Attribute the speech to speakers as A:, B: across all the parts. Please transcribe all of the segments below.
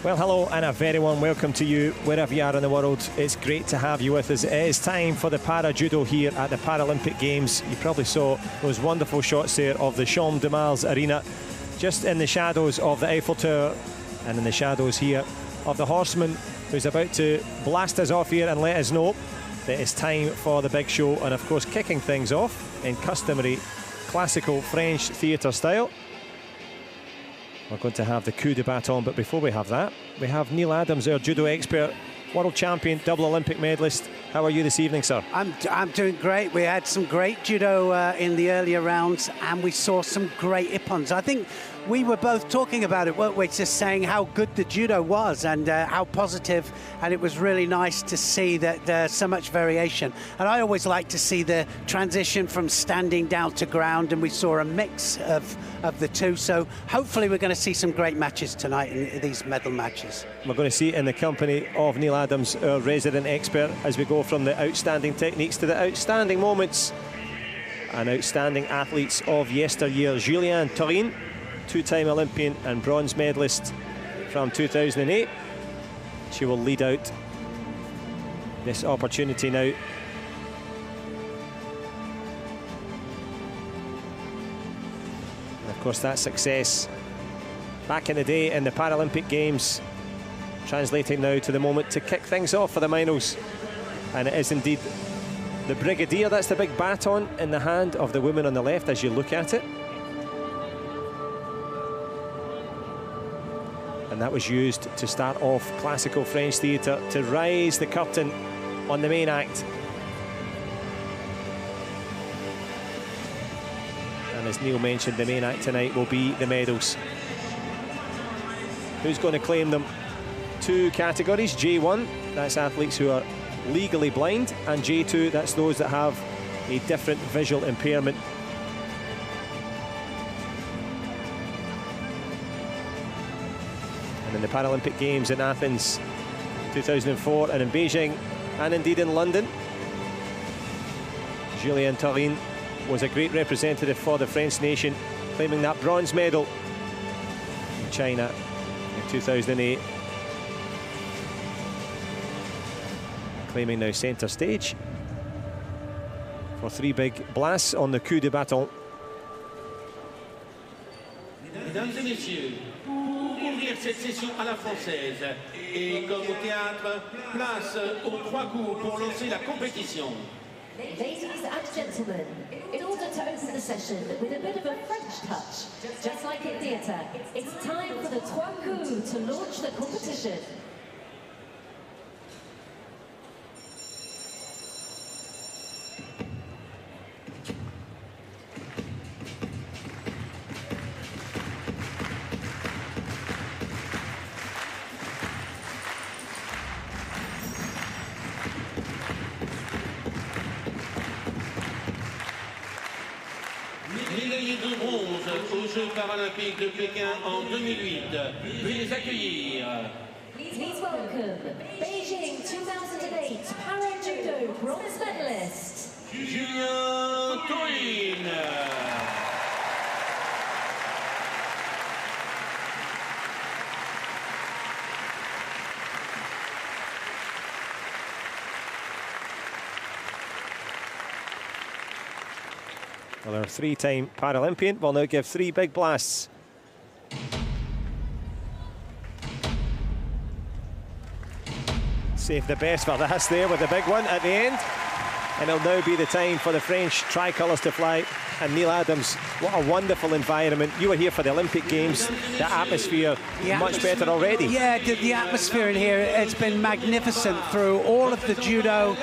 A: Well, hello and a very warm welcome to you wherever you are in the world. It's great to have you with us. It is time for the Para Judo here at the Paralympic Games. You probably saw those wonderful shots there of the Champ de Mars Arena, just in the shadows of the Eiffel Tower and in the shadows here of the horseman who's about to blast us off here and let us know that it's time for the big show. And of course, kicking things off in customary classical French theatre style, we're going to have the coup de baton. But before we have that, we have Neil Adams, our judo expert, world champion, double Olympic medalist. How are you this evening, sir?
B: I'm doing great. We had some great judo in the earlier rounds, and we saw some great ippons. I think we were both talking about it, weren't we? Just saying how good the judo was and how positive, and it was really nice to see that there's so much variation. And I always like to see the transition from standing down to ground, and we saw a mix of the two. So hopefully we're going to see some great matches tonight in these medal matches.
A: We're going to see it in the company of Neil Adams, our resident expert, as we go from the outstanding techniques to the outstanding moments and outstanding athletes of yesteryear. Julianne Taurin, two-time Olympian and bronze medalist from 2008. She will lead out this opportunity now. And of course, that success back in the day in the Paralympic Games, translating now to the moment to kick things off for the Minos. And it is indeed the Brigadier. That's the big baton in the hand of the woman on the left as you look at it. And that was used to start off classical French theatre, to rise the curtain on the main act. And as Neil mentioned, the main act tonight will be the medals. Who's going to claim them? Two categories. J1, that's athletes who are legally blind, and J2, that's those that have a different visual impairment. In the Paralympic Games in Athens 2004 and in Beijing and indeed in London, Julianne Taurin was a great representative for the French nation, claiming that bronze medal in China in 2008. Claiming now centre stage for three big blasts on the coup de baton.
C: Mesdames et messieurs, ouvrir cette session à la française et comme au théâtre, place aux trois coups pour lancer la compétition.
D: Ladies and gentlemen, in order to open the session with a bit of a French touch, just like in theatre, it's time for the trois coups to launch the competition.
C: Médaillés de bronze aux Jeux Paralympiques de Pékin en 2008. Veuillez les accueillir.
D: Please welcome Beijing 2008 Para Judo bronze medalist
C: Julianne Taurin.
A: Well, our three-time Paralympian will now give three big blasts. Save the best for last there with the big one at the end. And it'll now be the time for the French tricolours to fly. And Neil Adams, what a wonderful environment. You were here for the Olympic Games. The atmosphere, much better already.
B: Yeah, the atmosphere in here, it's been magnificent through all of the judo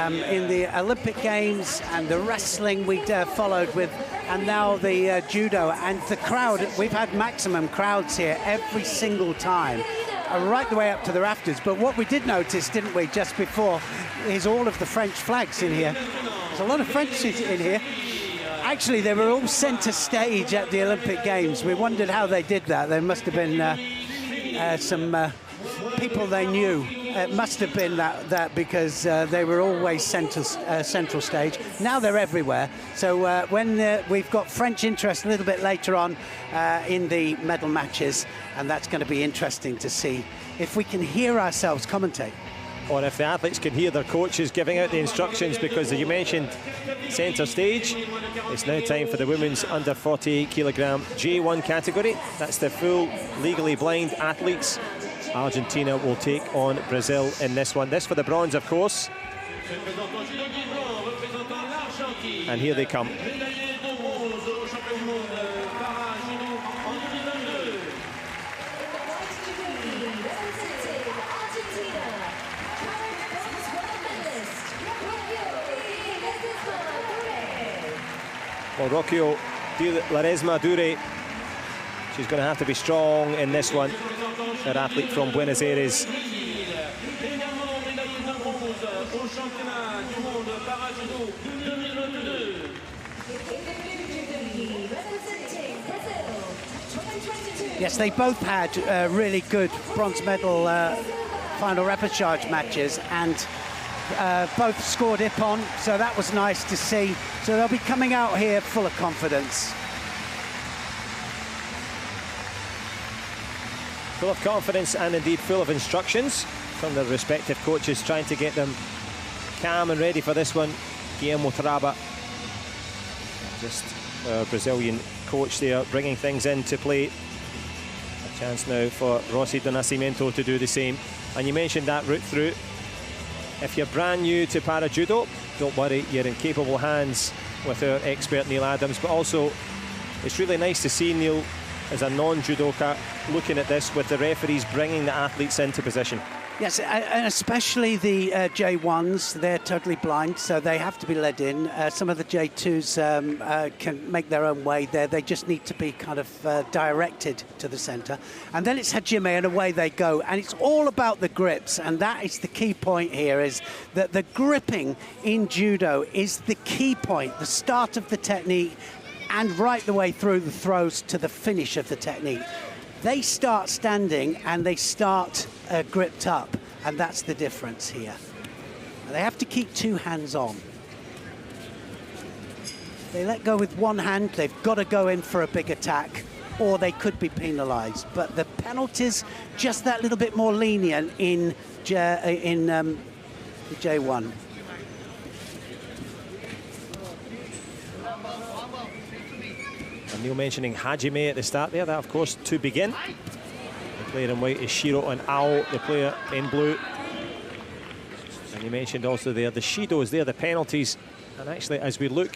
B: in the Olympic Games and the wrestling we followed with, and now the judo. And the crowd, we've had maximum crowds here every single time, right the way up to the rafters. But what we did notice, didn't we, just before, is all of the French flags in here. There's a lot of French in here. Actually, they were all centre stage at the Olympic Games. We wondered how they did that. There must have been some people they knew It must have been that because they were always central stage. Now they're everywhere. So when we've got French interest a little bit later on in the medal matches, and that's going to be interesting to see if we can hear ourselves commentate.
A: Or if the athletes can hear their coaches giving out the instructions, because as you mentioned, centre stage, it's now time for the women's under 48 kilogram J1 category. That's the full legally blind athletes. Argentina will take on Brazil in this one. This for the bronze, of course. And here they come. Well, Rocio Ledesma Dure, she's going to have to be strong in this one. Her athlete from Buenos Aires.
B: Yes, they both had really good bronze medal final repechage matches, and both scored Ippon, so that was nice to see. So they'll be coming out here full of confidence.
A: Full of confidence and indeed full of instructions from their respective coaches, trying to get them calm and ready for this one. Guillermo Traba, just a Brazilian coach there, bringing things into play. A chance now for Rossi do Nascimento to do the same. And you mentioned that route through. If you're brand new to para judo, don't worry, you're in capable hands with our expert Neil Adams. But also, it's really nice to see Neil, as a non-judoka, looking at this with the referees bringing the athletes into position.
B: Yes, and especially the J1s, they're totally blind, so they have to be led in. Some of the J2s can make their own way there. They just need to be kind of directed to the centre. And then it's hajime, and away they go. And it's all about the grips, and that is the key point here, is that the gripping in judo is the key point, the start of the technique, and right the way through the throws to the finish of the technique. They start standing and they start gripped up, and that's the difference here. And they have to keep two hands on. They let go with one hand, they've got to go in for a big attack, or they could be penalised. But the penalties, just that little bit more lenient in the J1.
A: And Neil mentioning hajime at the start there, that of course to begin. The player in white is Shiro, and Ao, the player in blue. And you mentioned also there the shidos there, the penalties. And actually, as we look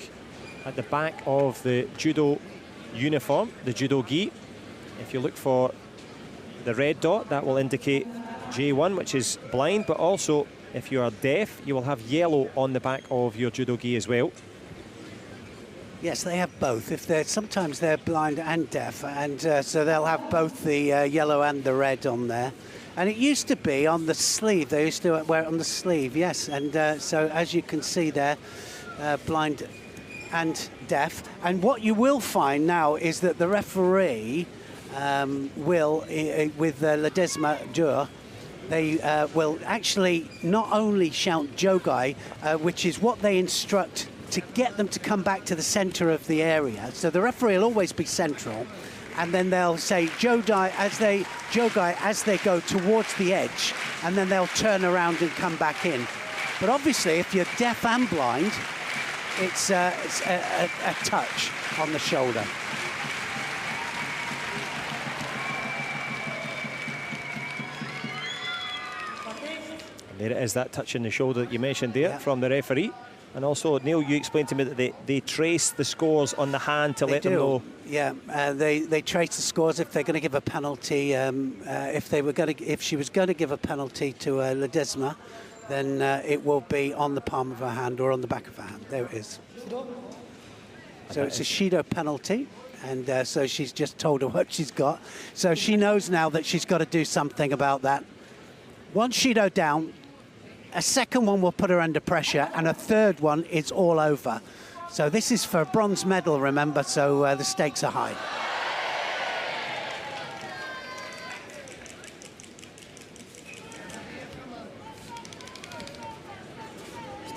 A: at the back of the judo uniform, the judo gi, if you look for the red dot, that will indicate J1, which is blind, but also if you are deaf, you will have yellow on the back of your judo gi as well.
B: Yes, they have both. Sometimes they're blind and deaf, and so they'll have both the yellow and the red on there. And it used to be on the sleeve. They used to wear it on the sleeve, yes. And so as you can see there, blind and deaf. And what you will find now is that the referee will, with Ledesma Dure, they will actually not only shout jogai, which is what they instruct to get them to come back to the centre of the area. So the referee will always be central, and then they'll say jogai as they go towards the edge, and then they'll turn around and come back in. But obviously, if you're deaf and blind, it's a touch on the shoulder.
A: And there it is, that touch in the shoulder that you mentioned there from the referee. And also, Neil, you explained to me that they trace the scores on the hand to let them know.
B: Yeah, they trace the scores if they're going to give a penalty. If she was going to give a penalty to Ledesma, then it will be on the palm of her hand or on the back of her hand. There it is. So it's a Shido penalty, and so she's just told her what she's got. So she knows now that she's got to do something about that. One Shido down. A second one will put her under pressure, and a third one is all over. So this is for a bronze medal, remember, so the stakes are high.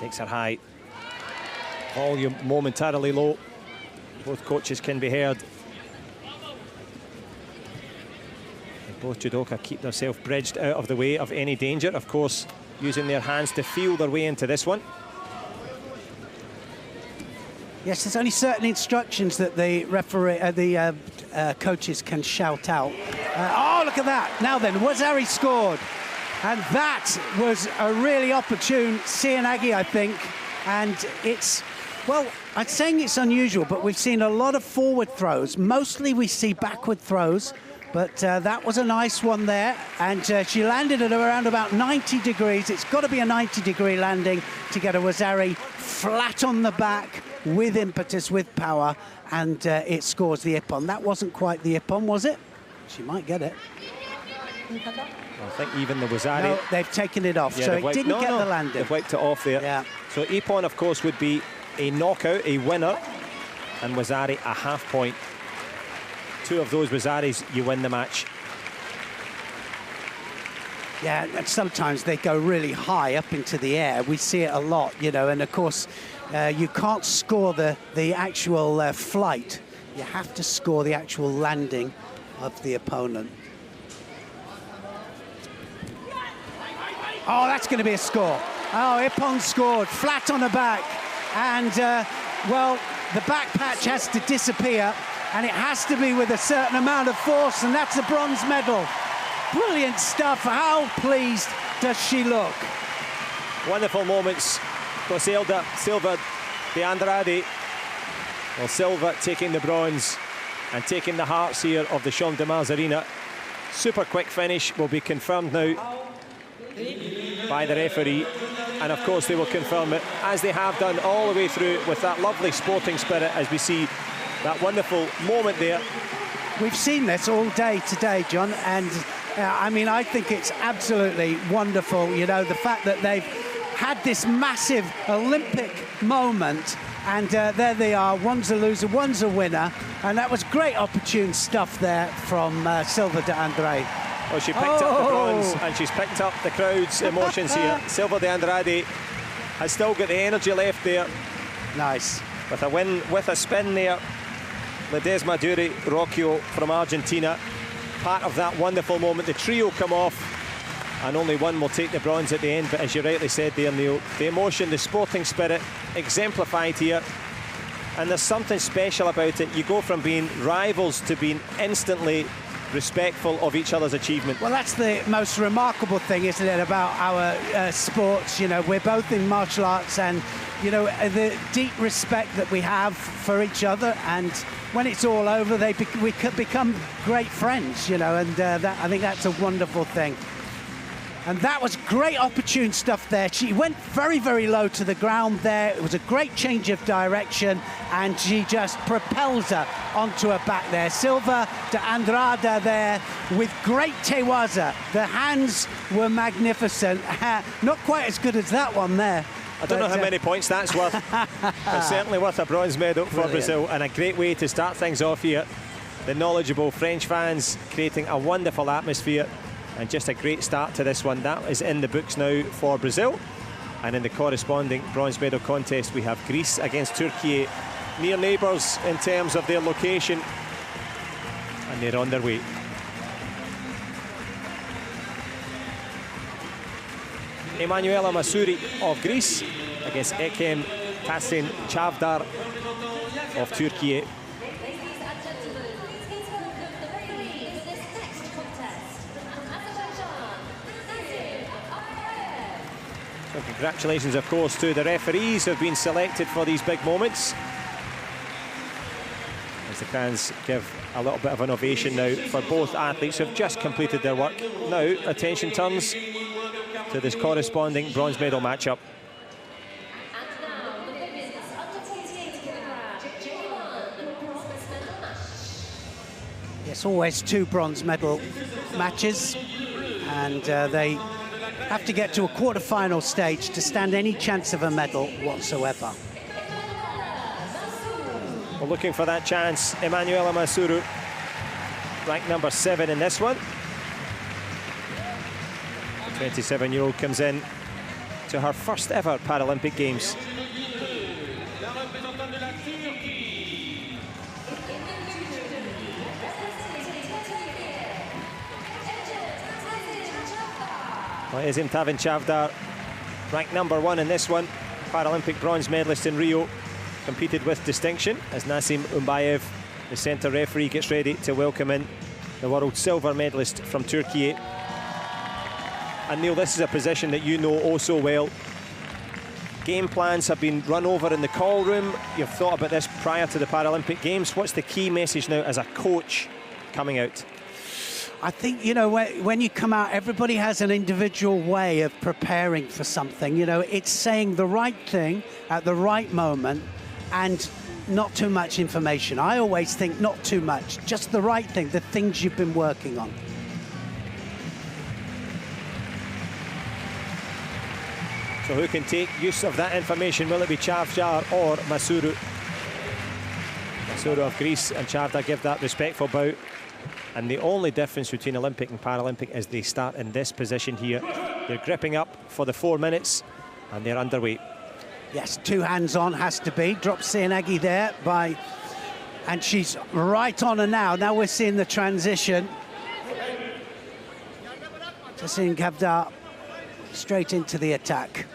A: Takes her high. Volume momentarily low. Both coaches can be heard. And both judoka keep themselves bridged out of the way of any danger, of course, using their hands to feel their way into this one.
B: Yes, there's only certain instructions that the referee, coaches can shout out. Oh, look at that. Now then, Wazari scored. And that was a really opportune Sianagi, I think. And it's, well, I'm saying it's unusual, but we've seen a lot of forward throws. Mostly we see backward throws, but that was a nice one there. And she landed at around about 90 degrees. It's got to be a 90-degree landing to get a Wazari flat on the back with impetus, with power, and it scores the ippon. That wasn't quite the ippon, was it? She might get it.
A: I think even the Wazari...
B: No, they've taken it off, so it didn't get the landing.
A: They've wiped it off there.
B: Yeah.
A: So ippon, of course, would be a knockout, a winner, and Wazari a half point. 2 of those Wazaris, you win the match.
B: Yeah, and sometimes they go really high up into the air. We see it a lot, you know, and of course, you can't score the actual flight. You have to score the actual landing of the opponent. Oh, that's going to be a score. Oh, ippon scored, flat on the back. And, well, the back patch has to disappear, and it has to be with a certain amount of force, and that's a bronze medal. Brilliant stuff. How pleased does she look?
A: Wonderful moments for Silva de Andrade. Well, Silva taking the bronze and taking the hearts here of the Champ de Mars Arena. Super quick finish will be confirmed now by the referee, and of course they will confirm it, as they have done all the way through, with that lovely sporting spirit, as we see that wonderful moment there.
B: We've seen this all day today, John, and I mean, I think it's absolutely wonderful, you know, the fact that they've had this massive Olympic moment, and there they are, one's a loser, one's a winner, and that was great opportune stuff there from Silva de Andrade.
A: Well, she picked up the bronze, and she's picked up the crowd's emotions here. Silva de Andrade has still got the energy left there.
B: Nice.
A: With a win, with a spin there. Ledesma Duri Rocchio from Argentina, part of that wonderful moment. The trio come off, and only one will take the bronze at the end. But as you rightly said there, Neil, the emotion, the sporting spirit exemplified here. And there's something special about it. You go from being rivals to being instantly respectful of each other's achievement.
B: Well, that's the most remarkable thing, isn't it, about our sports? You know, we're both in martial arts, and, you know, the deep respect that we have for each other, and when it's all over, we could become great friends, you know, and I think that's a wonderful thing. And that was great opportune stuff there. She went very, very low to the ground there. It was a great change of direction, and she just propels her onto her back there. Silva de Andrade there with great tewaza. The hands were magnificent. Not quite as good as that one there.
A: I don't know how many points that's worth. It's certainly worth a bronze medal for Brazil, and a great way to start things off here. The knowledgeable French fans creating a wonderful atmosphere, and just a great start to this one. That is in the books now for Brazil. And in the corresponding bronze medal contest, we have Greece against Turkey, near neighbours in terms of their location, and they're on their way. Emanuela Masuri of Greece against Ekem Tahsin Çavdar of Turkey. So congratulations, of course, to the referees who have been selected for these big moments. As the fans give a little bit of an ovation now for both athletes who have just completed their work. Now, attention turns to this corresponding bronze medal matchup.
B: It's always 2 bronze medal matches, and they have to get to a quarter-final stage to stand any chance of a medal whatsoever.
A: Well, looking for that chance, Emanuela Masuru, ranked number 7 in this one. The 27-year-old comes in to her first ever Paralympic Games. Well, Ezim Tavin Chavdar, ranked #1 in this one. Paralympic bronze medalist in Rio, competed with distinction as Nasim Umbayev, the centre referee, gets ready to welcome in the world silver medalist from Turkey. And Neil, this is a position that you know oh so well. Game plans have been run over in the call room. You've thought about this prior to the Paralympic Games. What's the key message now as a coach coming out?
B: I think, you know, when you come out, everybody has an individual way of preparing for something. You know, it's saying the right thing at the right moment and not too much information. I always think not too much, just the right thing, the things you've been working on.
A: So who can take use of that information? Will it be Chavdar or Masuru? Masuru of Greece, and Chavdar give that respectful bow. And the only difference between Olympic and Paralympic is they start in this position here. They're gripping up for the 4 minutes and they're underway.
B: Yes, 2 hands on has to be. Drops Sianagi there and she's right on her now. Now we're seeing the transition. Tassin Chavdar straight into the attack.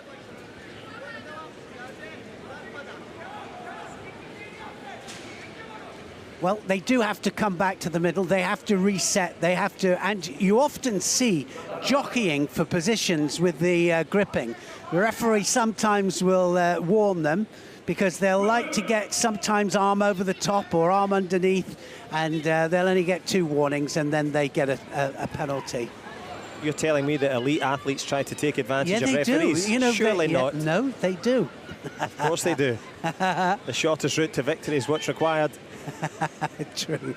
B: Well, they do have to come back to the middle. They have to reset. They have to, and you often see jockeying for positions with the gripping. The referee sometimes will warn them because they'll like to get sometimes arm over the top or arm underneath, and they'll only get 2 warnings and then they get a penalty. You're
A: telling me that elite athletes try to take advantage of referees?
B: Yeah, they do. You know,
A: surely not.
B: No, they do.
A: Of course they do. The shortest route to victory is what's required.
B: True.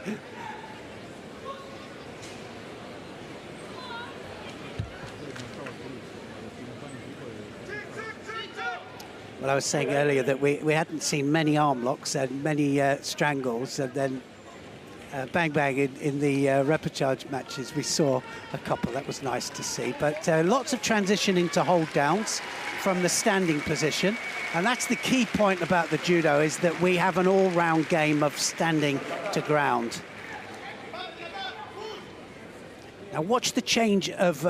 B: Well, I was saying earlier that we hadn't seen many arm locks and many strangles, and then bang bang in the repechage matches we saw a couple. That was nice to see, but lots of transition into hold downs from the standing position, and that's the key point about the judo, is that we have an all-round game of standing to ground. Now watch the change of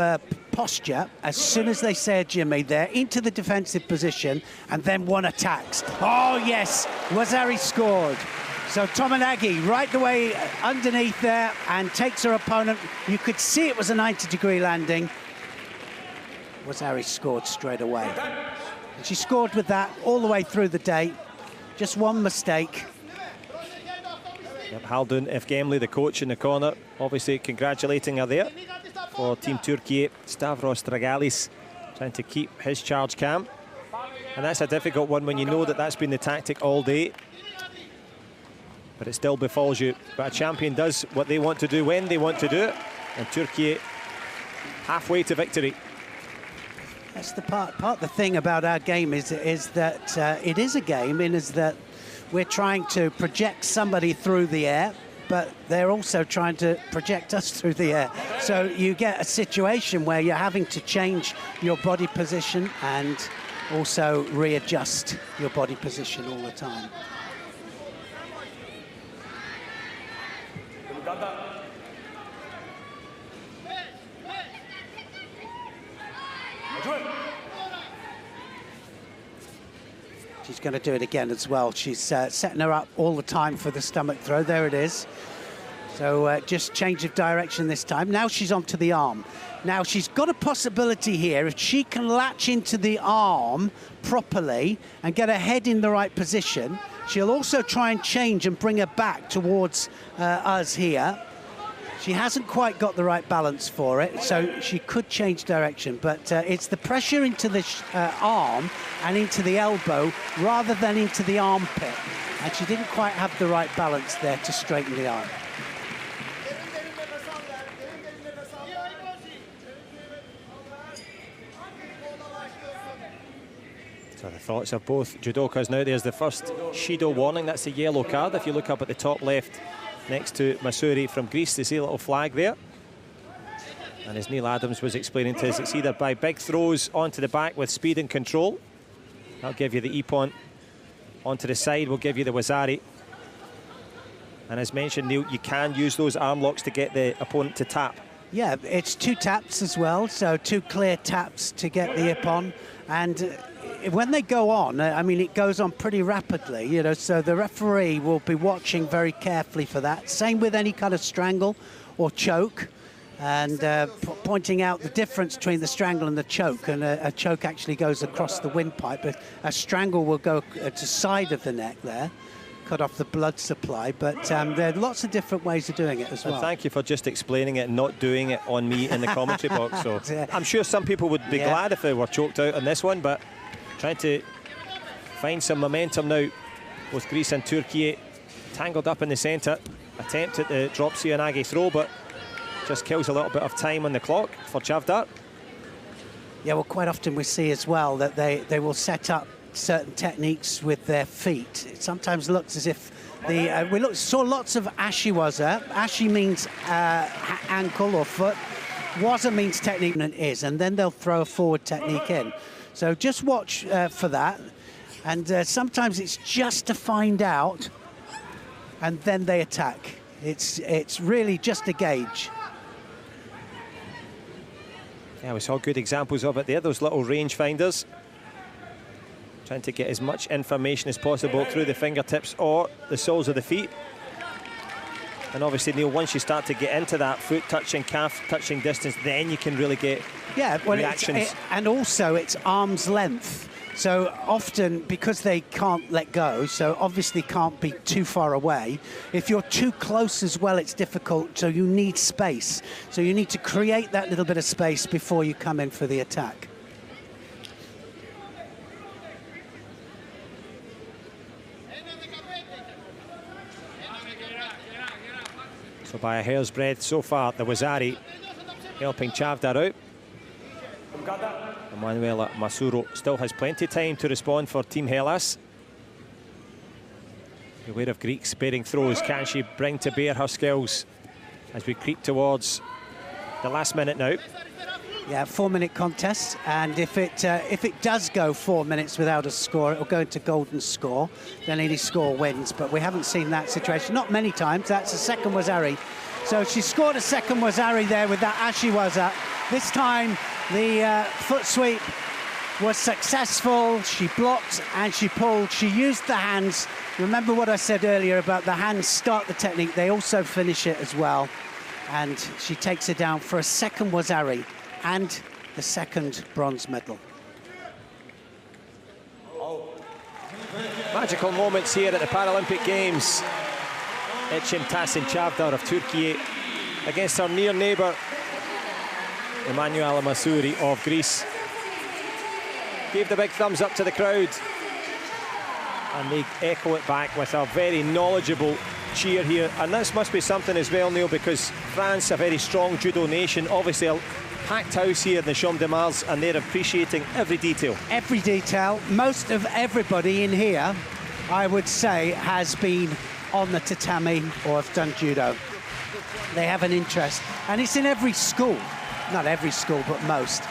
B: posture as soon as they say a jimmy there into the defensive position, and then one attacks. Oh yes, Wazari scored. So Tominagi right the way underneath there and takes her opponent. You could see it was a 90-degree landing. Wazari scored straight away. And she scored with that all the way through the day. Just one mistake.
A: Yep, Haldun Efgemli, the coach in the corner, obviously congratulating her there. For Team Turkey, Stavros Dragalis trying to keep his charge calm. And that's a difficult one when you know that that's been the tactic all day. But it still befalls you. But a champion does what they want to do when they want to do it. And Turkey halfway to victory.
B: That's the part. The thing about our game is that it is a game, in is that we're trying to project somebody through the air, but they're also trying to project us through the air. So you get a situation where you're having to change your body position and also readjust your body position all the time. She's going to do it again as well. She's setting her up all the time for the stomach throw. There it is. So just change of direction this time. Now she's onto the arm. Now she's got a possibility here. If she can latch into the arm properly and get her head in the right position, she'll also try and change and bring her back towards us here. She hasn't quite got the right balance for it, so she could change direction, but it's the pressure into the arm and into the elbow rather than into the armpit, and she didn't quite have the right balance there to straighten the arm.
A: So the thoughts of both judokas now. There's the first Shido warning. That's a yellow card. If you look up at the top left next to Masuri from Greece, they see a little flag there. And as Neil Adams was explaining to us, it's either by big throws onto the back with speed and control. That'll give you the ippon. Onto the side will give you the wazari. And as mentioned, Neil, you can use those arm locks to get the opponent to tap.
B: Yeah, it's 2 taps as well, so 2 clear taps to get the ippon. And when they go on, I mean, it goes on pretty rapidly, you know, so the referee will be watching very carefully for that. Same with any kind of strangle or choke, and pointing out the difference between the strangle and the choke. And a choke actually goes across the windpipe, but a strangle will go to side of the neck there, cut off the blood supply. But there are lots of different ways of doing it as well.
A: Thank you for just explaining it and not doing it on me in the commentary box. So I'm sure some people would be glad if they were choked out on this one, but trying to find some momentum now. Both Greece and Turkey tangled up in the centre. Attempt at the drop Siyanagi throw, but just kills a little bit of time on the clock for Chavdar.
B: Yeah, well, quite often we see as well that they will set up certain techniques with their feet. It sometimes looks as if saw lots of ashiwaza. Ashi means ankle or foot. Waza means technique, and is, and then they'll throw a forward technique in. So just watch for that. And sometimes it's just to find out, and then they attack. It's really just a gauge.
A: Yeah, we saw good examples of it there, those little range finders. Trying to get as much information as possible through the fingertips or the soles of the feet. And obviously, Neil, once you start to get into that foot touching, calf touching distance, then you can really get reactions.
B: And also, it's arm's length. So often, because they can't let go, so obviously can't be too far away. If you're too close as well, it's difficult, so you need space. So you need to create that little bit of space before you come in for the attack.
A: So by a hair's breadth so far, the Wazari helping Chavdar out. Emanuela Masuro still has plenty of time to respond for Team Hellas. Beware of Greek sparing throws. Can she bring to bear her skills as we creep towards the last minute now?
B: Yeah, 4-minute contest, and if it does go 4 minutes without a score, it will go into golden score. Then any score wins, but we haven't seen that situation. Not many times. That's a second Wazari. So she scored a second Wazari there with that Ashiwaza. This time the foot sweep was successful. She blocked and she pulled. She used the hands. Remember what I said earlier about the hands start the technique. They also finish it as well. And she takes it down for a second Wazari and the second bronze medal.
A: Magical moments here at the Paralympic Games. Etchim Tasin Chavdar of Turkey against her near neighbour Emanuela Masuri of Greece. Gave the big thumbs up to the crowd, and they echo it back with a very knowledgeable cheer here. And this must be something as well, Neil, because France, a very strong judo nation, obviously a packed house here in the Champ de Mars, and they're appreciating every detail.
B: Every detail. Most of everybody in here, I would say, has been on the tatami or have done judo. They have an interest, and it's in every school. Not every school, but most.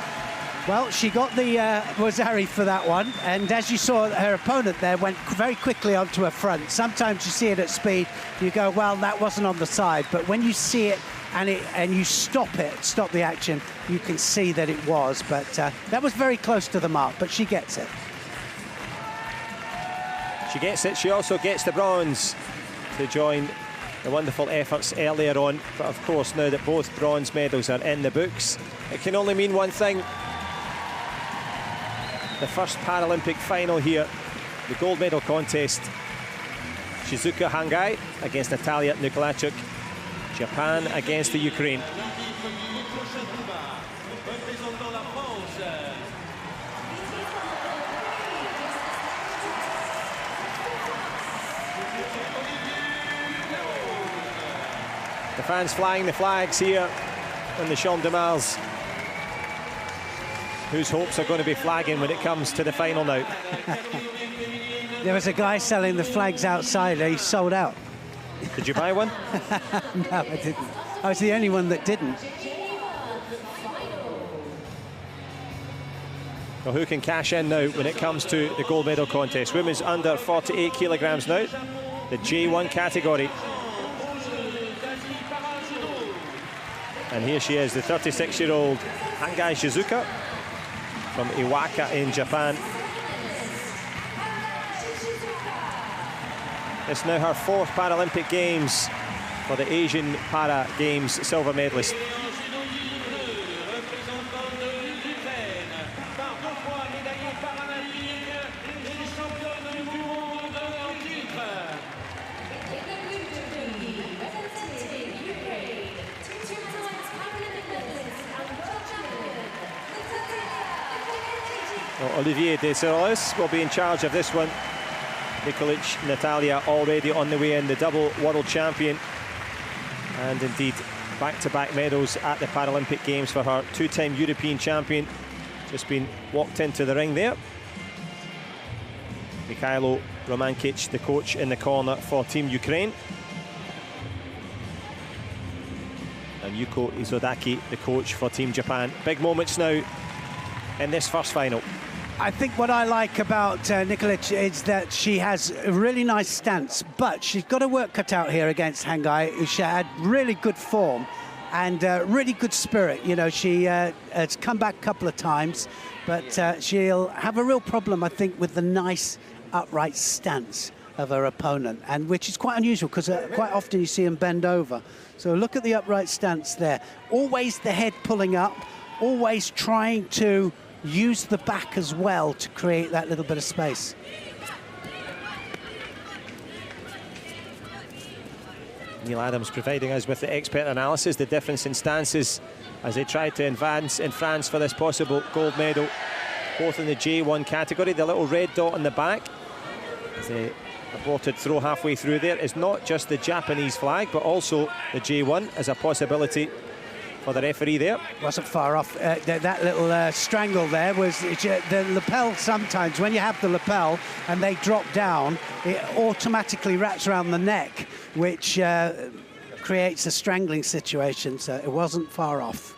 B: Well, she got the Wazari for that one, and as you saw, her opponent there went very quickly onto her front. Sometimes you see it at speed, you go, well, that wasn't on the side, but when you see it and you stop the action, you can see that it was, but that was very close to the mark, but she gets it.
A: She gets it. She also gets the bronze to join the wonderful efforts earlier on. But of course, now that both bronze medals are in the books, it can only mean one thing. The first Paralympic final here, the gold medal contest. Shizuka Hangai against Natalia Nikolachuk. Japan against the Ukraine. The fans flying the flags here in the Champ de Mars. Whose hopes are going to be flagging when it comes to the final now?
B: There was a guy selling the flags outside. He sold out.
A: Did you buy one?
B: No, I didn't. I was the only one that didn't.
A: Well, who can cash in now when it comes to the gold medal contest? Women's under 48 kilograms now, the J1 category. And here she is, the 36-year-old Hangai Shizuka from Iwaka in Japan. It's now her 4th Paralympic Games for the Asian Para Games silver medalist. Well, Olivier de Serres will be in charge of this one. Nikolic Natalia already on the way in, the double world champion. And indeed, back-to-back medals at the Paralympic Games for her. 2-time European champion. Just been walked into the ring there. Mikhailo Romankic, the coach, in the corner for Team Ukraine. And Yuko Izodaki, the coach for Team Japan. Big moments now in this first final.
B: I think what I like about Nikolic is that she has a really nice stance, but she's got her work cut out here against Hangai, who had really good form and really good spirit. You know, she has come back a couple of times, but she'll have a real problem, I think, with the nice upright stance of her opponent, and which is quite unusual because quite often you see them bend over. So look at the upright stance there. Always the head pulling up, always trying to use the back as well to create that little bit of space.
A: Neil Adams providing us with the expert analysis, the difference in stances as they try to advance in France for this possible gold medal, both in the J1 category. The little red dot on the back, the aborted throw halfway through there, is not just the Japanese flag, but also the J1 as a possibility for the referee there.
B: Wasn't far off. That little strangle there was the lapel. Sometimes when you have the lapel and they drop down, it automatically wraps around the neck, which creates a strangling situation. So it wasn't far off.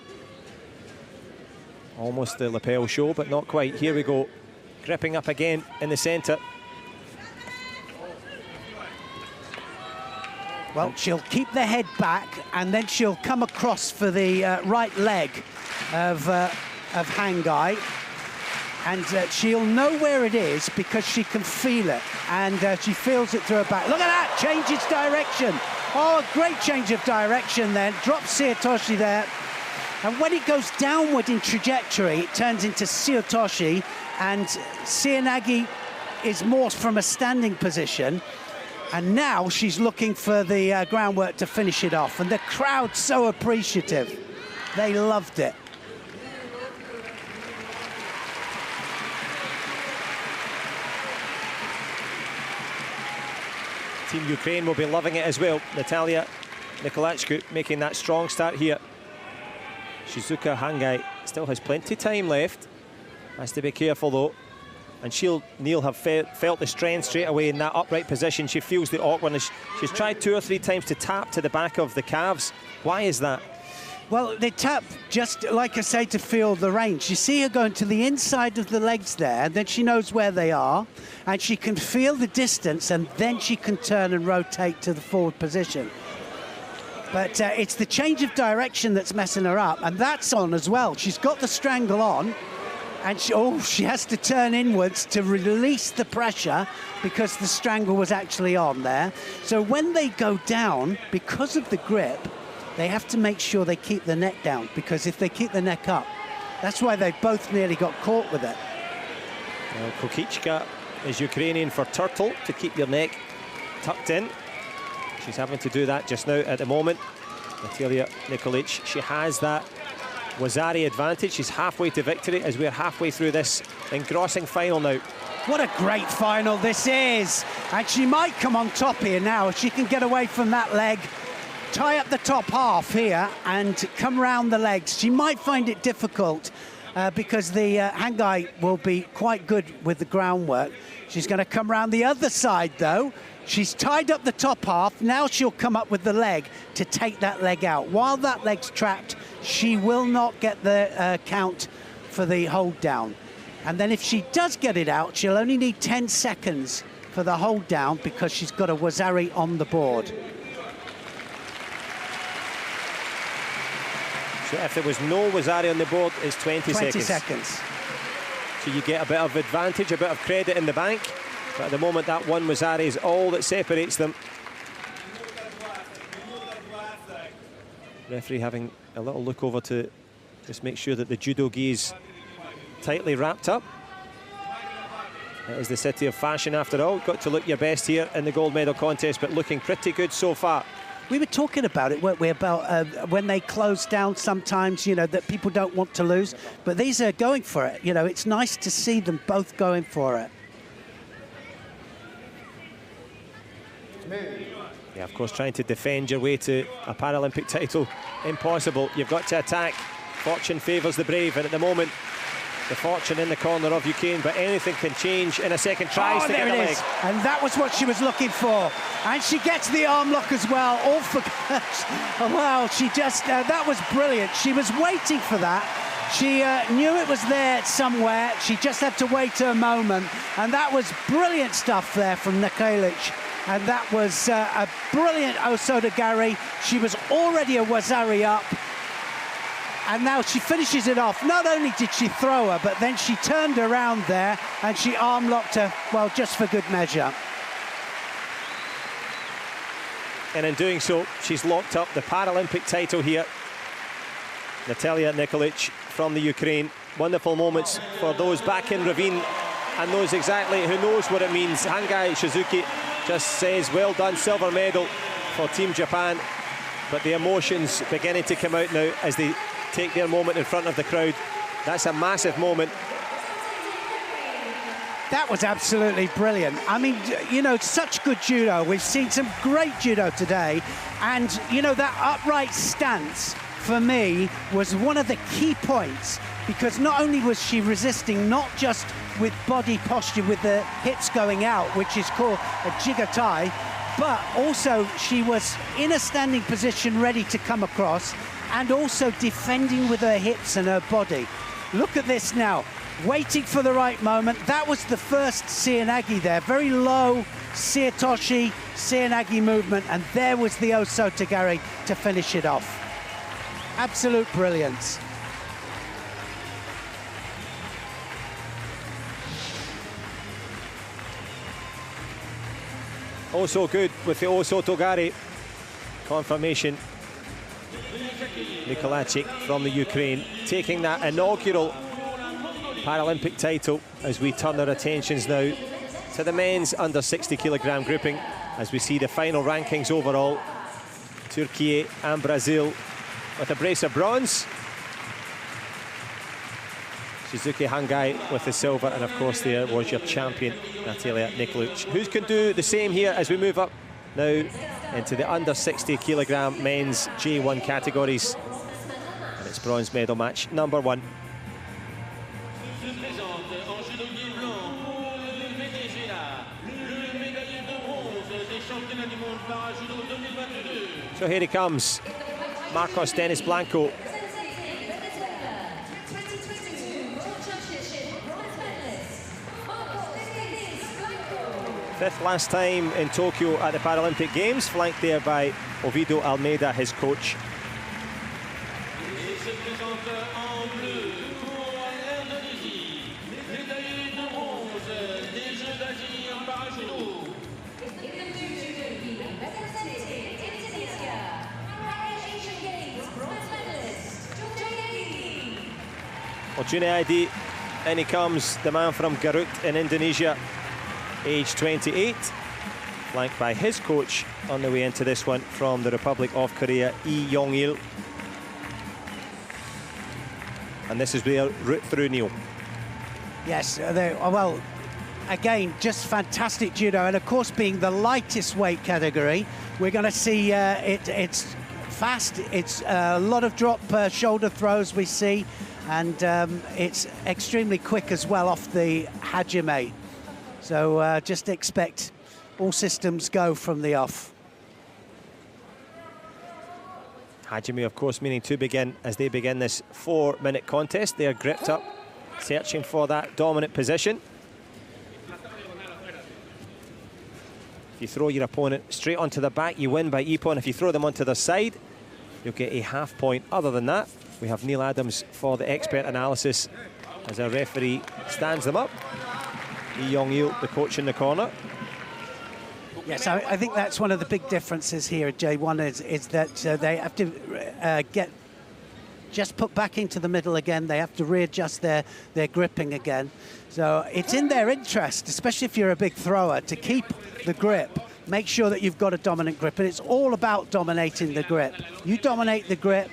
A: Almost the lapel show, but not quite. Here we go. Gripping up again in the centre.
B: Well, she'll keep the head back, and then she'll come across for the right leg of Hangai, and she'll know where it is because she can feel it, and she feels it through her back. Look at that, change its direction. Oh, a great change of direction then. Drops Siotoshi there, and when it goes downward in trajectory, it turns into Siotoshi, and Seoinage is more from a standing position. And now she's looking for the groundwork to finish it off. And the crowd's so appreciative. They loved it.
A: Team Ukraine will be loving it as well. Natalia Nikolachku making that strong start here. Shizuka Hangai still has plenty of time left. Has to be careful though. And Neil have felt the strength straight away in that upright position. She feels the awkwardness. She's tried 2 or 3 times to tap to the back of the calves. Why is that?
B: Well, they tap, just like I say, to feel the range. You see her going to the inside of the legs there, and then she knows where they are, and she can feel the distance, and then she can turn and rotate to the forward position. But it's the change of direction that's messing her up, and that's on as well. She's got the strangle on, and she has to turn inwards to release the pressure because the strangle was actually on there. So when they go down, because of the grip, they have to make sure they keep the neck down, because if they keep the neck up, that's why they both nearly got caught with it.
A: Well, Kokichka is Ukrainian for turtle, to keep your neck tucked in. She's having to do that just now at the moment. Natalia Nikolic, she has that Wazari advantage. She's halfway to victory as we're halfway through this engrossing final now.
B: What a great final this is. And she might come on top here now if she can get away from that leg, tie up the top half here and come round the legs. She might find it difficult because the Hangai will be quite good with the groundwork. She's going to come round the other side though. She's tied up the top half. Now she'll come up with the leg to take that leg out. While that leg's trapped, she will not get the count for the hold down. And then if she does get it out, she'll only need 10 seconds for the hold down because she's got a Wazari on the board.
A: So if there was no Wazari on the board, it's 20 seconds. So you get a bit of advantage, a bit of credit in the bank. But at the moment, that one Wazari is all that separates them. Referee having a little look over to just make sure that the judo gi is tightly wrapped up. It is the city of fashion after all. Got to look your best here in the gold medal contest, but looking pretty good so far.
B: We were talking about it, weren't we, about when they close down sometimes, you know, that people don't want to lose. But these are going for it. You know, it's nice to see them both going for it.
A: Yeah, of course, trying to defend your way to a Paralympic title, impossible. You've got to attack. Fortune favours the brave, and at the moment, the fortune in the corner of Ukraine, but anything can change in a second. Tries to get the leg.
B: And that was what she was looking for. And she gets the arm lock as well. All for oh, wow, she just, that was brilliant. She was waiting for that. She knew it was there somewhere. She just had to wait a moment. And that was brilliant stuff there from Nikolic. And that was a brilliant Osotogari. She was already a Wazari up. And now she finishes it off. Not only did she throw her, but then she turned around there and she arm locked her, well, just for good measure.
A: And in doing so, she's locked up the Paralympic title here. Natalia Nikolic from the Ukraine. Wonderful moments for those back in Ravine and knows exactly, who knows what it means. Hangai Shizuki just says, well done, silver medal for Team Japan. But the emotions beginning to come out now as they take their moment in front of the crowd. That's a massive moment.
B: That was absolutely brilliant. I mean, you know, such good judo. We've seen some great judo today. And, you know, that upright stance, for me, was one of the key points, because not only was she resisting, not just with body posture, with the hips going out, which is called a jigatai, but also she was in a standing position ready to come across, and also defending with her hips and her body. Look at this now, waiting for the right moment. That was the first Seoinage there, very low Seotoshi, Seoinage movement, and there was the Osotogari to finish it off. Absolute brilliance.
A: Also good with the Osotogari confirmation. Nikolic from the Ukraine taking that inaugural Paralympic title as we turn our attentions now to the men's under 60 kilogram grouping as we see the final rankings overall. Turkey and Brazil with a brace of bronze. Shizuki Hangai with the silver, and of course there was your champion Natalia Nikolic, who can do the same here as we move up now into the under 60 kilogram men's J1 categories. And it's bronze medal match number 1. So here he comes, Marcos Dennis Blanco. Fifth last time in Tokyo at the Paralympic Games, flanked there by Ovidio Almeida, his coach. Well, Junaidi, and he comes, the man from Garut in Indonesia, age 28, flanked by his coach on the way into this one from the Republic of Korea, Lee Yong-il. And this is their route through, Neil.
B: Yes, well, again, just fantastic judo, and of course being the lightest weight category, we're going to see it's fast, it's a lot of drop shoulder throws we see, and it's extremely quick as well off the hajime. So just expect all systems go from the off.
A: Hajime, of course, meaning to begin as they begin this 4-minute contest. They are gripped up, searching for that dominant position. If you throw your opponent straight onto the back, you win by ippon. If you throw them onto their side, you'll get a half point. Other than that, we have Neil Adams for the expert analysis as our referee stands them up. Lee Yong-il, the coach in the corner.
B: Yes, I think that's one of the big differences here at J1 is that they have to just put back into the middle again. They have to readjust their gripping again. So it's in their interest, especially if you're a big thrower, to keep the grip. Make sure that you've got a dominant grip, and it's all about dominating the grip. You dominate the grip,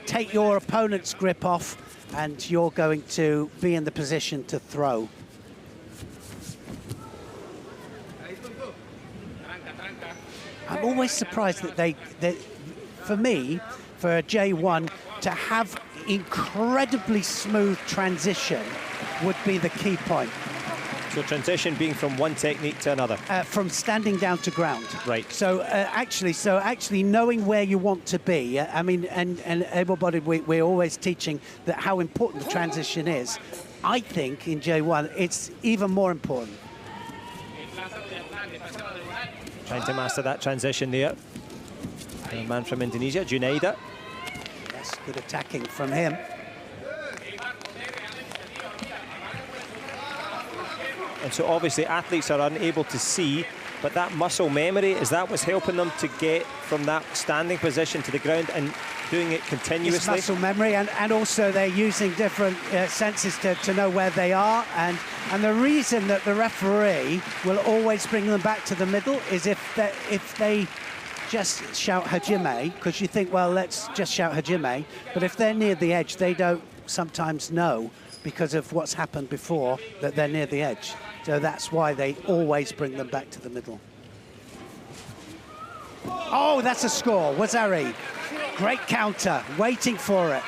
B: take your opponent's grip off, and you're going to be in the position to throw. I'm always surprised that for me, for a J1, to have incredibly smooth transition would be the key point.
A: So transition being from one technique to another?
B: From standing down to ground.
A: Right.
B: So actually knowing where you want to be, I mean, and everybody, we're always teaching that how important the transition is. I think in J1, it's even more important.
A: Trying to master that transition there. The man from Indonesia, Junaida.
B: Yes, good attacking from him.
A: And so obviously athletes are unable to see, but that muscle memory, is that what's helping them to get from that standing position to the ground and doing it continuously?
B: It's muscle memory, and also they're using different senses to know where they are. And the reason that the referee will always bring them back to the middle is if they just shout hajime, because you think, well, let's just shout hajime, but if they're near the edge, they don't sometimes know because of what's happened before that they're near the edge. So that's why they always bring them back to the middle. Oh, that's a score. Wazari, great counter, waiting for it.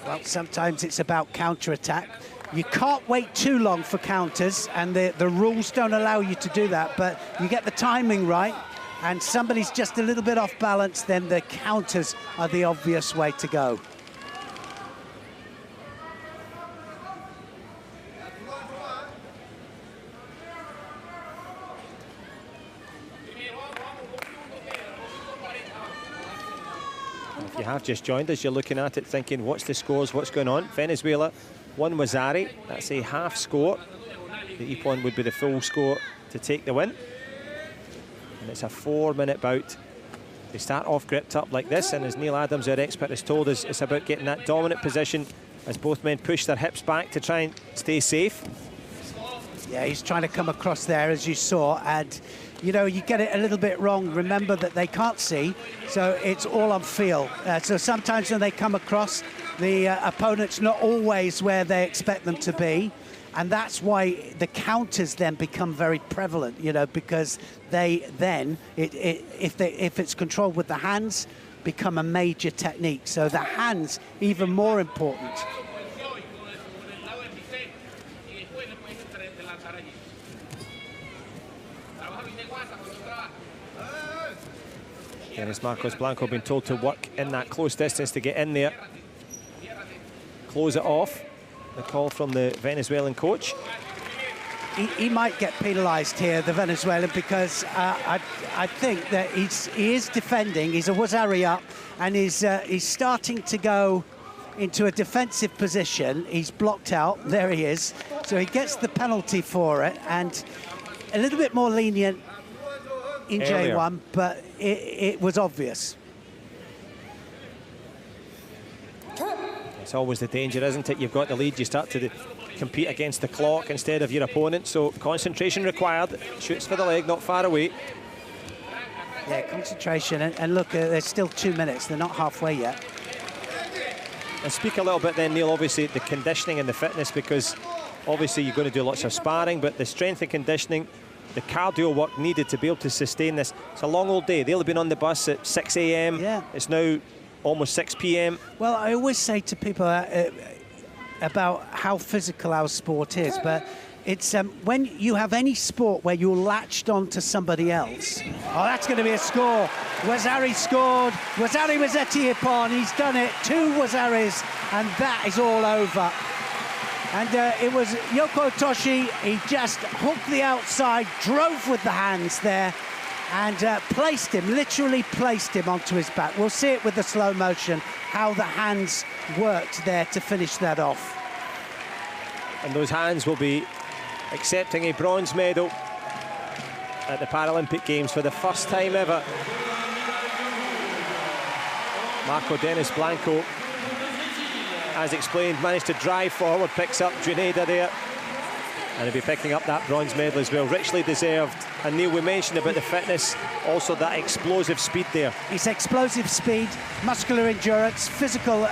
B: Well, sometimes it's about counter-attack. You can't wait too long for counters, and the rules don't allow you to do that, but you get the timing right, and somebody's just a little bit off balance, then the counters are the obvious way to go.
A: If you have just joined us, you're looking at it thinking, what's the scores, what's going on? Venezuela, 1 Wazari, that's a half score. The ippon would be the full score to take the win. And it's a 4-minute bout. They start off gripped up like this, and as Neil Adams, our expert, has told us, it's about getting that dominant position as both men push their hips back to try and stay safe.
B: Yeah, he's trying to come across there, as you saw, and you know, you get it a little bit wrong. Remember that they can't see, so it's all on feel. So sometimes when they come across, the opponent's not always where they expect them to be, and that's why the counters then become very prevalent, you know, because they then, if it's controlled with the hands, become a major technique. So the hands, even more important.
A: Dennis Marcos Blanco being told to work in that close distance to get in there. Close it off. The call from the Venezuelan coach.
B: He might get penalised here, the Venezuelan, because I think that he is defending. He's a Wazari up, and he's starting to go into a defensive position. He's blocked out. There he is. So he gets the penalty for it, and a little bit more lenient in
A: earlier.
B: J1, but it was obvious.
A: It's always the danger, isn't it? You've got the lead, you start to compete against the clock instead of your opponent, so concentration required. Shoots for the leg, not far away.
B: Yeah, concentration, and look, there's still 2 minutes. They're not halfway yet.
A: And speak a little bit then, Neil, obviously the conditioning and the fitness, because obviously you're going to do lots of sparring, but the strength and conditioning, the cardio work needed to be able to sustain this. It's a long old day. They'll have been on the bus at 6 a.m.
B: Yeah.
A: It's now almost 6 p.m.
B: Well, I always say to people about how physical our sport is, but it's when you have any sport where you're latched onto somebody else. Oh, that's going to be a score. Wazari scored. Wazari Mazzetti Hippon. He's done it. 2 Wazaris, and that is all over. And it was Yoko Toshi. He just hooked the outside, drove with the hands there, and placed him, literally placed him onto his back. We'll see it with the slow motion, how the hands worked there to finish that off.
A: And those hands will be accepting a bronze medal at the Paralympic Games for the first time ever. Marco Denis Blanco, as explained, managed to drive forward, picks up Juneda there, and he'll be picking up that bronze medal as well. Richly deserved. And Neil, we mentioned about the fitness, also that explosive speed there.
B: It's explosive speed, muscular endurance, physical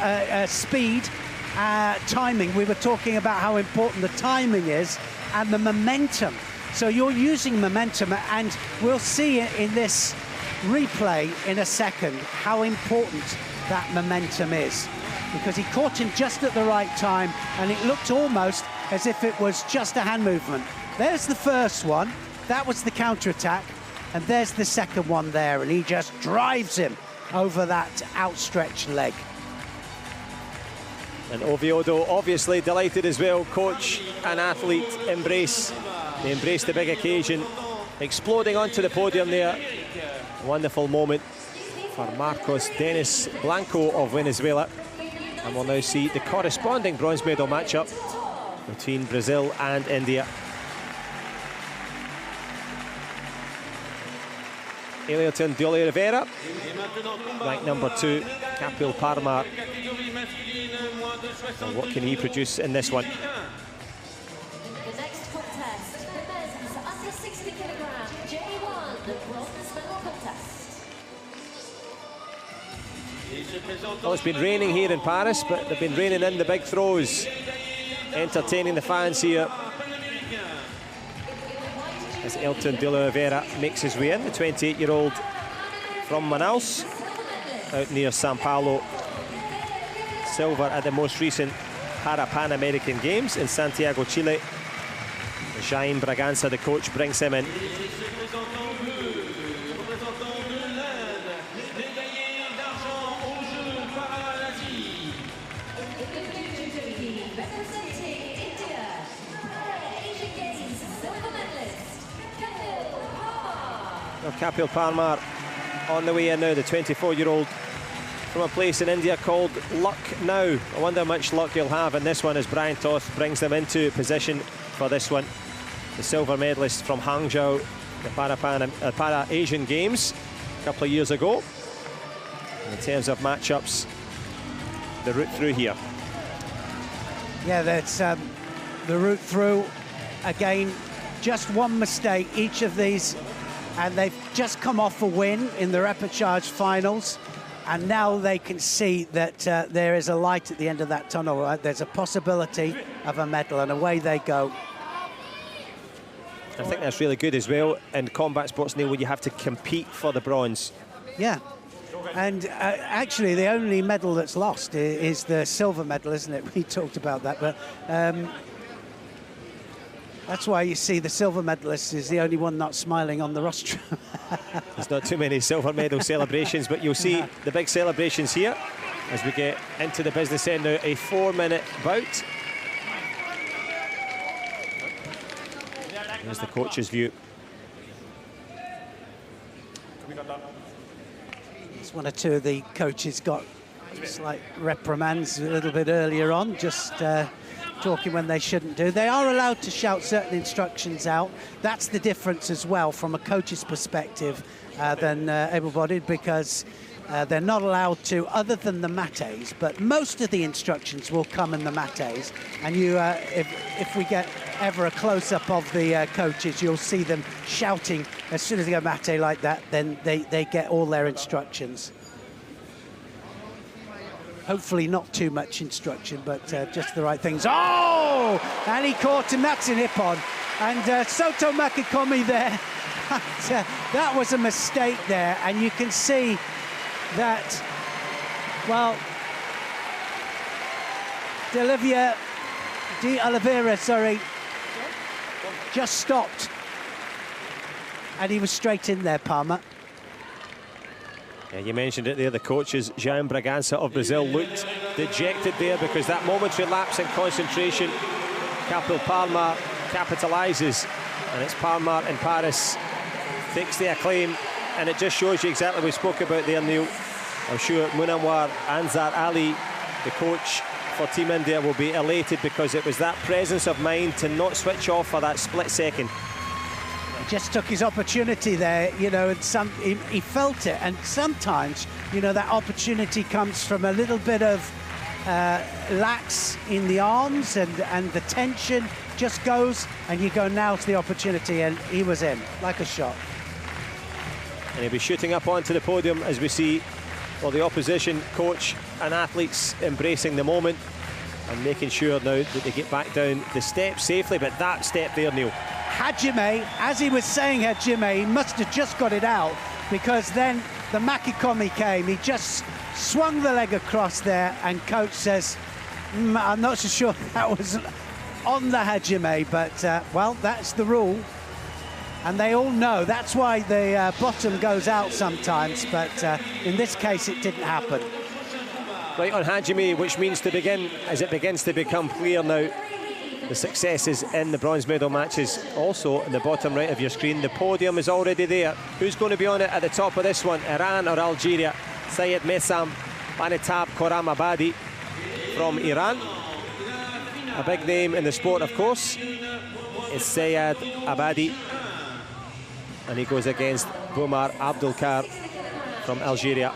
B: speed, timing. We were talking about how important the timing is and the momentum. So you're using momentum, and we'll see in this replay in a second how important that momentum is, because he caught him just at the right time, and it looked almost as if it was just a hand movement. There's the first one, that was the counter-attack, and there's the second one there, and he just drives him over that outstretched leg.
A: And Oviedo obviously delighted as well. Coach and athlete embrace. They embrace the big occasion, exploding onto the podium there. Wonderful moment for Marcos Denis Blanco of Venezuela. And we'll now see the corresponding bronze medal matchup between Brazil and India. Ailton de Oliveira, ranked number 2, Capil Parmar. And what can he produce in this one?
D: The next contest, the men's under 60 kilogram J1, the bronze medal contest.
A: Well, it's been raining here in Paris, but they've been raining in the big throws, entertaining the fans here. As Ailton de Oliveira makes his way in, the 28-year-old from Manaus, out near Sao Paulo. Silver at the most recent Pan American Games in Santiago, Chile. Jaime Bragança, the coach, brings him in. Kapil Parmar on the way in now, the 24-year-old from a place in India called Lucknow. I wonder how much luck he'll have in this one as Brian Toth brings them into position for this one. The silver medalist from Hangzhou, the Para-Asian Games a couple of years ago. And in terms of matchups, the route through here.
B: Yeah, that's the route through. Again, just one mistake, each of these. And they've just come off a win in the repechage finals, and now they can see that there is a light at the end of that tunnel, right? There's a possibility of a medal, and away they go.
A: I think that's really good as well in combat sports, Neil, where you have to compete for the bronze.
B: Yeah, and actually the only medal that's lost is the silver medal, isn't it? We talked about that, but that's why you see the silver medalist is the only one not smiling on the rostrum.
A: There's not too many silver medal celebrations, but you'll see the big celebrations here as we get into the business end now. A 4-minute bout. Here's the coach's view.
B: It's one or two of the coaches got slight reprimands a little bit earlier on, just talking when they shouldn't do. They are allowed to shout certain instructions out. That's the difference as well from a coach's perspective than able-bodied, because they're not allowed to, other than the mates, but most of the instructions will come in the mates. And you, if we get ever a close-up of the coaches, you'll see them shouting as soon as they go mate like that, then they get all their instructions. Hopefully not too much instruction, but just the right things. Oh! And he caught him. That's in Hippon. And Soto Makikomi there. That was a mistake there. And you can see that, well, De Oliveira, sorry, just stopped. And he was straight in there, Palmer.
A: Yeah, you mentioned it there, the coaches, Jean Bragança of Brazil, looked dejected there because that momentary lapse in concentration, Capel Palmer capitalises, and it's Palmer in Paris takes the acclaim, and it just shows you exactly what we spoke about there, Neil. I'm sure Munawar Ansar Ali, the coach for Team India, will be elated because it was that presence of mind to not switch off for that split second.
B: He just took his opportunity there, you know, and he felt it. And sometimes, you know, that opportunity comes from a little bit of lax in the arms, and the tension just goes, and you go, now's the opportunity, and he was in, like a shot.
A: And he'll be shooting up onto the podium as we see all the opposition coach and athletes embracing the moment and making sure now that they get back down the steps safely. But that step there, Neil.
B: Hajime, as he was saying, Hajime, he must have just got it out, because then the Makikomi came. He just swung the leg across there, and coach says, I'm not so sure that was on the Hajime, but, well, that's the rule. And they all know that's why the bottom goes out sometimes, but in this case it didn't happen.
A: Right on Hajime, which means to begin, as it begins to become clear now, the successes in the bronze medal matches. Also in the bottom right of your screen, the podium is already there. Who's going to be on it at the top of this one? Iran or Algeria? Syed Messam Banitab Khorram Abadi from Iran. A big name in the sport, of course, is Syed Abadi. And he goes against Boumar Abdelkar from Algeria.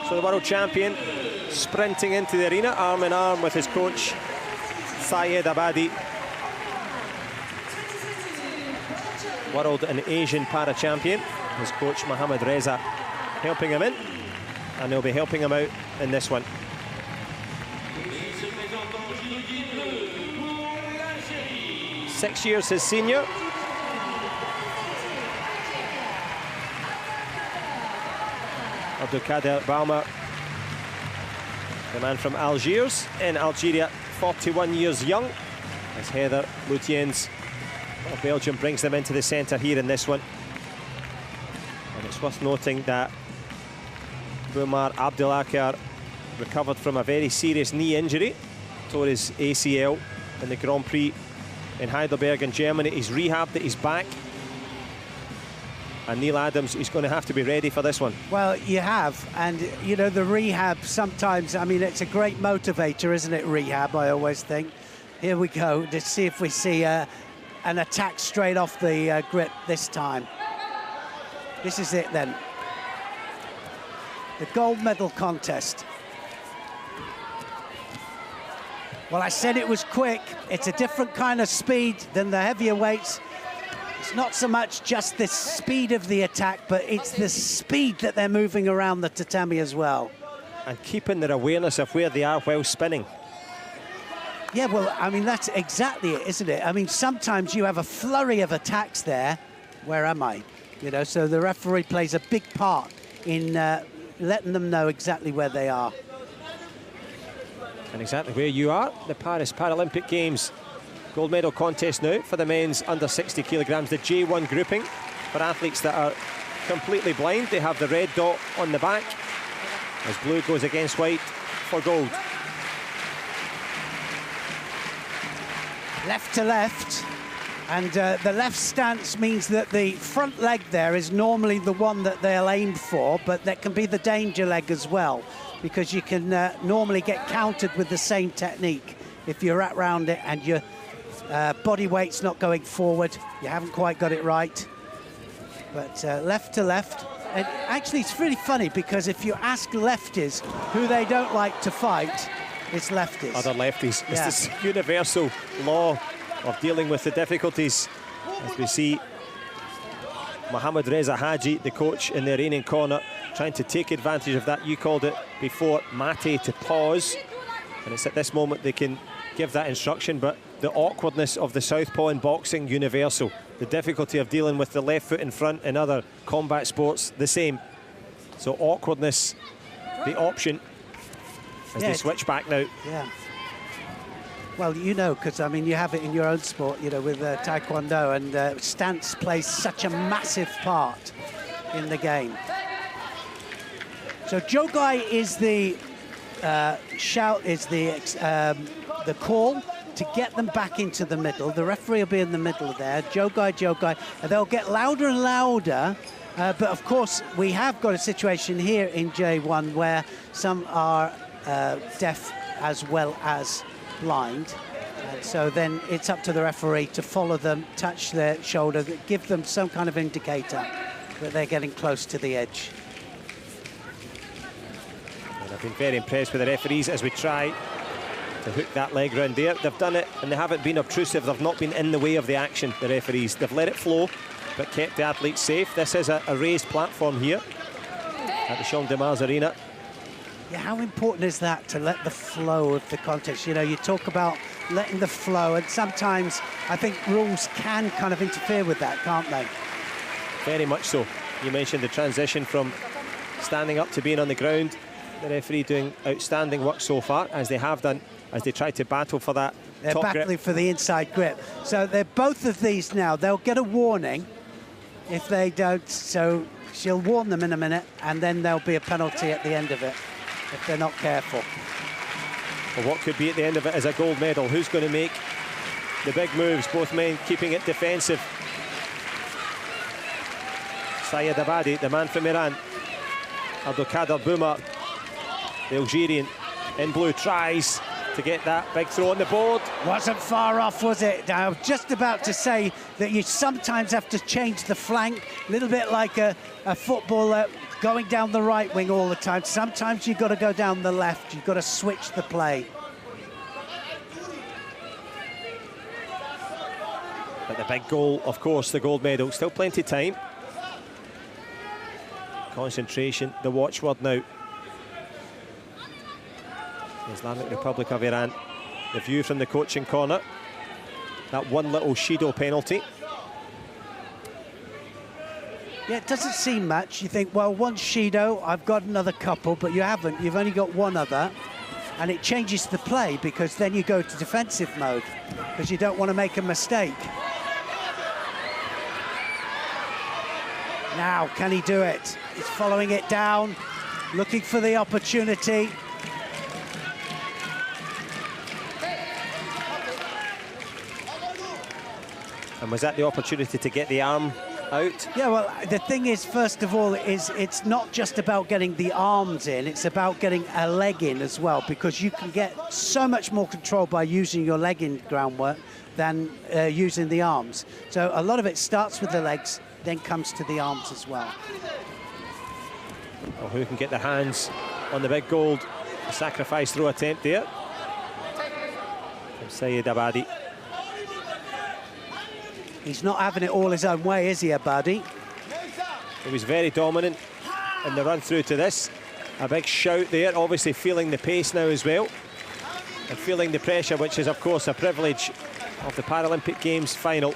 A: So the world champion sprinting into the arena, arm in arm with his coach, Syed Abadi. World and Asian para-champion, his coach Mohammad Reza helping him in, and they'll be helping him out in this one. Six years his senior. Abdelkader Bauma, the man from Algiers in Algeria, 41 years young, as Heather Lutiens of Belgium brings them into the centre here in this one. And it's worth noting that Boumar Abdelkar recovered from a very serious knee injury, tore his ACL in the Grand Prix in Heidelberg in Germany. He's rehabbed it, he's back. And Neil Adams, he's going to have to be ready for this one. Well,
B: you have, and you know, the rehab sometimes, I mean, it's a great motivator, isn't it, rehab, I always think. Here we go, to see if we see an attack straight off the grip this time. This is it then. The gold medal contest. Well, I said it was quick. It's a different kind of speed than the heavier weights. It's not so much just the speed of the attack, but it's the speed that they're moving around the tatami as well.
A: And keeping their awareness of where they are while spinning.
B: Yeah, well, I mean, that's exactly it, isn't it? I mean, sometimes you have a flurry of attacks there. Where am I? You know, so the referee plays a big part in letting them know exactly where they are.
A: And exactly where you are. The Paris Paralympic Games gold medal contest now for the men's under 60 kilograms, the J1 grouping for athletes that are completely blind. They have the red dot on the back as blue goes against white for gold.
B: Left to left, and the left stance means that the front leg there is normally the one that they'll aim for, but that can be the danger leg as well, because you can normally get countered with the same technique. If you're at round it and your body weight's not going forward, you haven't quite got it right. But left to left. And actually, it's really funny, because if you ask lefties who they don't like to fight, it's lefties.
A: Other lefties.
B: Yeah.
A: It's this universal law of dealing with the difficulties. As we see Mohammad Reza Haji, the coach in the Iranian corner, trying to take advantage of that. You called it before, mate, to pause. And it's at this moment they can give that instruction, but the awkwardness of the southpaw in boxing, universal. The difficulty of dealing with the left foot in front in other combat sports, the same. So awkwardness, the option, as they switch back now.
B: Yeah. Well, you know, because, I mean, you have it in your own sport, you know, with Taekwondo, and stance plays such a massive part in the game. So Jogai is the shout, is the call to get them back into the middle. The referee will be in the middle there. Jogai, Jogai. And they'll get louder and louder. But, of course, we have got a situation here in J1 where some are deaf as well as blind. And so then it's up to the referee to follow them, touch their shoulder, give them some kind of indicator that they're getting close to the edge.
A: And I've been very impressed with the referees as we try to hook that leg round there. They've done it and they haven't been obtrusive. They've not been in the way of the action, the referees. They've let it flow, but kept the athletes safe. This is a raised platform here at the Champ de Mars Arena.
B: Yeah, how important is that, to let the flow of the contest? You know, you talk about letting the flow, and sometimes I think rules can kind of interfere with that, can't they?
A: Very much so. You mentioned the transition from standing up to being on the ground. The referee doing outstanding work so far, as they have done, as they try to battle for that
B: They're
A: top
B: battling
A: grip.
B: for the inside grip. So they're both of these now. They'll get a warning if they don't. So she'll warn them in a minute, and then there'll be a penalty at the end of it if they're not careful.
A: Well, what could be at the end of it is a gold medal. Who's going to make the big moves? Both men keeping it defensive. Sayed Abadi, the man from Iran. Abdelkader Bouma, the Algerian, in blue, tries to get that big throw on the board.
B: Wasn't far off, was it? I was just about to say that you sometimes have to change the flank, a little bit like a footballer going down the right wing all the time. Sometimes you've got to go down the left. You've got to switch the play.
A: But the big goal, of course, the gold medal. Still plenty of time. Concentration, the watchword now. The Islamic Republic of Iran. The view from the coaching corner. That one little Shido penalty.
B: Yeah, it doesn't seem much. You think, well, one Shido, I've got another couple, but you haven't. You've only got one other. And it changes the play, because then you go to defensive mode, because you don't want to make a mistake. Now, can he do it? He's following it down, looking for the opportunity.
A: And was that the opportunity to get the arm out?
B: Yeah, well, the thing is, first of all, is it's not just about getting the arms in, it's about getting a leg in as well, because you can get so much more control by using your leg in groundwork than using the arms. So a lot of it starts with the legs, then comes to the arms as well.
A: Well, who can get their hands on the big gold? A sacrifice throw attempt there from Sayed Abadi.
B: He's not having it all his own way, is he, Abadi?
A: He was very dominant in the run through to this. A big shout there, obviously feeling the pace now as well, and feeling the pressure, which is, of course, a privilege of the Paralympic Games final.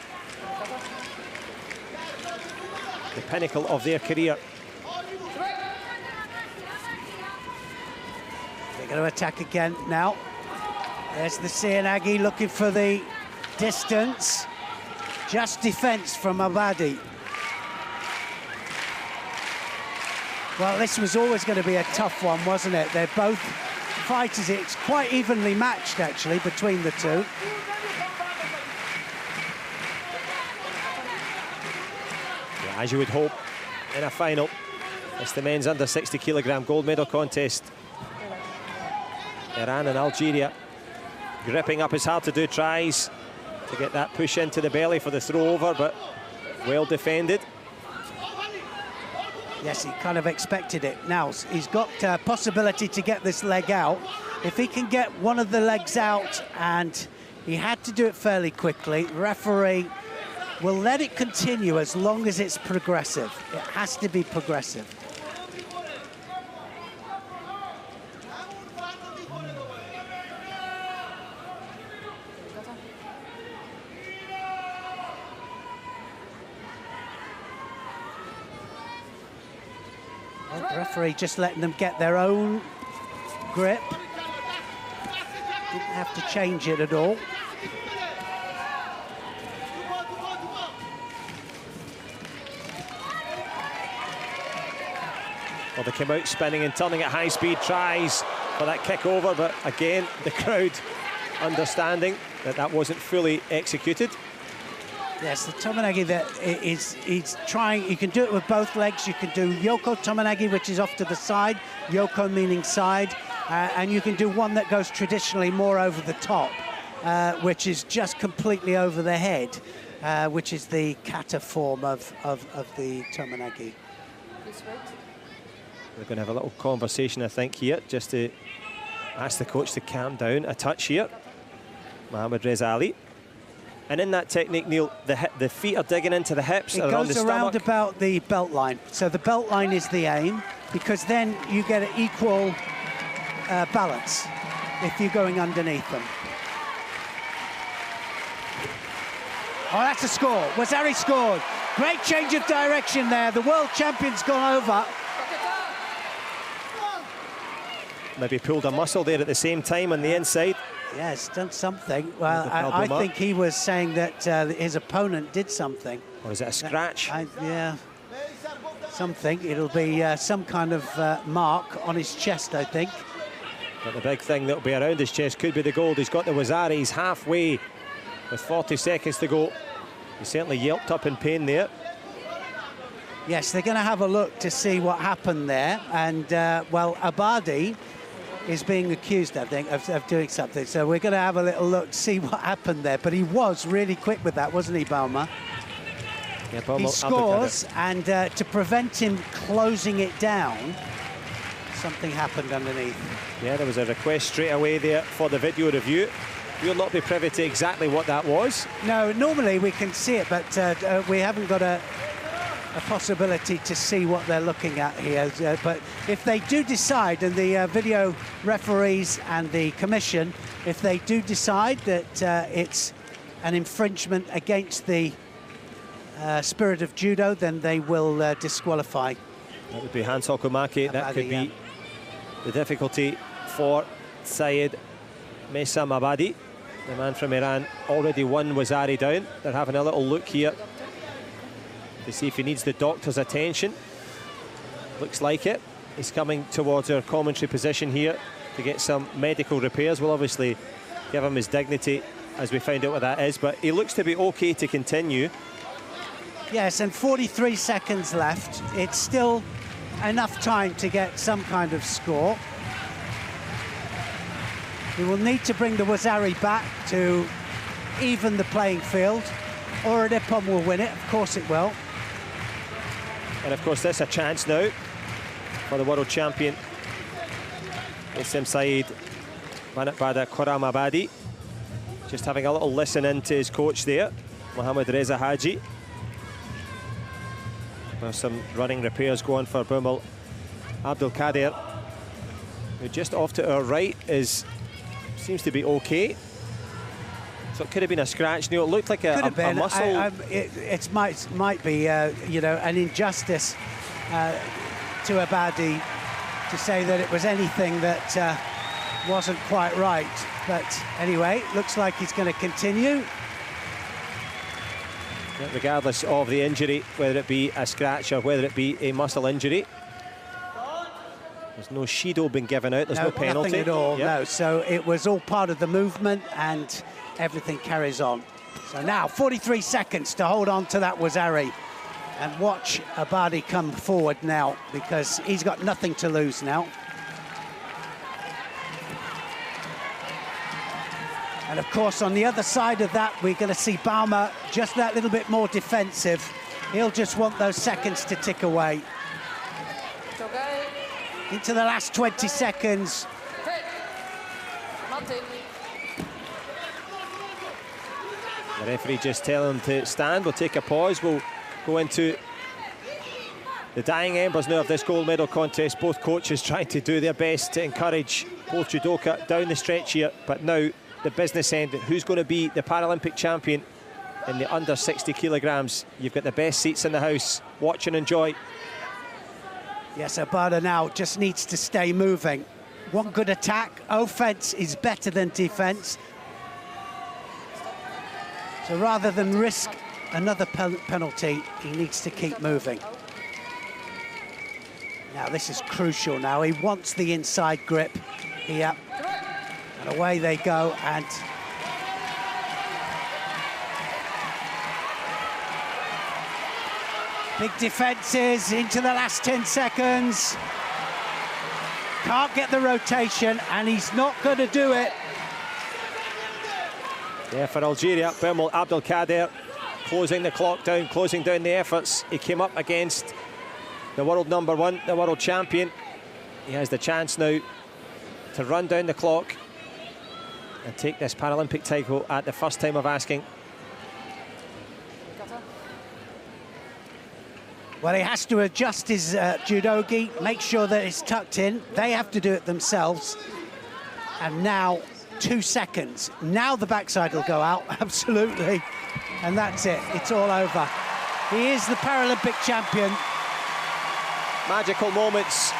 A: The pinnacle of their career.
B: They're going to attack again now. There's the Sianagi looking for the distance. Just defence from Abadi. Well, this was always going to be a tough one, wasn't it? They're both fighters. It's quite evenly matched, actually, between the two.
A: Yeah, as you would hope in a final. It's the men's under 60 kilogram gold medal contest. Iran and Algeria gripping up as hard to do, tries to get that push into the belly for the throw over, but well defended.
B: Yes, he kind of expected it. Now, he's got possibility to get this leg out. If he can get one of the legs out, and he had to do it fairly quickly, the referee will let it continue as long as it's progressive. It has to be progressive. Well, the referee just letting them get their own grip. Didn't have to change it at all.
A: Well, they came out spinning and turning at high speed, tries for that kick over, but again, the crowd understanding that that wasn't fully executed.
B: Yes, the Tomoe-nage that he's trying, you can do it with both legs. You can do Yoko Tomoe-nage, which is off to the side, Yoko meaning side, and you can do one that goes traditionally more over the top, which is just completely over the head, which is the kata form of the Tomoe-nage.
A: We're going to have a little conversation, I think, here, just to ask the coach to calm down a touch here. Mohamed Reza Ali. And in that technique, Neil, the feet are digging into the hips.
B: It goes around about the belt line. So the belt line is the aim, because then you get an equal balance if you're going underneath them. Oh, that's a score. Wazari scored. Great change of direction there. The world champion's gone over.
A: Maybe pulled a muscle there at the same time on the inside.
B: Yes, done something. Well, I think he was saying that his opponent did something.
A: Or is it a scratch?
B: Yeah, something. It'll be some kind of mark on his chest, I think.
A: But the big thing that'll be around his chest could be the gold. He's got the Wazari. He's halfway with 40 seconds to go. He certainly yelped up in pain there.
B: Yes, they're going to have a look to see what happened there. And, well, Abadi is being accused, I think, of doing something. So we're going to have a little look, see what happened there. But he was really quick with that, wasn't he, Bauma?
A: Yeah, Bauma,
B: he scores, and to prevent him closing it down, something happened underneath.
A: Yeah, there was a request straight away there for the video review. We'll not be privy to exactly what that was.
B: No, normally we can see it, but we haven't got a possibility to see what they're looking at here. But if they do decide, and the video referees and the commission, if they do decide that it's an infringement against the spirit of judo, then they will disqualify.
A: That would be Hans Hokomaki. That could be the difficulty for Syed Messam Abadi. The man from Iran already won Wazari down. They're having a little look here to see if he needs the doctor's attention. Looks like it. He's coming towards our commentary position here to get some medical repairs. We'll obviously give him his dignity as we find out what that is, but he looks to be okay to continue.
B: Yes, and 43 seconds left. It's still enough time to get some kind of score. We will need to bring the Wazari back to even the playing field, or Nippon will win it. Of course it will.
A: And of course, there's a chance now for the world champion, Isem Saeed Banatbada Koramabadi. Just having a little listen in to his coach there, Mohamed Reza Haji. There's some running repairs going for Boumal Abdul Kader, who just off to our right seems to be okay. So it could have been a scratch. It looked like a muscle.
B: It might be, you know, an injustice to Abadi to say that it was anything that wasn't quite right. But anyway, looks like he's going to continue.
A: Regardless of the injury, whether it be a scratch or whether it be a muscle injury. There's no Shido been given out, there's no penalty.
B: Nothing at all,
A: yep.
B: No. So it was all part of the movement and everything carries on. So now 43 seconds to hold on to that Wazari and watch Abadi come forward now, because he's got nothing to lose now. And of course, on the other side of that, we're going to see Bauma just that little bit more defensive. He'll just want those seconds to tick away. Into the last 20 seconds.
A: The referee just telling him to stand. We'll take a pause. We'll go into the dying embers now of this gold medal contest. Both coaches trying to do their best to encourage both judoka down the stretch here. But now the business end. Who's going to be the Paralympic champion in the under 60 kilograms? You've got the best seats in the house. Watch and enjoy.
B: Yes, Abada now just needs to stay moving. One good attack, offense is better than defense. So rather than risk another penalty, he needs to keep moving. Now this is crucial now. He wants the inside grip here. And away they go, and big defences into the last 10 seconds. Can't get the rotation, and he's not going to do it.
A: Yeah, for Algeria, Belmul Abdelkader closing the clock down, closing down the efforts. He came up against the world number one, the world champion. He has the chance now to run down the clock and take this Paralympic title at the first time of asking.
B: Well, he has to adjust his judogi, make sure that it's tucked in. They have to do it themselves. And now, 2 seconds. Now the backside will go out, absolutely. And that's it, it's all over. He is the Paralympic champion.
A: Magical moments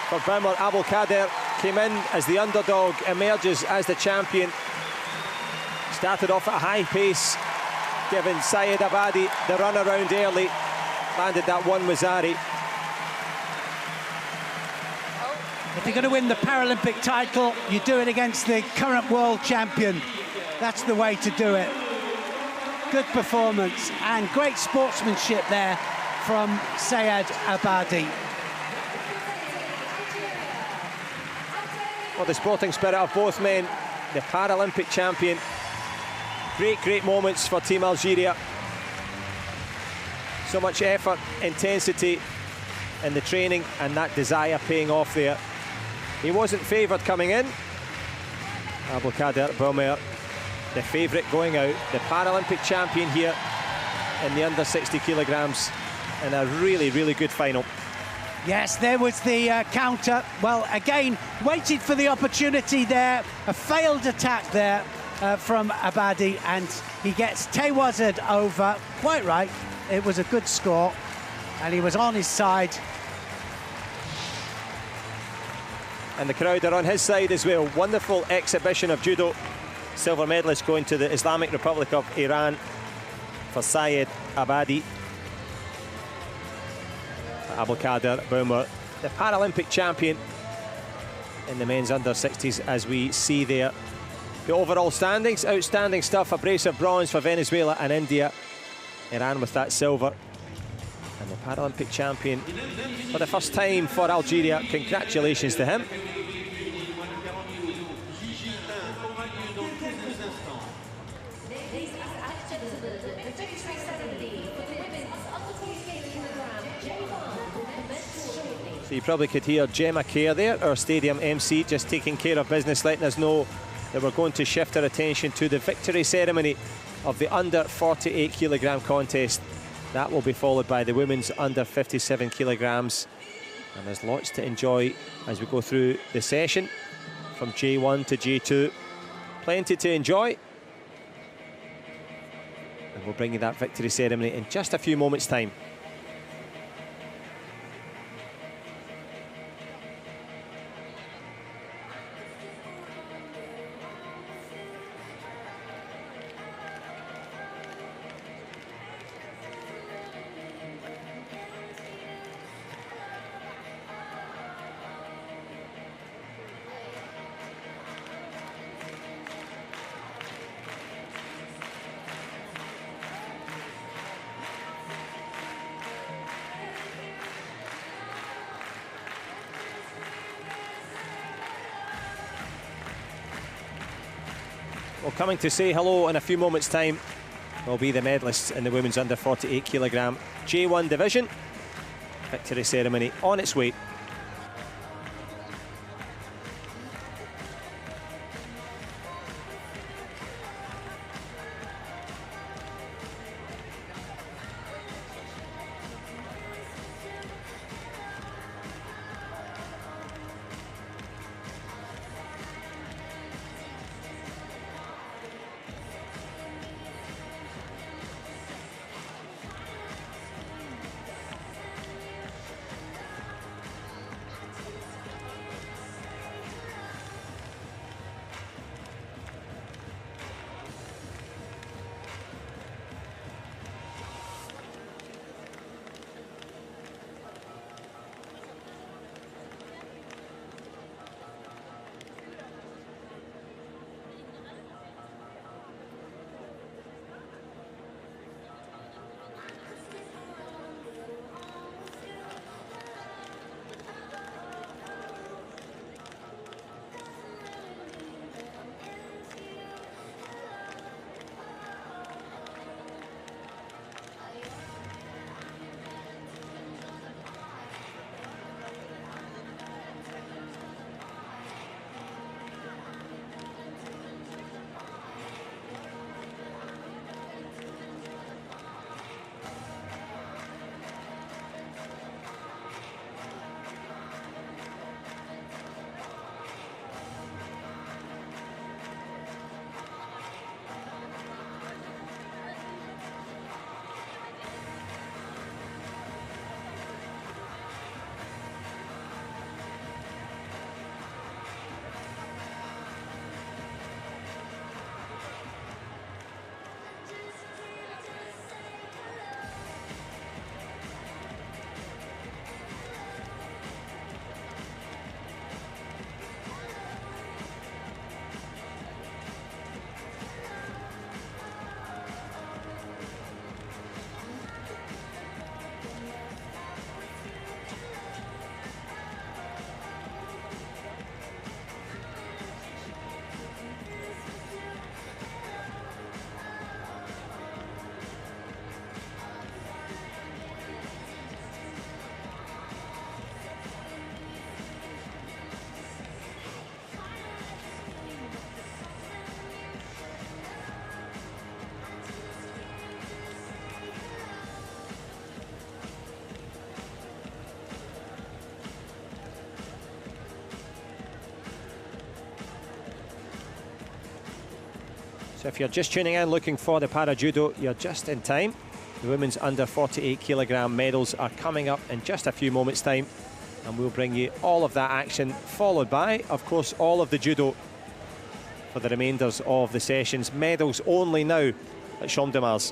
A: for Belmul Abdelkader. Came in as the underdog, emerges as the champion. Started off at a high pace, giving Syed Abadi the run around early. Landed that one Wazari.
B: If you're going to win the Paralympic title, you do it against the current world champion. That's the way to do it. Good performance and great sportsmanship there from Syed Abadi.
A: Well, the sporting spirit of both men, the Paralympic champion. Great moments for Team Algeria. So much effort, intensity in the training, and that desire paying off there. He wasn't favoured coming in. Abdelkader Belmul, the favourite going out, the Paralympic champion here in the under 60 kilograms, in a really good final.
B: Yes, there was the counter. Well, again, waited for the opportunity there. A failed attack there from Abadi, and he gets Tewazed over. Quite right. It was a good score, and he was on his side.
A: And the crowd are on his side as well. Wonderful exhibition of judo. Silver medalist going to the Islamic Republic of Iran for Syed Abadi. Abdelkader Belmul, the Paralympic champion in the men's under 60s, as we see there. The overall standings, outstanding stuff. A brace of bronze for Venezuela and India. Iran with that silver. And the Paralympic champion for the first time for Algeria. Congratulations to him. So you probably could hear Gemma Kerr there, our stadium MC, just taking care of business, letting us know that we're going to shift our attention to the victory ceremony of the under 48 kilogram contest. That will be followed by the women's under 57 kilograms. And there's lots to enjoy as we go through the session from J1 to J2. Plenty to enjoy. And we'll bring you that victory ceremony in just a few moments' time. Well, coming to say hello in a few moments' time will be the medalists in the women's under 48 kilogram J1 division. Victory ceremony on its way. So if you're just tuning in looking for the Para Judo, you're just in time. The women's under 48 kilogram medals are coming up in just a few moments' time, and we'll bring you all of that action, followed by, of course, all of the judo for the remainders of the sessions. Medals only now at Champs de Mars.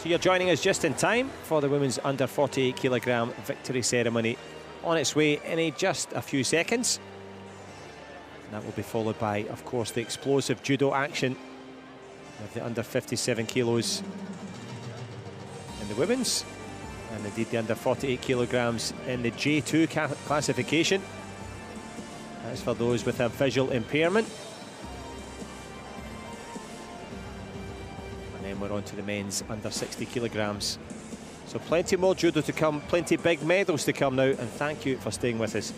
A: So you're joining us just in time for the women's under 48 kilogram victory ceremony, on its way in just a few seconds. And that will be followed by, of course, the explosive judo action of the under 57 kilos in the women's, and indeed the under 48 kilograms in the J2 classification. That's for those with a visual impairment. We're on to the men's under 60 kilograms. So plenty more judo to come, plenty big medals to come now, and thank you for staying with us.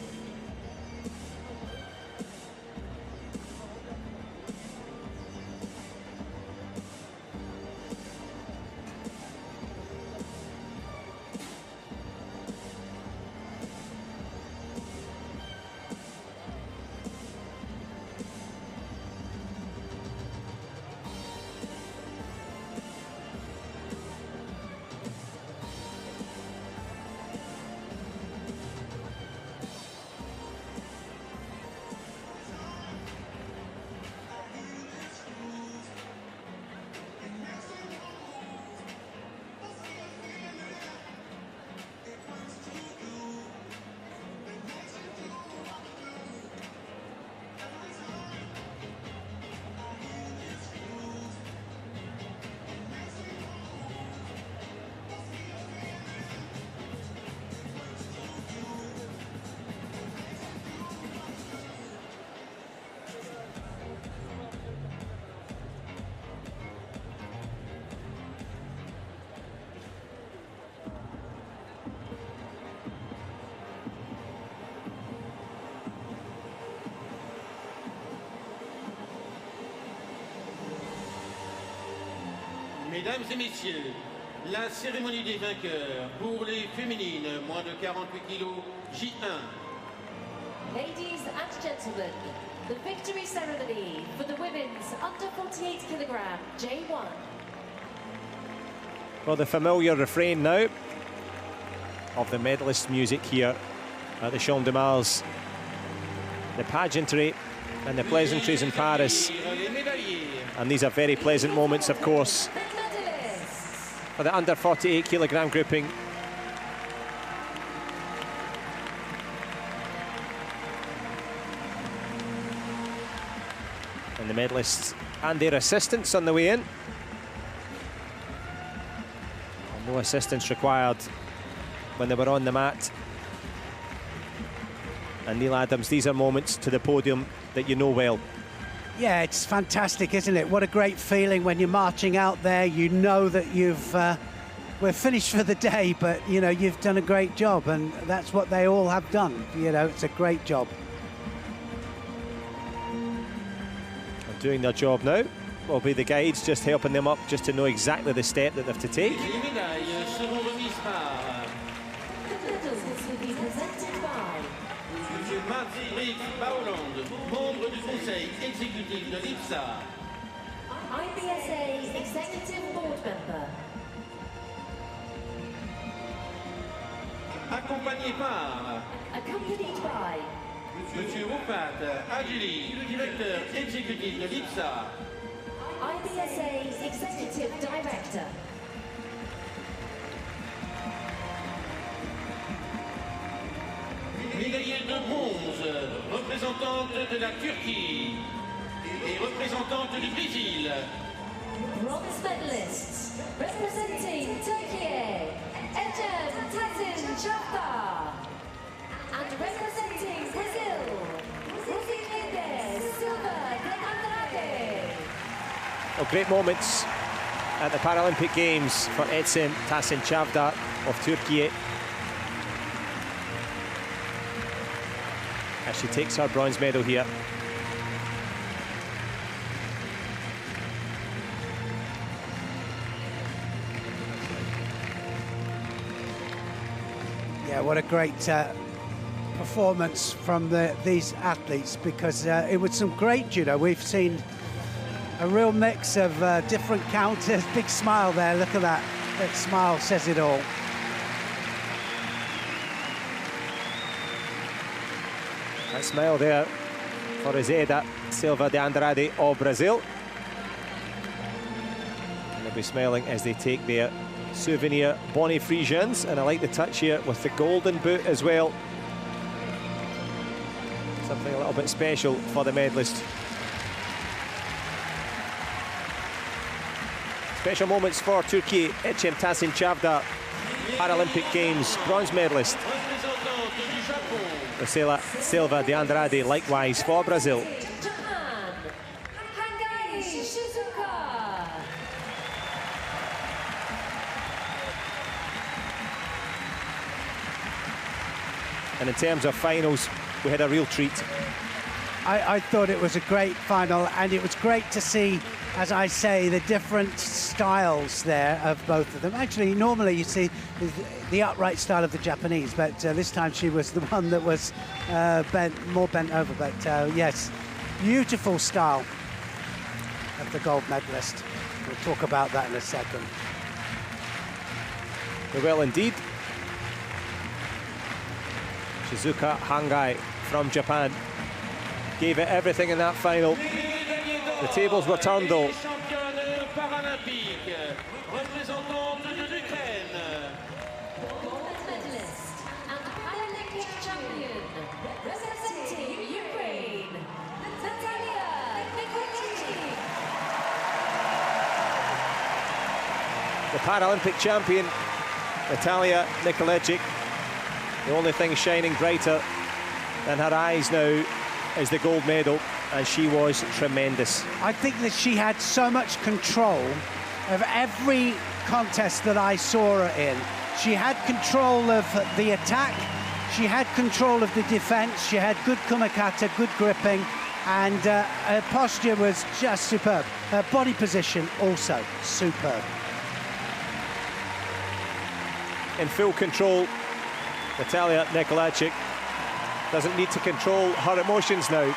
C: Mesdames et messieurs, la cérémonie des vainqueurs pour les féminines, moins de 48 kilos, J1.
D: Ladies and gentlemen, the victory ceremony for the women's under 48 kilogram J1.
A: Well, the familiar refrain now of the medalist music here at the Champ de Mars. The pageantry and the pleasantries in Paris. And these are very pleasant moments, of course, for the under 48 kilogram grouping. And the medalists and their assistants on the way in. And no assistance required when they were on the mat. And Neil Adams, these are moments to the podium that you know well.
B: Yeah, it's fantastic, isn't it? What a great feeling when you're marching out there. You know that we're finished for the day, but, you know, you've done a great job, and that's what they all have done. You know, it's a great job.
A: And doing their job now will be the guides, just helping them up, just to know exactly the step that they have to take.
D: The medals will be presented by
C: membre du conseil exécutif de l'IPSA.
D: IBSA Executive Board Member.
C: Accompagné par
D: Accompanied by
C: Monsieur Rufat Agili, directeur exécutif de l'IPSA.
D: IBSA Executive Director.
C: Médaillée de bronze, représentante de la Turquie et représentante du Brésil.
D: Bronze medalists representing Turkey, Ecem Tasin Chafta. And representing Brazil, Rosilene Silva de Andrade.
A: Well, great moments at the Paralympic Games for Ecem Tasin Chavda of Turkey, as she takes her bronze medal here.
B: Yeah, what a great performance from these athletes, because it was some great judo. We've seen a real mix of different counters. Big smile there, look at that. That smile says it all.
A: That smile there for Zeda Silva de Andrade of Brazil. And they'll be smiling as they take their souvenir Bonnie Frisians, and I like the touch here with the golden boot as well. Something a little bit special for the medalist. Special moments for Turkey. Ecem Tasin Chavda, Paralympic Games bronze medalist. Rosilene Silva de Andrade, likewise for Brazil.
D: Japan, Hangai Shizuka.
A: And in terms of finals, we had a real treat.
B: I thought it was a great final, and it was great to see, as I say, the different styles there of both of them. Actually, normally you see the upright style of the Japanese, but this time she was the one that was more bent over. But yes, beautiful style of the gold medalist. We'll talk about that in a second.
A: Well, indeed. Shizuka Hangai from Japan gave it everything in that final. The tables were turned though.
D: Gold medalist and Paralympic champion representing Ukraine, Natalia Nikolic.
A: The Paralympic champion, Natalia Nikolic. The only thing shining brighter than her eyes now is the gold medal, and she was tremendous.
B: I think that she had so much control of every contest that I saw her in. She had control of the attack, she had control of the defense, she had good kumikata, good gripping, And her posture was just superb. Her body position also superb.
A: In full control, Natalia Nikolajczyk doesn't need to control her emotions now.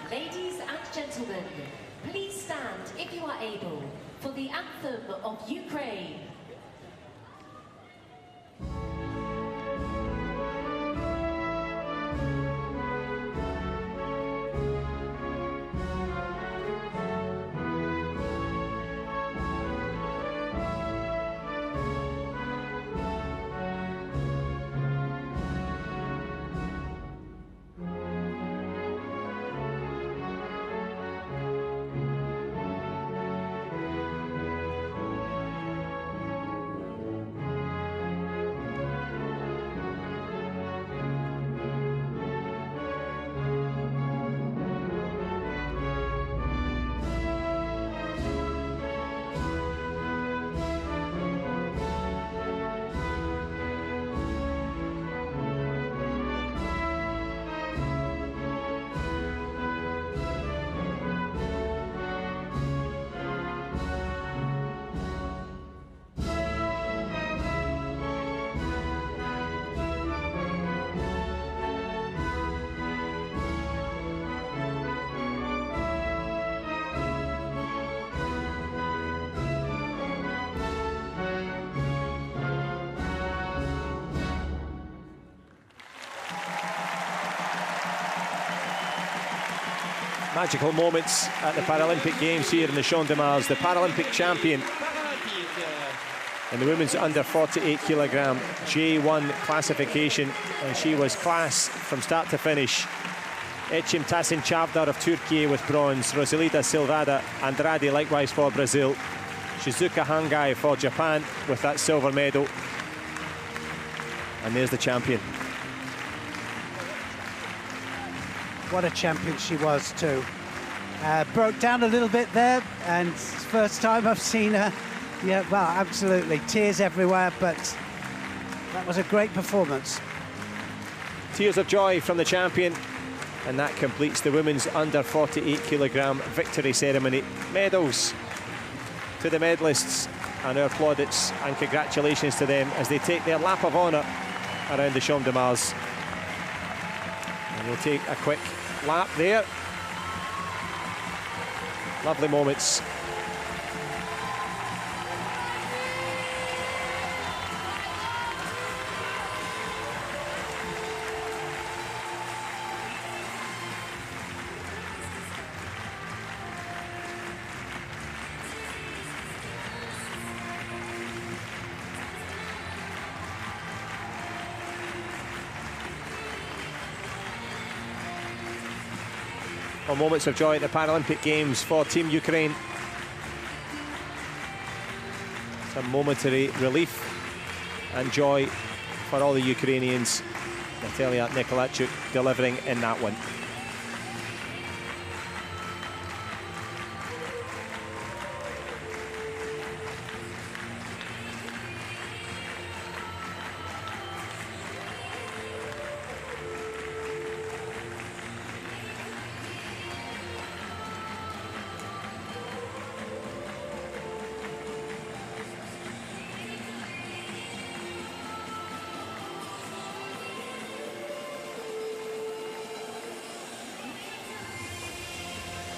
D: Ladies and gentlemen, please stand if you are able for the anthem of Ukraine.
A: Magical moments at the Paralympic Games here in the Champ de Mars. The Paralympic champion in the women's under 48 kilogram J1 classification, and she was class from start to finish. Ecim Tasin Çavdar of Turkey with bronze, Rosalita Silvada Andrade likewise for Brazil, Shizuka Hangai for Japan with that silver medal. And there's the champion.
B: What a champion she was too. Broke down a little bit there, and it's the first time I've seen her. Yeah, well, absolutely, tears everywhere, but that was a great performance.
A: Tears of joy from the champion, and that completes the women's under 48 kilogram victory ceremony. Medals to the medalists and our plaudits and congratulations to them as they take their lap of honour around the Champ de Mars. And we'll take a quick lap there. Lovely moments. Moments of joy at the Paralympic Games for Team Ukraine. Some momentary relief and joy for all the Ukrainians. Natalia Nikolajczyk delivering in that one.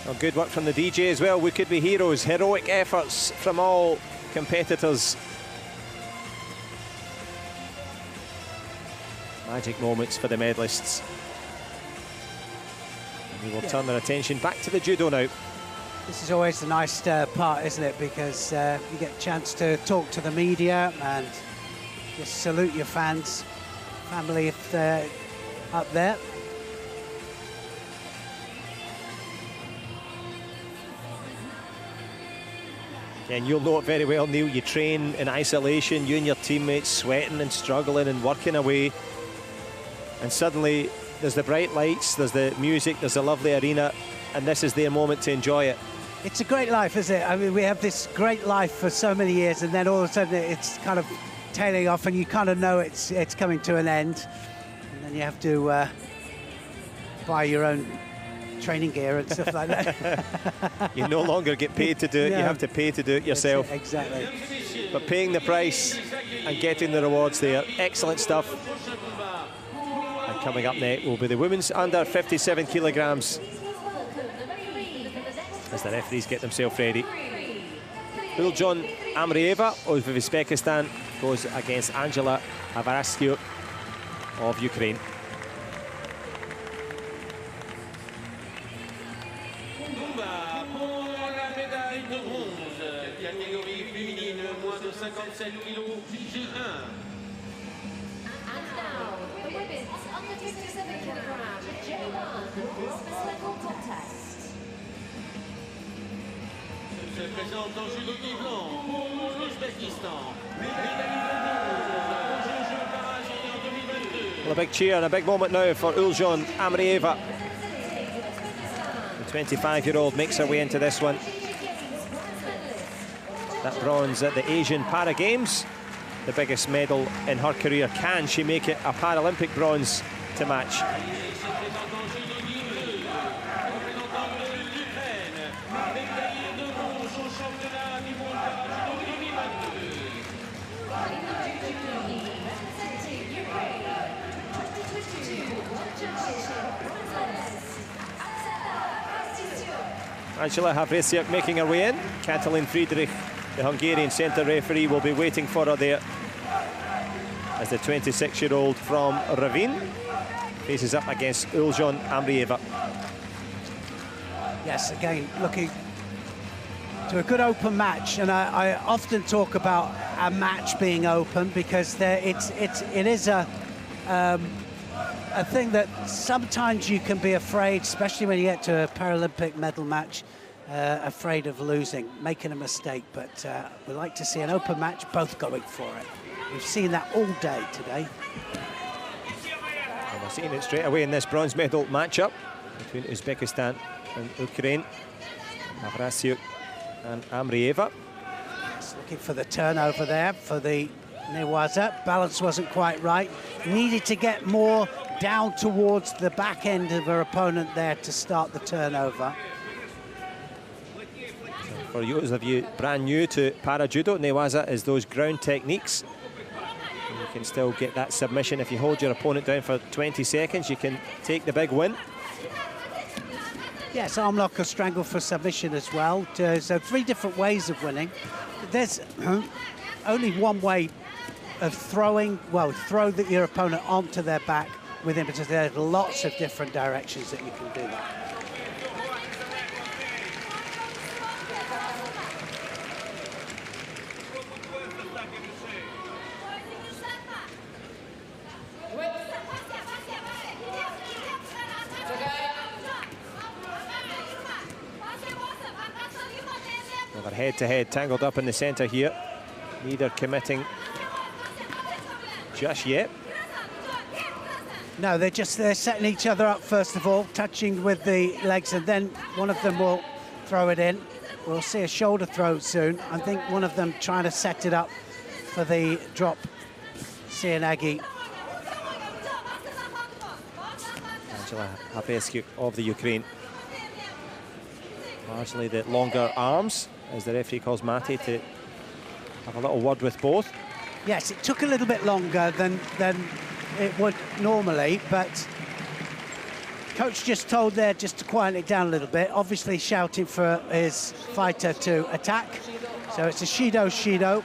A: Well, good work from the DJ as well. We could be heroes. Heroic efforts from all competitors. Magic moments for the medalists. And we will turn our attention back to the judo now.
B: This is always the nice part, isn't it? Because you get a chance to talk to the media and just salute your fans, family if they're up there.
A: And you'll know it very well, Neil. You train in isolation, you and your teammates sweating and struggling and working away. And suddenly there's the bright lights, there's the music, there's a lovely arena, and this is their moment to enjoy it.
B: It's a great life, isn't it? I mean, we have this great life for so many years, and then all of a sudden it's kind of tailing off, and you kind of know it's coming to an end, and then you have to buy your own training gear and stuff like that.
A: You no longer get paid to do it,
B: No.
A: You have to pay to do it yourself.
B: Exactly.
A: But paying the price and getting the rewards there, excellent stuff. And coming up next will be the women's under 57 kilograms as the referees get themselves ready. Uljon Amrieva of Uzbekistan goes against Angela Avarasyuk of Ukraine.
C: Combat pour la médaille de bronze, catégorie féminine, moins de 57 kilos, G1.
D: And now, the women's under 57 kilogram J1 bronze medal contest.
C: Se présente en judo blanc pour l'Ouzbékistan. Médaille de bronze aux Jeux paralympiques en 2022.
A: Well, a big cheer and a big moment now for Uljon Amrieva. The 25-year-old makes her way into this one. That bronze at the Asian Para Games, the biggest medal in her career. Can she make it a Paralympic bronze to match? Angela Havrasyuk making her way in. Katalin Friedrich, the Hungarian centre referee, will be waiting for her there as the 26-year-old from Ravin faces up against Uljon Amrieva.
B: Yes, again, looking to a good open match, and I often talk about a match being open because it is a thing that sometimes you can be afraid, especially when you get to a Paralympic medal match, afraid of losing, making a mistake. But we like to see an open match, both going for it. We've seen that all day today.
A: And we're seeing it straight away in this bronze medal matchup between Uzbekistan and Ukraine. Havrasyuk and Amrieva.
B: Just looking for the turnover there for the Newaza. Balance wasn't quite right. Needed to get more down towards the back end of her opponent there to start the turnover.
A: For those of you brand new to para judo, Newaza is those ground techniques. And you can still get that submission. If you hold your opponent down for 20 seconds, you can take the big win.
B: Yes, arm lock or strangle for submission as well. So 3 different ways of winning. There's only one way of throwing, well, throw your opponent onto their back with him, because there's lots of different directions that you can do that.
A: Well, they're head-to-head, tangled up in the centre here. Neither committing just yet.
B: No, they're setting each other up first of all, touching with the legs, and then one of them will throw it in. We'll see a shoulder throw soon. I think one of them trying to set it up for the drop. Sianagi.
A: Angela Havrasyuk of the Ukraine. Largely the longer arms, as the referee calls Mate to have a little word with both.
B: Yes, it took a little bit longer than it would normally, but coach just told there just to quieten it down a little bit, obviously shouting for his fighter to attack. So it's a Shido,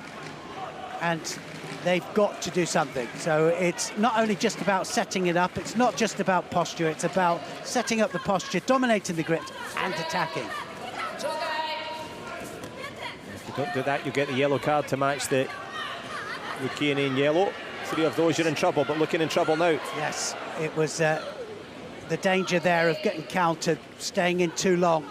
B: and they've got to do something. So it's not only just about setting it up, it's not just about posture, it's about setting up the posture, dominating the grip, and attacking.
A: If you don't do that, you get the yellow card to match the Ukrainian yellow. 3 of those, you're in trouble, but looking in trouble now.
B: Yes, it was the danger there of getting countered, staying in too long.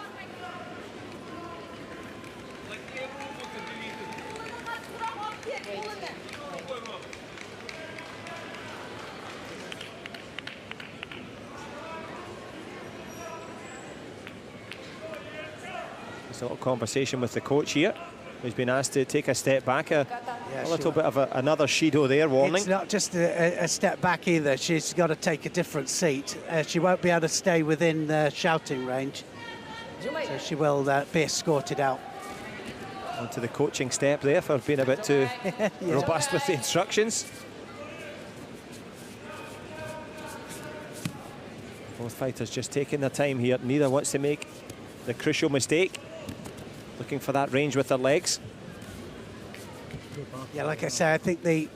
A: There's a little conversation with the coach here, who's been asked to take a step back. A little bit of another Shido there, warning.
B: It's not just a step back either. She's got to take a different seat. She won't be able to stay within the shouting range. So she will be escorted out.
A: Onto the coaching step there for being a bit too robust with the instructions. Both fighters just taking their time here. Neither wants to make the crucial mistake. Looking for that range with their legs.
B: Yeah, like I say, I think the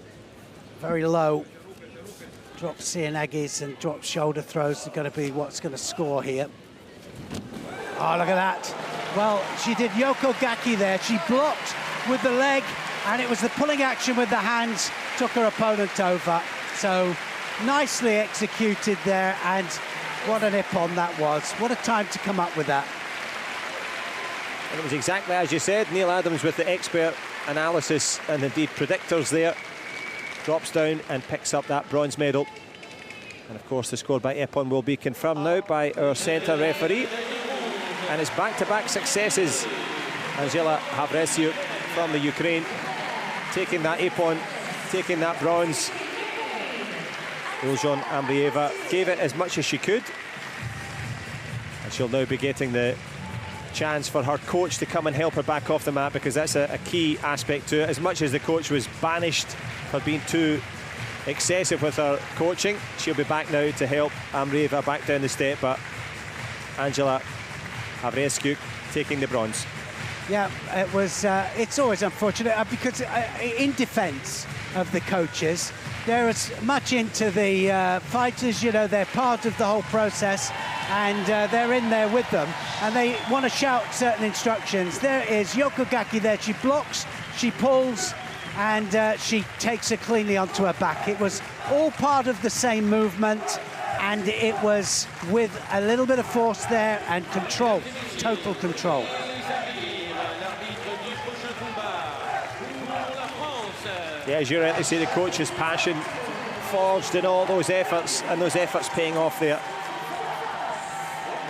B: very low drop Seanagis and drop shoulder throws are going to be what's going to score here. Oh, look at that. Well, she did Yoko Gaki there. She blocked with the leg, and it was the pulling action with the hands took her opponent over. So nicely executed there, and what an ippon that was. What a time to come up with that.
A: And it was exactly as you said. Neil Adams with the expert analysis and indeed predictors there. Drops down and picks up that bronze medal. And of course the score by ippon will be confirmed now by our centre referee. And it's back-to-back successes. Angela Havresiuk from the Ukraine taking that ippon, taking that bronze. Iljon Ambrieva gave it as much as she could. And she'll now be getting the chance for her coach to come and help her back off the mat, because that's a key aspect to it. As much as the coach was banished for being too excessive with her coaching, she'll be back now to help Ambrieva back down the step. But Angela Havresiuk taking the bronze.
B: Yeah, it was. It's always unfortunate because in defence of the coaches, they're as much into the fighters. You know, they're part of the whole process, and they're in there with them, and they want to shout certain instructions. There is Yoko Gaki there. She blocks, she pulls, and she takes her cleanly onto her back. It was all part of the same movement, and it was with a little bit of force there and control, total control.
A: Yeah, as you're right to say, the coach's passion forged in all those efforts, and those efforts paying off there.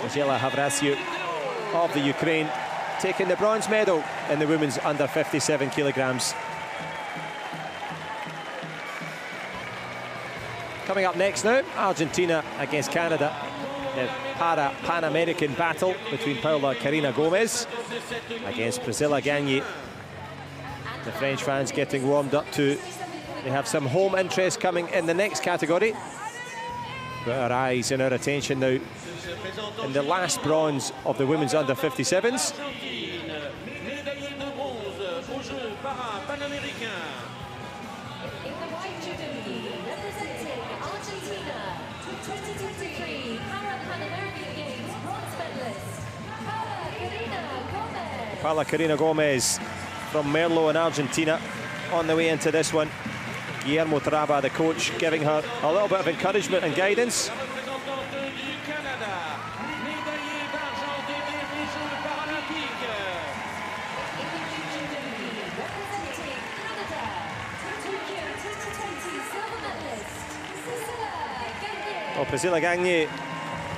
A: Angela Havresiuk of the Ukraine taking the bronze medal in the women's under 57 kilograms. Coming up next now, Argentina against Canada. The Pan-American battle between Paula Carina Gomez against Priscilla Gagne. The French fans getting warmed up too. They have some home interest coming in the next category. But our eyes and our attention now in the last bronze of the women's under 57s.
D: Representing Argentina, 2023 Paralympic Games bronze medalist,
A: Paula Carina Gomez from Merlo in Argentina on the way into this one. Guillermo Traba, the coach, giving her a little bit of encouragement and guidance. Oh, Priscilla Gagne,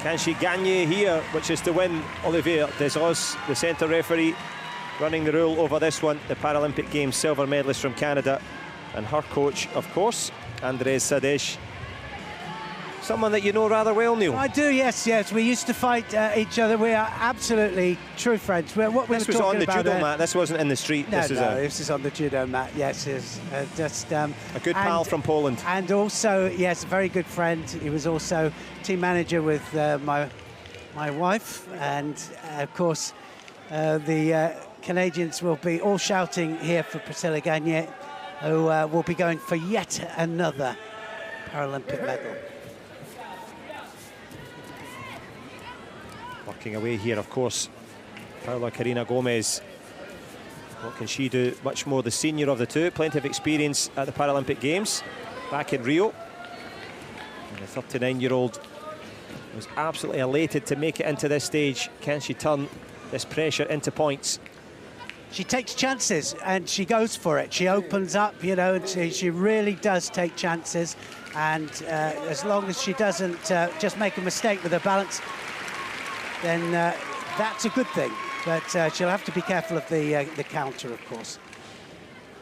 A: can she Gagne here, which is to win? Olivier Desos, the centre referee, running the rule over this one, the Paralympic Games silver medalist from Canada, and her coach, of course, Andres Sadesh. Someone that you know rather well, Neil.
B: I do, yes. We used to fight each other. We are absolutely true friends.
A: This was on the judo mat. This wasn't in the street.
B: This is on the judo mat. Yes, it's just a
A: good pal from Poland,
B: and also yes, a very good friend. He was also team manager with my wife, and of course the Canadians will be all shouting here for Priscilla Gagne, who will be going for yet another Paralympic medal.
A: Working away here, of course, Paula Carina Gomez. What can she do? Much more the senior of the two. Plenty of experience at the Paralympic Games back in Rio. And the 39-year-old was absolutely elated to make it into this stage. Can she turn this pressure into points?
B: She takes chances and she goes for it. She opens up, you know, and she really does take chances. And as long as she doesn't just make a mistake with her balance, then that's a good thing. but she'll have to be careful of the counter, of course.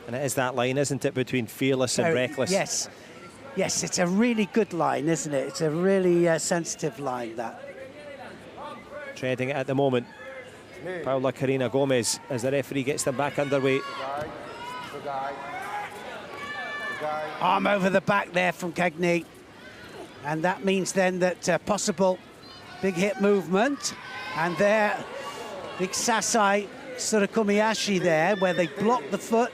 A: And it is that line, isn't it, between fearless and reckless?
B: Yes. Yes, it's a really good line, isn't it? It's a really sensitive line, that.
A: Treading it at the moment. Paula Karina Gomez, as the referee gets them back underway.
B: Arm over the back there from Cagney. And that means then that possible big hit movement. And there, big Sasai Surakomiyashi there, where they block the foot,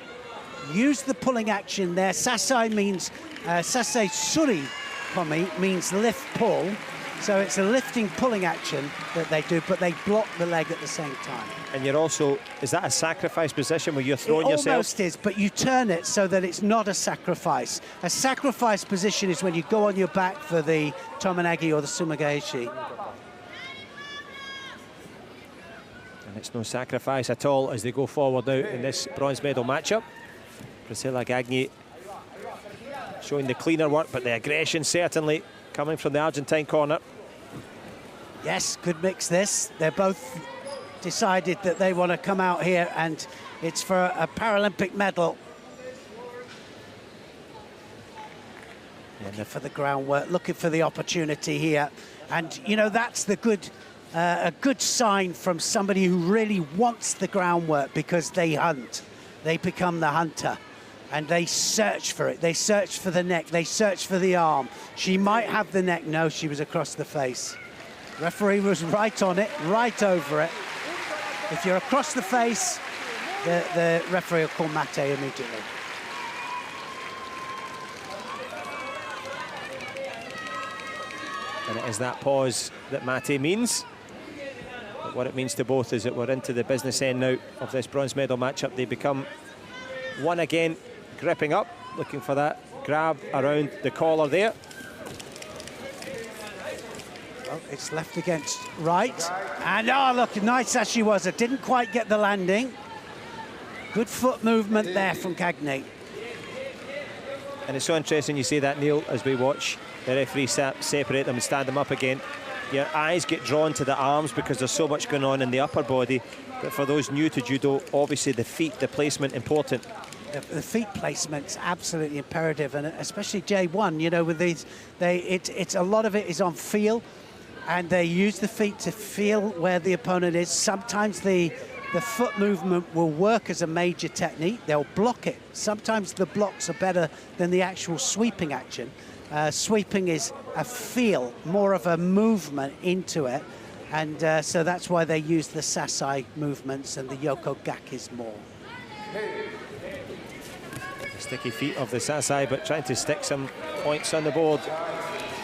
B: use the pulling action there. Sasai means, Sasai Suri Komi means lift pull. So it's a lifting pulling action that they do, but they block the leg at the same time.
A: And you're also, is that a sacrifice position where you're throwing yourself?
B: It almost is, but you turn it so that it's not a sacrifice. A sacrifice position is when you go on your back for the Tomonagi or the Sumagaeshi.
A: And it's no sacrifice at all as they go forward now in this bronze medal matchup. Priscilla Gagné showing the cleaner work, but the aggression certainly coming from the Argentine corner.
B: Yes, good mix this. They're both decided that they want to come out here, and it's for a Paralympic medal. Looking for the groundwork, looking for the opportunity here. And, you know, that's the good, a good sign from somebody who really wants the groundwork, because they hunt. They become the hunter. And they search for it. They search for the neck. They search for the arm. She might have the neck. No, she was across the face. Referee was right on it, right over it. If you're across the face, the referee will call mate immediately.
A: And it is that pause that mate means. But what it means to both is that we're into the business end now of this bronze medal matchup. They become one again, gripping up, looking for that grab around the collar there.
B: Well, it's left against right. And, oh, look, nice as she was. It didn't quite get the landing. Good foot movement there from Cagney.
A: And it's so interesting you say that, Neil, as we watch the referee separate them and stand them up again. Your eyes get drawn to the arms because there's so much going on in the upper body. But for those new to judo, obviously the feet, the placement, important.
B: The feet placement's absolutely imperative, and especially J1, you know, with these, it's a lot of it is on feel, and they use the feet to feel where the opponent is. Sometimes the foot movement will work as a major technique. They'll block it. Sometimes the blocks are better than the actual sweeping action. Sweeping is a feel, more of a movement into it, and so that's why they use the Sasai movements and the Yoko Gakis more.
A: Sticky feet of the Sasai, but trying to stick some points on the board.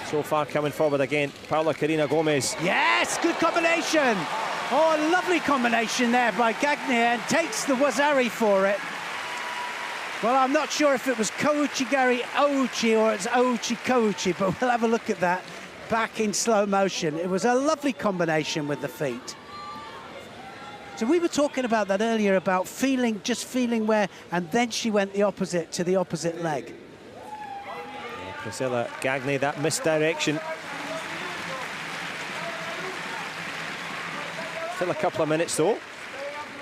A: So far coming forward again, Paula Karina Gomez.
B: Yes, good combination. Oh, a lovely combination there by Gagné, and takes the Wazari for it. Well, I'm not sure if it was Kouchi-Gari Ouchi or it's Ouchi-Kouchi, but we'll have a look at that back in slow motion. It was a lovely combination with the feet. So we were talking about that earlier, about feeling, just feeling where, and then she went the opposite to the opposite leg.
A: Yeah, Priscilla Gagné, that misdirection. Still a couple of minutes though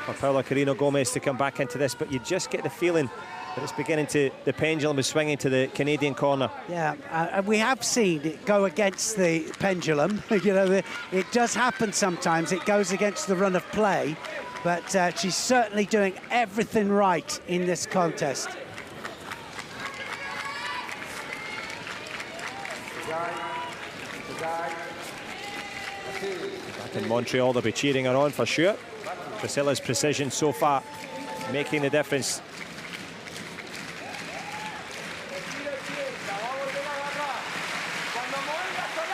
A: for Paula Carino Gomez to come back into this, but you just get the feeling that it's beginning to, the pendulum is swinging to the Canadian corner.
B: Yeah, and we have seen it go against the pendulum. You know, it does happen sometimes. It goes against the run of play, but she's certainly doing everything right in this contest.
A: Back in Montreal, they'll be cheering her on for sure. Priscilla's precision so far making the difference.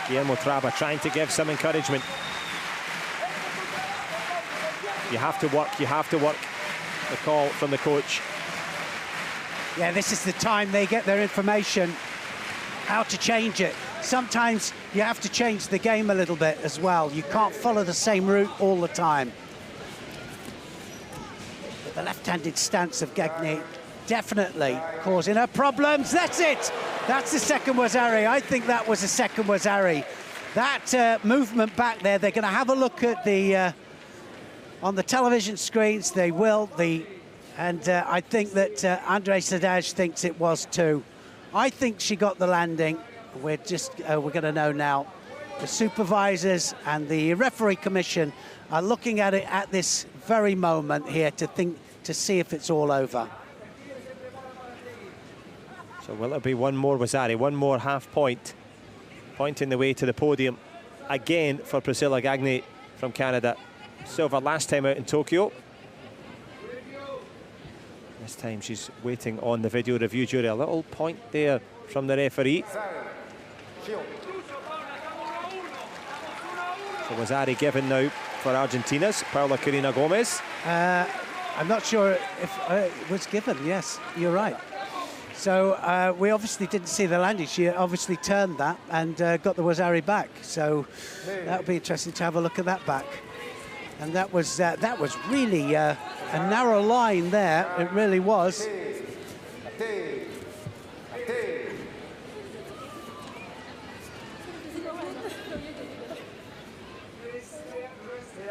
A: Guillermo Traba trying to give some encouragement. You have to work, the call from the coach.
B: Yeah, this is the time they get their information, how to change it. Sometimes you have to change the game a little bit as well. You can't follow the same route all the time. But the left-handed stance of Gagné definitely causing her problems. That's it. That's the second Wazari. I think that was a second Wazari. That movement back there, they're going to have a look at the On the television screens, they will. And I think that Andre Sadaj thinks it was too. I think she got the landing. We're going to know now. The supervisors and the referee commission are looking at it at this very moment here to see if it's all over.
A: So will it be one more, Wazzari, one more half point, pointing the way to the podium again for Priscilla Gagné from Canada. Silver last time out in Tokyo. This time she's waiting on the video review jury. A little point there from the referee. So Wazzari given now for Argentina's Paula Carina Gomez.
B: I'm not sure if it was given. Yes, you're right. So we obviously didn't see the landing. She obviously turned that and got the Wazzari back. So that'll be interesting to have a look at that back. And that was really a narrow line there. It really was.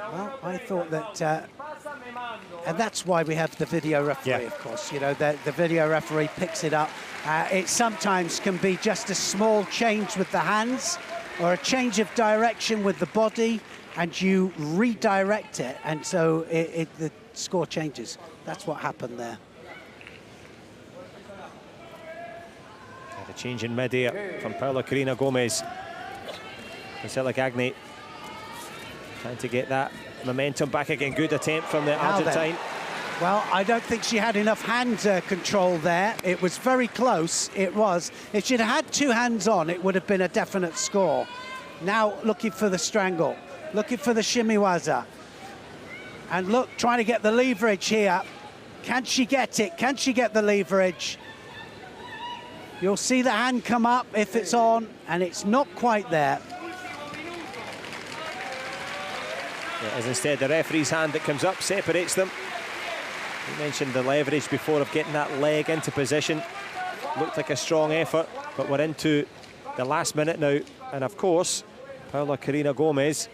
B: Well, I thought that, and that's why we have the video referee, of course. You know, the video referee picks it up. It sometimes can be just a small change with the hands or a change of direction with the body, and you redirect it, and so the score changes. That's what happened there.
A: The change in mid-air from Paula Carina Gomez. Priscilla Gagné trying to get that momentum back again. Good attempt from the Argentine.
B: Well, I don't think she had enough hand control there. It was very close, it was. If she'd had two hands on, it would have been a definite score. Now looking for the strangle, looking for the shimiwaza. And look, trying to get the leverage here. Can she get it? Can she get the leverage? You'll see the hand come up if it's on, and it's not quite there.
A: It is instead the referee's hand that comes up, separates them. We mentioned the leverage before of getting that leg into position. Looked like a strong effort, but we're into the last minute now. And of course, Paula Carina Gomez.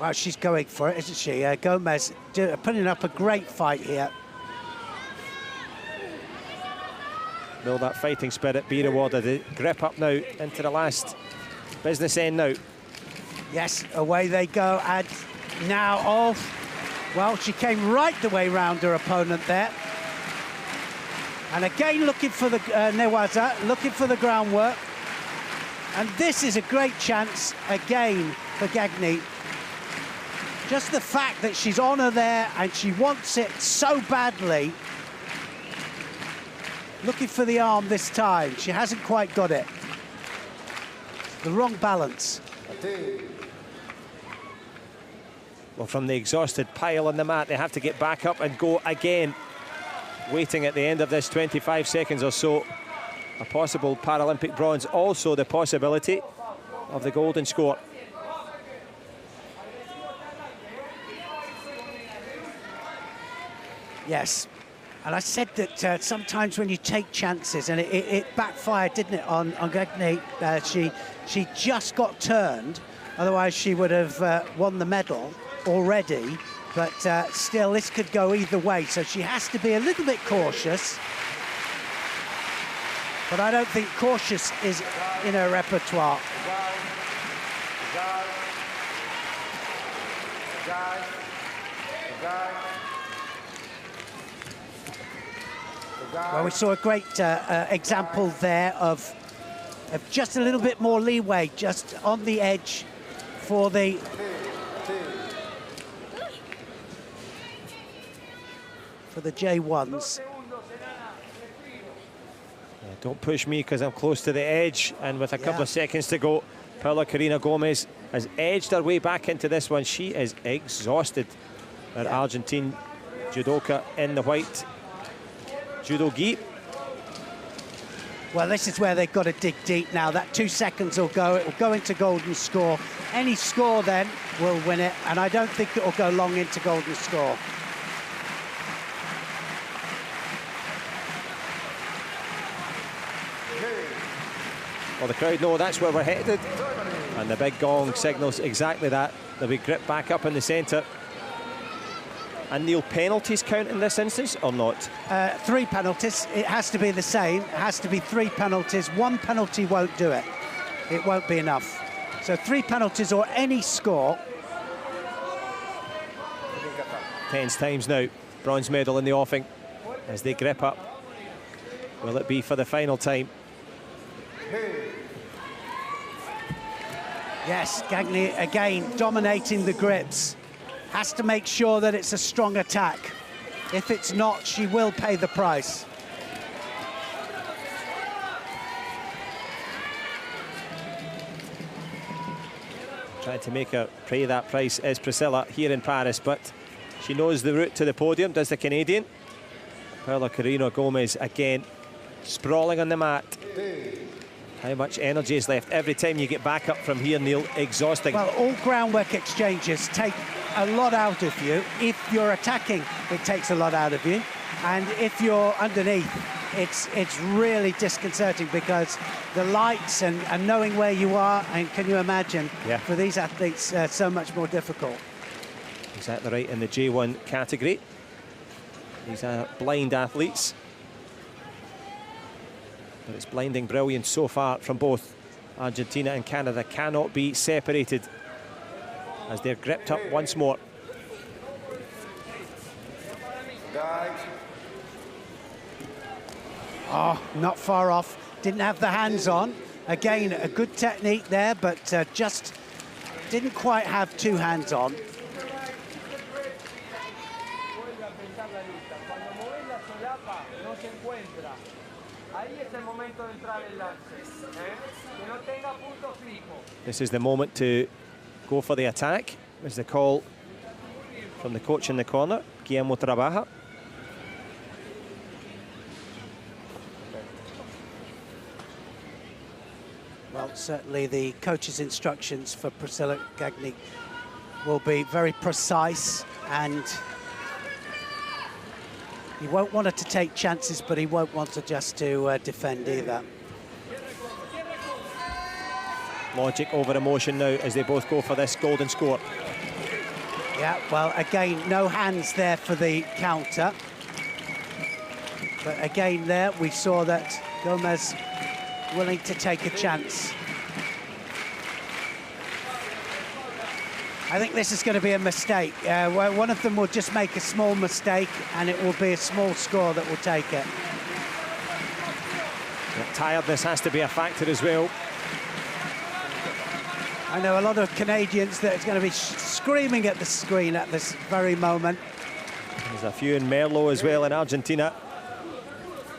B: Well, she's going for it, isn't she? Gomez putting up a great fight here.
A: Will that fighting spirit be rewarded? The grip up now into the last business end now.
B: Yes, away they go, and now off. Well, she came right the way round her opponent there. And again, looking for the newaza, looking for the groundwork. And this is a great chance again for Gagné. Just the fact that she's on her there and she wants it so badly. Looking for the arm this time. She hasn't quite got it. The wrong balance.
A: Well, from the exhausted pile on the mat, they have to get back up and go again. Waiting at the end of this 25 seconds or so. A possible Paralympic bronze. Also the possibility of the golden score.
B: Yes. And I said that sometimes when you take chances, and it backfired, didn't it, on Gagné? She just got turned. Otherwise, she would have won the medal already. But still, this could go either way. So she has to be a little bit cautious. But I don't think cautious is in her repertoire. Well, we saw a great example there of just a little bit more leeway, just on the edge for the... for the J1s.
A: Yeah, don't push me because I'm close to the edge, and with a couple of seconds to go, Paula Carina Gomez has edged her way back into this one. She is exhausted. An Argentine judoka in the white judo gi.
B: Well, this is where they've got to dig deep now. That 2 seconds will go. It will go into golden score. Any score then will win it, and I don't think it will go long into golden score.
A: Well, the crowd know that's where we're headed, and the big gong signals exactly that. They'll be gripped back up in the centre. And Neil, penalties count in this instance or not?
B: 3 penalties. It has to be the same. It has to be 3 penalties. 1 penalty won't do it. It won't be enough. So 3 penalties or any score.
A: Tense times now. Bronze medal in the offing as they grip up. Will it be for the final time?
B: Yes, Gagné again dominating the grips. Has to make sure that it's a strong attack. If it's not, she will pay the price.
A: Trying to make her pay that price is Priscilla here in Paris, but she knows the route to the podium, does the Canadian. Paula Carino Gomez again, sprawling on the mat. How much energy is left? Every time you get back up from here, Neil, exhausting.
B: Well, all groundwork exchanges take a lot out of you. If you're attacking, it takes a lot out of you. And if you're underneath, it's really disconcerting because the lights and knowing where you are, and can you imagine, for these athletes, so much more difficult.
A: Exactly right, in the J1 category. These are blind athletes. But it's blinding brilliance so far from both. Argentina and Canada cannot be separated as they're gripped up once more.
B: Oh, not far off. Didn't have the hands on. Again, a good technique there, but just didn't quite have 2 hands on.
A: This is the moment to go for the attack. There's the call from the coach in the corner, Guillermo Trabaja.
B: Well, certainly the coach's instructions for Priscilla Gagné will be very precise, and he won't want her to take chances, but he won't want her just to defend either.
A: Logic over emotion now as they both go for this golden score.
B: Yeah, well, again, no hands there for the counter. But again there, we saw that Gomez willing to take a chance. I think this is going to be a mistake. One of them will just make a small mistake and it will be a small score that will take it.
A: Yeah, tiredness has to be a factor as well.
B: I know a lot of Canadians that are going to be screaming at the screen at this very moment.
A: There's a few in Merlot as well in Argentina,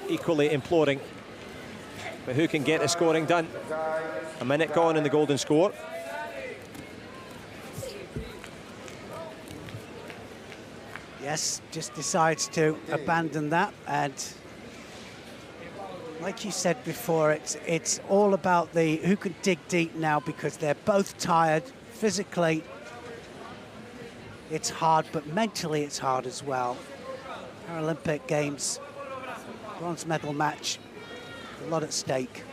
A: equally imploring. But who can get the scoring done? A minute gone in the golden score.
B: Yes, just decides to abandon that, and like you said before, it's all about the who can dig deep now, because they're both tired. Physically, it's hard, but mentally it's hard as well. Paralympic Games, bronze medal match, a lot at stake.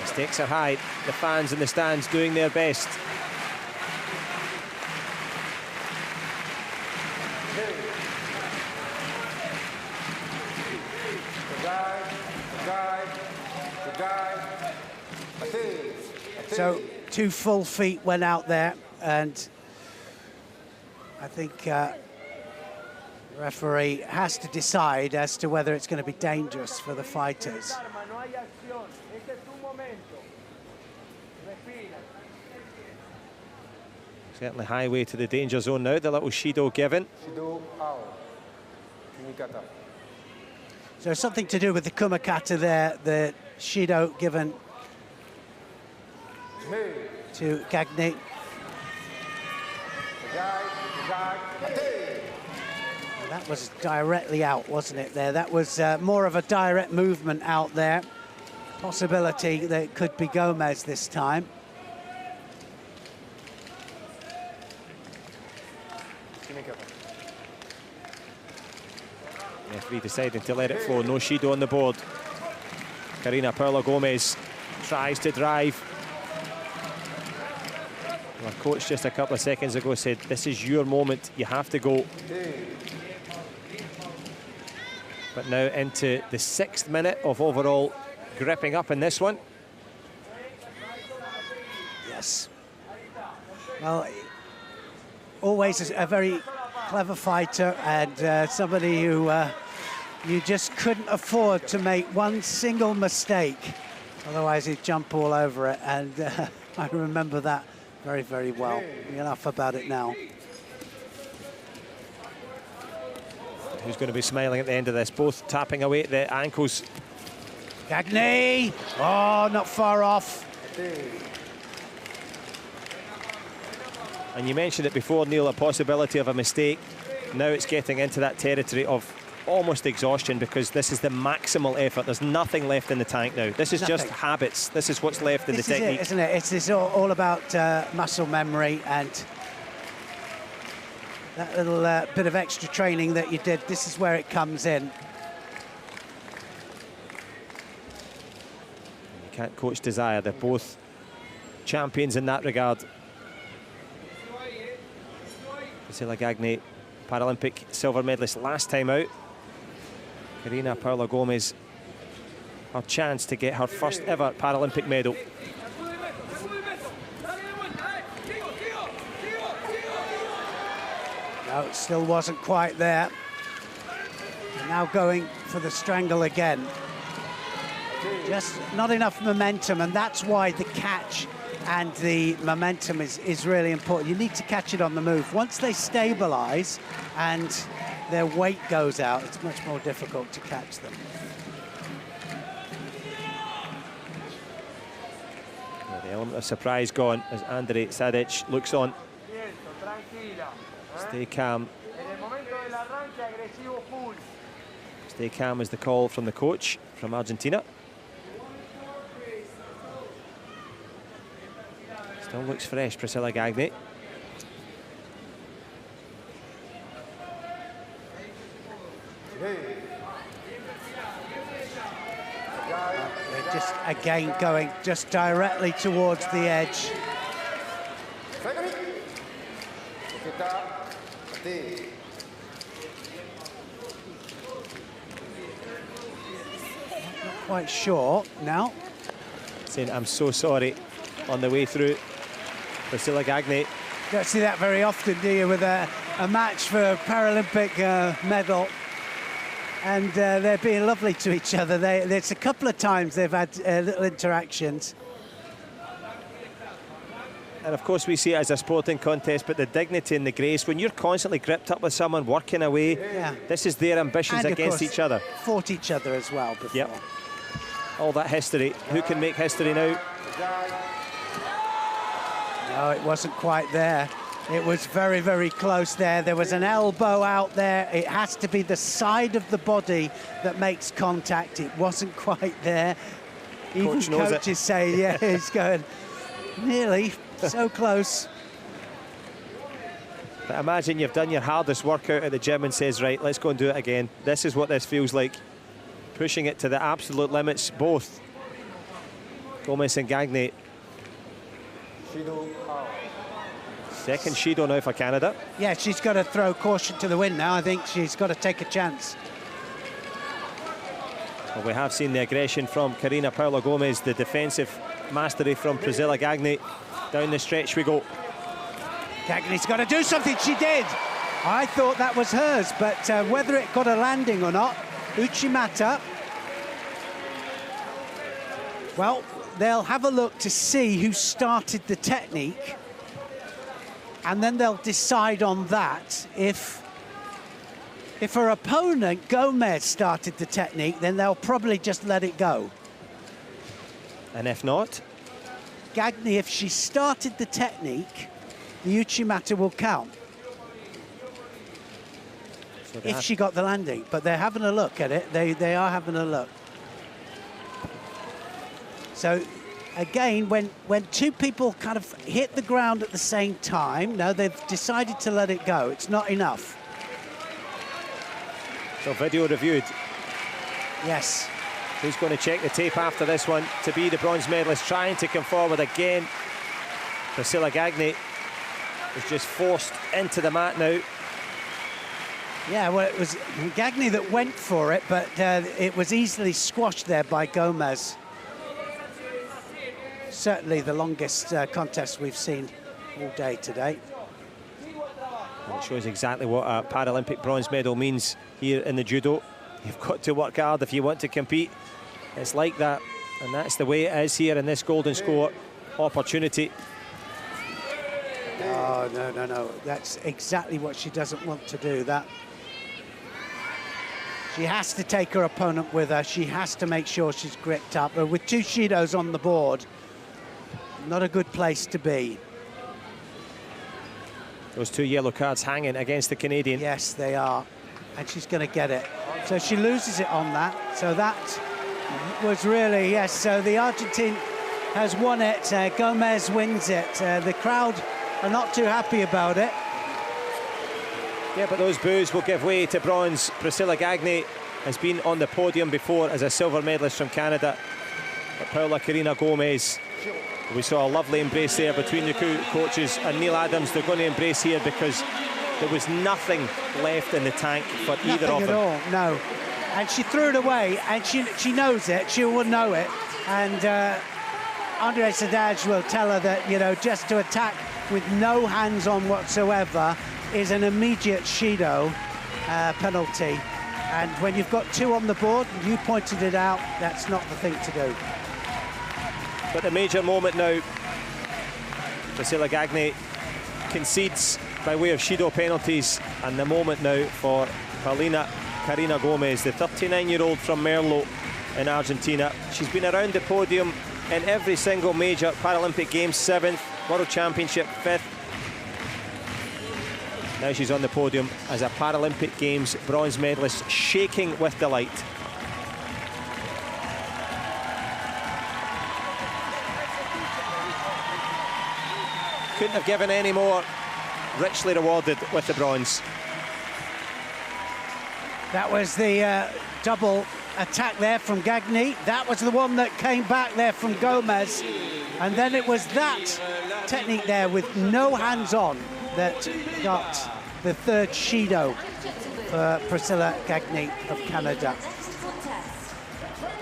A: The stakes are high. The fans in the stands doing their best.
B: So 2 full feet went out there, and I think the referee has to decide as to whether it's going to be dangerous for the fighters.
A: Certainly highway to the danger zone now, the little Shido given.
B: So something to do with the Kumakata there, the Shido given to Gagné. That was directly out, wasn't it there? That was more of a direct movement out there. Possibility that it could be Gomez this time.
A: Referee deciding to let it flow. No Shido on the board. Karina Paula Gomez tries to drive. Our coach just a couple of seconds ago said, this is your moment, you have to go. But now into the 6th minute of overall gripping up in this one.
B: Yes. Well, always a very clever fighter, and somebody who you just couldn't afford to make one single mistake. Otherwise, he'd jump all over it, and I remember that very, very well. Enough about it now.
A: Who's going to be smiling at the end of this? Both tapping away at the ankles.
B: Gagné! Oh, not far off.
A: And you mentioned it before, Neil, a possibility of a mistake. Now it's getting into that territory of almost exhaustion, because this is the maximal effort. There's nothing left in the tank now. This is just habits. This is what's left in the technique.
B: This is it, isn't it? It's all about muscle memory and that little bit of extra training that you did. This is where it comes in.
A: You can't coach desire. They're both champions in that regard. Priscilla Gagné, Paralympic silver medalist last time out. Karina Paula Gomez, her chance to get her first ever Paralympic medal.
B: No, it still wasn't quite there. Now going for the strangle again. Just not enough momentum, and that's why the catch and the momentum is really important. You need to catch it on the move. Once they stabilize and their weight goes out, it's much more difficult to catch them.
A: Well, the element of surprise gone as Andrej Sadic looks on. Stay calm. Stay calm is the call from the coach from Argentina. Still looks fresh, Priscilla Gagné.
B: They're just, again, going just directly towards the edge. Not quite sure now.
A: Saying, I'm so sorry on the way through. Priscilla Gagné.
B: You don't see that very often, do you, with a match for a Paralympic medal. And they're being lovely to each other. There's a couple of times they've had little interactions.
A: And of course we see it as a sporting contest, but the dignity and the grace, when you're constantly gripped up with someone working away, this is their ambitions
B: and
A: against each other.
B: Fought each other as well before.
A: Yep. All that history. Who can make history now?
B: No, it wasn't quite there. It was very, very close there. There was an elbow out there. It has to be the side of the body that makes contact. It wasn't quite there. Even coaches say, yeah, he's going nearly so close.
A: But imagine you've done your hardest workout at the gym and says, right, let's go and do it again. This is what this feels like. Pushing it to the absolute limits, both Gomez and Gagné. Second Shido now for Canada.
B: Yeah, she's got to throw caution to the wind now. I think she's got to take a chance.
A: Well, we have seen the aggression from Karina Paula Gomez, the defensive mastery from Priscilla Gagné. Down the stretch we go.
B: Gagné's got to do something. She did. I thought that was hers, but whether it got a landing or not, Uchimata, well, they'll have a look to see who started the technique, and then they'll decide on that. If her opponent, Gomez, started the technique, then they'll probably just let it go.
A: And if not?
B: Gagné, if she started the technique, the Uchimata will count. So if she got the landing, but they're having a look at it. They are having a look. So again, when two people kind of hit the ground at the same time, no, they've decided to let it go. It's not enough.
A: So video reviewed.
B: Yes.
A: Who's going to check the tape after this one to be the bronze medalist, trying to come forward again? Priscilla Gagné. is just forced into the mat now.
B: Yeah, well, it was Gagné that went for it, but it was easily squashed there by Gomez. Certainly the longest contest we've seen all day today.
A: And it shows exactly what a Paralympic bronze medal means here in the judo. You've got to work hard if you want to compete. It's like that, and that's the way it is here in this golden score opportunity.
B: Oh, no, no, no. That's exactly what she doesn't want to do. That she has to take her opponent with her. She has to make sure she's gripped up. But with two Shidos on the board, not a good place to be.
A: Those two yellow cards hanging against the Canadian.
B: Yes, they are. And she's going to get it. So she loses it on that. So that was really, yes, so the Argentine has won it. Gomez wins it. The crowd are not too happy about it.
A: Yeah, but those boos will give way to bronze. Priscilla Gagné has been on the podium before as a silver medalist from Canada. But Paula Karina Gomez, we saw a lovely embrace there between the coaches, and Neil Adams, they're going to embrace here because there was nothing left in the tank for either of them.
B: Nothing at all, no. And she threw it away, and she knows it, she will know it. And Andre Sadaj will tell her that, you know, just to attack with no hands on whatsoever is an immediate Shido penalty. And when you've got two on the board, and you pointed it out, that's not the thing to do.
A: But the major moment now, Priscilla Gagné concedes by way of Shido penalties, and the moment now for Paulina Karina Gomez, the 39-year-old from Merlo in Argentina. She's been around the podium in every single major Paralympic Games, 7th, World Championship, 5th. Now she's on the podium as a Paralympic Games bronze medalist, shaking with delight. Couldn't have given any more, richly rewarded with the bronze.
B: That was the double attack there from Gagné. That was the one that came back there from Gomez. And then it was that technique there with no hands on that got the third Shido for Priscilla Gagné of Canada.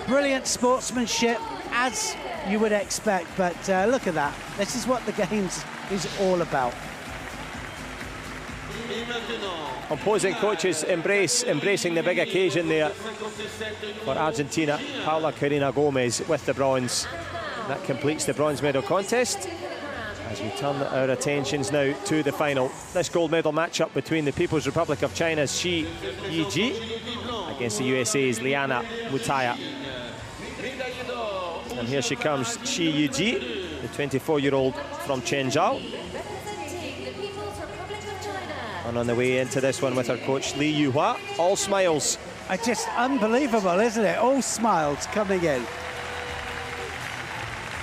B: Brilliant sportsmanship, as you would expect, but look at that. This is what the Games is all about.
A: Opposing coaches embracing the big occasion there for Argentina. Paula Karina Gomez with the bronze. That completes the bronze medal contest as we turn our attentions now to the final. This gold medal matchup between the People's Republic of China's Shi Yiji against the USA's Liana Mutaya. And here she comes, Shi Yiji, the 24-year-old from Chenzhou. And on the way into this one with her coach Li Yuhua, all smiles.
B: It's just unbelievable, isn't it? All smiles coming in.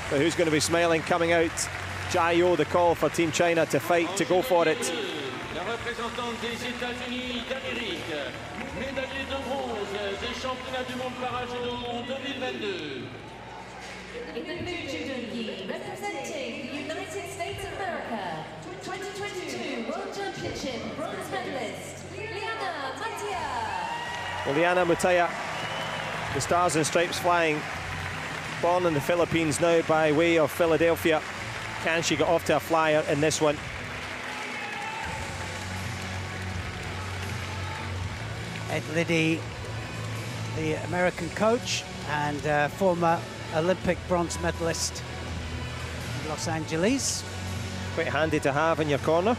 A: But who's going to be smiling coming out? Jia Yo, the call for Team China to fight, to go for it.
C: La représentante des États-Unis d'Amérique, médaillée de bronze des championnats du monde para-judo 2022.
D: In the blue judo gi, representing the United States of America, 2022 World Championship bronze medalist, Liana Mutaya.
A: Well, Liana Mutaya, the stars and stripes flying, born in the Philippines now by way of Philadelphia. Can she get off to a flyer in this one?
B: Ed Liddy, the American coach and former Olympic bronze medalist in Los Angeles.
A: Quite handy to have in your corner.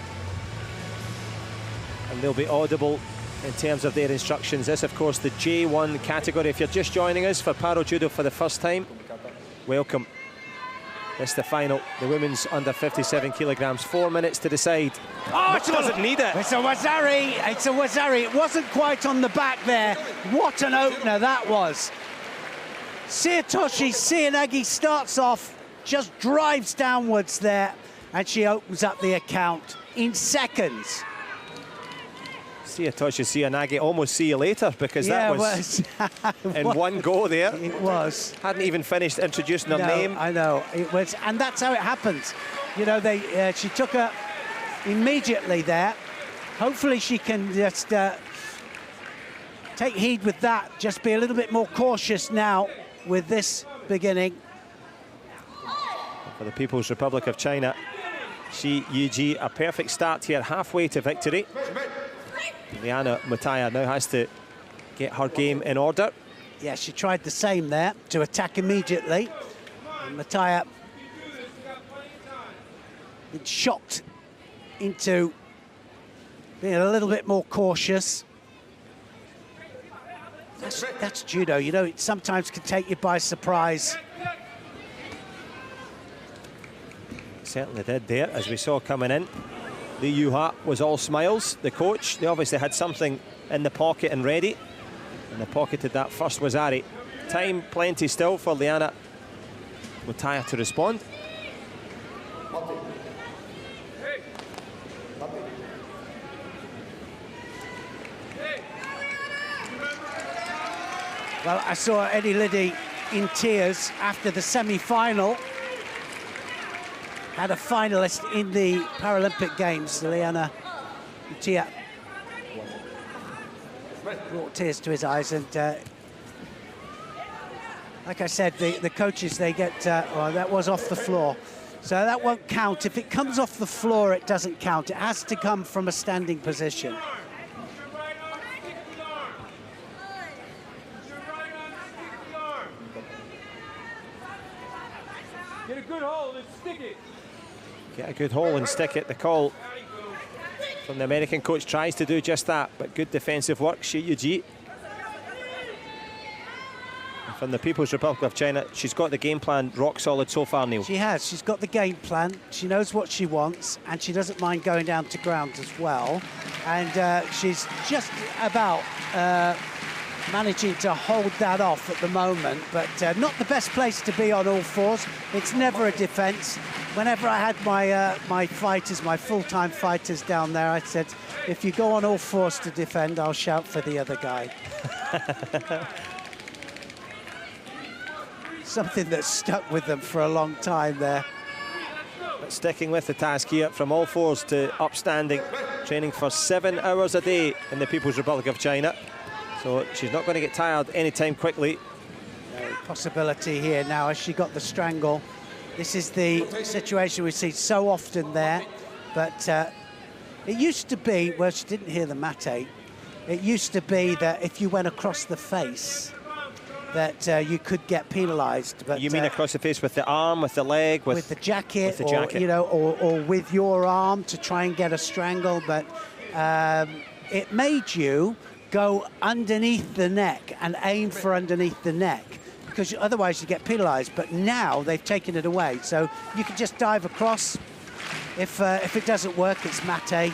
A: And they'll be audible in terms of their instructions. This, of course, the J1 category. If you're just joining us for Paro Judo for the first time, welcome. It's the final, the women's under 57 kilograms. 4 minutes to decide.
B: Oh,
A: it doesn't need it.
B: It's a Wazari. It's a Wazari. It wasn't quite on the back there. What an opener that was. Tsuyotoshi Seanagi starts off, just drives downwards there, and she opens up the account in seconds.
A: Tsuyotoshi Seanagi, almost see you later, because that was in one go there.
B: It was.
A: Hadn't even finished introducing her name.
B: I know, it was, and that's how it happens. You know, she took her immediately there. Hopefully she can just take heed with that, just be a little bit more cautious now with this beginning.
A: For the People's Republic of China, Shi Yuji, a perfect start here, halfway to victory. Liana Mutaya now has to get her game in order.
B: Yeah, she tried the same there, to attack immediately. And Mutaya been shocked into being a little bit more cautious. That's judo, you know, it sometimes can take you by surprise.
A: Certainly did there, as we saw coming in. Lee Yu-ha was all smiles, the coach. They obviously had something in the pocket and ready. And they pocketed that first wazari. Time plenty still for Liana Mutaya to respond.
B: Well, I saw Eddie Liddy in tears after the semi-final. Had a finalist in the Paralympic Games, Liana Mutaya. Brought tears to his eyes, and like I said, the coaches, they get, oh, that was off the floor. So that won't count. If it comes off the floor, it doesn't count. It has to come from a standing position.
E: Get a good hold and stick it.
A: Get a good hole and stick it. The call from the American coach tries to do just that, but good defensive work, Shi Yuji. And from the People's Republic of China, she's got the game plan rock solid so far, Neil.
B: She has. She's got the game plan. She knows what she wants, and she doesn't mind going down to ground as well. And she's just about managing to hold that off at the moment, but not the best place to be on all fours. It's never a defense. Whenever I had my my fighters, my full-time fighters down there, I said, if you go on all fours to defend, I'll shout for the other guy. Something that stuck with them for a long time there.
A: But sticking with the task here, from all fours to upstanding, training for 7 hours a day in the People's Republic of China. So she's not going to get tired anytime quickly.
B: Possibility here now as she got the strangle. This is the situation we see so often there, but it used to be, well, she didn't hear the mate, it used to be that if you went across the face, that you could get penalised. But
A: you mean across the face with the arm, with the leg,
B: with the jacket, or, you know, or with your arm to try and get a strangle, but it made you go underneath the neck and aim for underneath the neck, because otherwise you get penalised. But now they've taken it away, so you can just dive across. If it doesn't work, it's mate.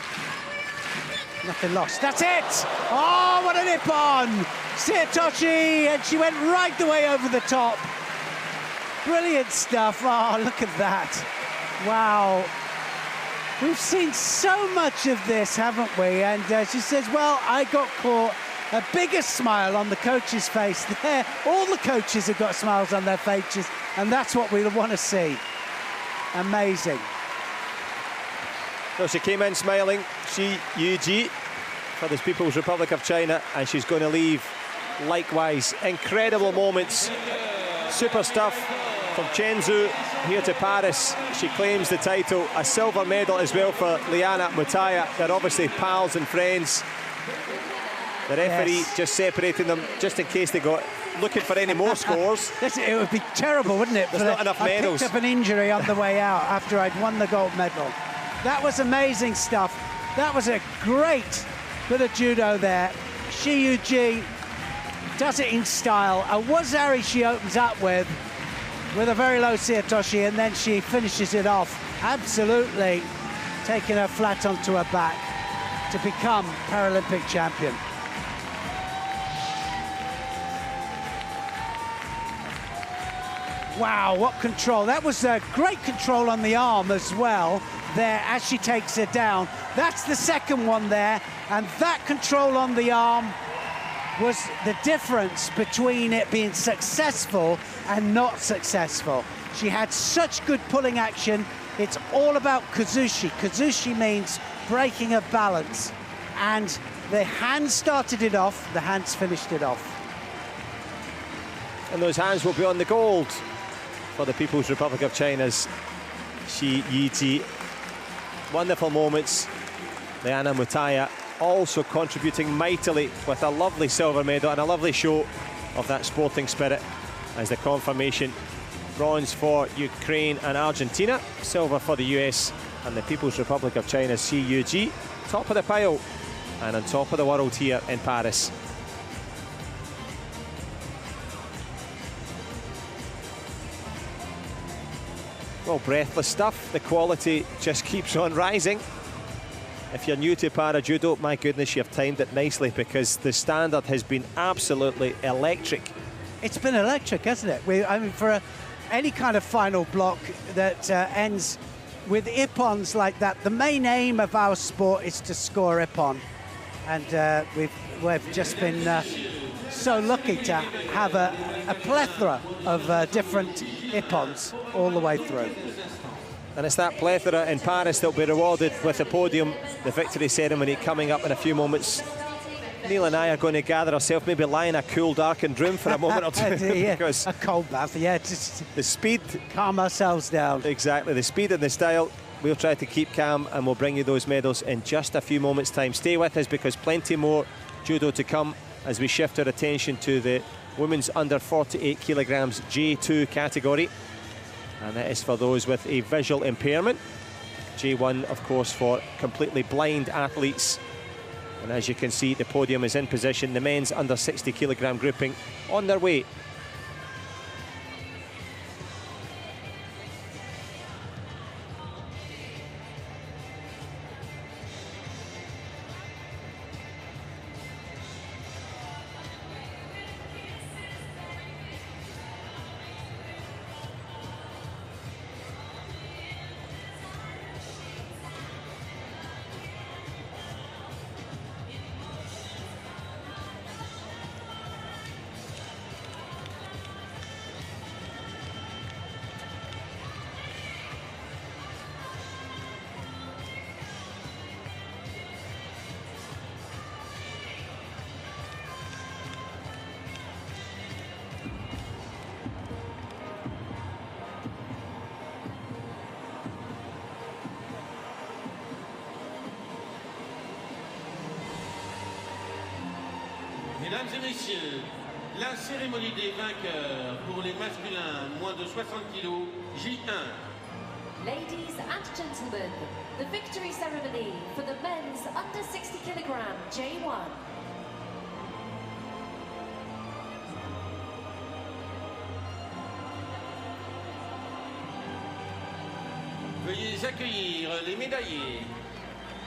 B: Nothing lost. That's it! Oh, what a nip on! Satoshi, and she went right the way over the top. Brilliant stuff. Oh, look at that. Wow. We've seen so much of this, haven't we? And she says, well, I got caught. A bigger smile on the coach's face there. All the coaches have got smiles on their faces, and that's what we want to see. Amazing.
A: So she came in smiling, Shi Yuji, for the People's Republic of China, and she's going to leave likewise. Incredible moments, super stuff from Chenzhou here to Paris. She claims the title, a silver medal as well for Liana Mutaya. They're obviously pals and friends. The referee just separating them just in case they got looking for any more scores.
B: It would be terrible, wouldn't it?
A: There's not enough medals.
B: I picked up an injury on the way out after I'd won the gold medal. That was amazing stuff. That was a great bit of judo there. Shi Yuji does it in style. A wazari she opens up with a very low Satoshi, and then she finishes it off. Absolutely taking her flat onto her back to become Paralympic champion. Wow, what control. That was a great control on the arm as well there as she takes her down. That's the second one there, and that control on the arm was the difference between it being successful and not successful. She had such good pulling action, It's all about kazushi. Kazushi means breaking of balance. And the hands started it off, the hands finished it off.
A: And those hands will be on the gold for the People's Republic of China's Shi Yiji. Wonderful moments. Liana Mutaya also contributing mightily with a lovely silver medal and a lovely show of that sporting spirit as the confirmation. Bronze for Ukraine and Argentina, silver for the US and the People's Republic of China's Shi Yiji. Top of the pile and on top of the world here in Paris. Well, breathless stuff. The quality just keeps on rising. If you're new to para judo, my goodness, you've timed it nicely because the standard has been absolutely electric.
B: It's been electric, hasn't it? I mean, for any kind of final block that ends with ippons like that, the main aim of our sport is to score ippon. And we've just been so lucky to have a plethora of different ippons all the way through.
A: And it's that plethora in Paris that will be rewarded with the podium, the victory ceremony coming up in a few moments. Neil and I are going to gather ourselves, maybe lie in a cool, darkened room for a moment or two.
B: Yeah,
A: because
B: a cold bath, yeah. Just
A: the speed.
B: Calm ourselves down.
A: Exactly, the speed and the style. We'll try to keep calm and we'll bring you those medals in just a few moments' time. Stay with us because plenty more judo to come as we shift our attention to the women's under 48 kilograms J2 category. And that is for those with a visual impairment. J1, of course, for completely blind athletes. And as you can see, the podium is in position. The men's under 60 kilogram grouping on their way.
C: Mesdames et messieurs, la cérémonie des vainqueurs pour les masculins moins de 60 kg, J1.
D: Ladies and gentlemen, the victory ceremony for the men's under 60 kg J1.
C: Veuillez accueillir les médaillés.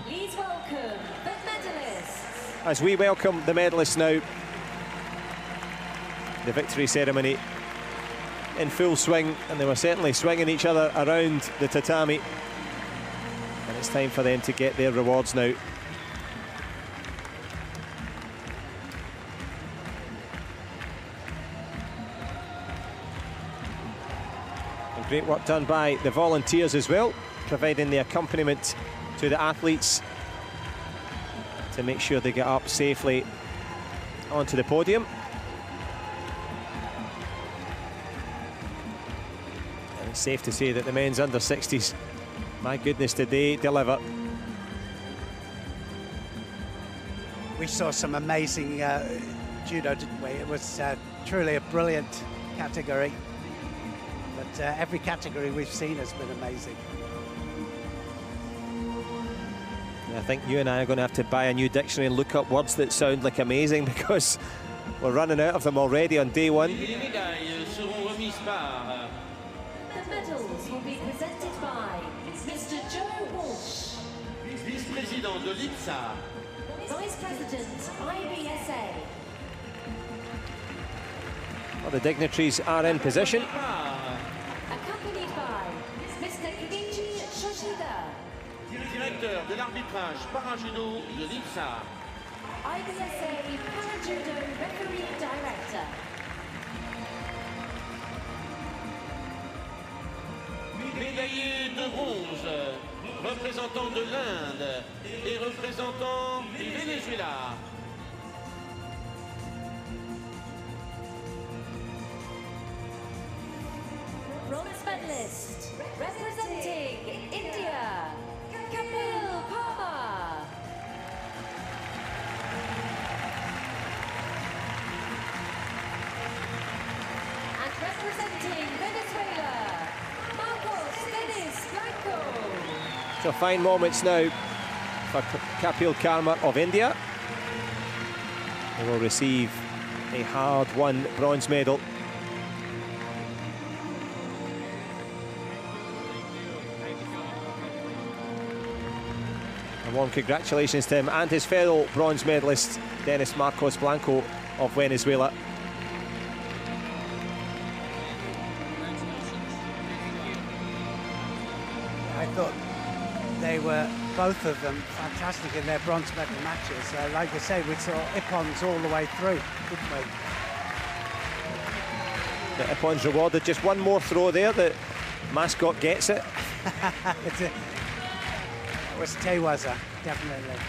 D: Please welcome the medalists.
A: As we welcome the medalists now, the victory ceremony in full swing, and they were certainly swinging each other around the tatami. And it's time for them to get their rewards now. And great work done by the volunteers as well, providing the accompaniment to the athletes to make sure they get up safely onto the podium. And it's safe to say that the men's under 60s, my goodness, did they deliver.
B: We saw some amazing judo, didn't we? It was truly a brilliant category. But every category we've seen has been amazing.
A: I think you and I are going to have to buy a new dictionary and look up words that sound like amazing because we're running out of them already on day one.
C: Les médailles seront remises par.
D: The medals will be presented by Mr. Joe Walsh,
C: Vice-président de l'IPSA.
D: Vice President, IBSA.
A: Well, the dignitaries are in position.
D: Accompanied by Mr. Kenichi Shoshida,
C: Directeur de l'arbitrage para-judo de l'IPSA.
D: IBSA Para-Judo Referee Director.
C: médaillé de bronze, représentant de l'Inde et représentant du Venezuela.
D: Bronze medalist, representing India, Kapil Parmar. And representing Venezuela, Blanco.
A: So fine moments now for Kapil Parmar of India. He will receive a hard-won bronze medal. A warm congratulations to him and his fellow bronze medalist, Dennis Marcos Blanco of Venezuela.
B: I thought they were, both of them, fantastic in their bronze medal matches. Like I say, we saw Ippons all the way through, didn't we?
A: The Ippons rewarded, just one more throw there, the mascot gets it.
B: It was Tewaza, definitely.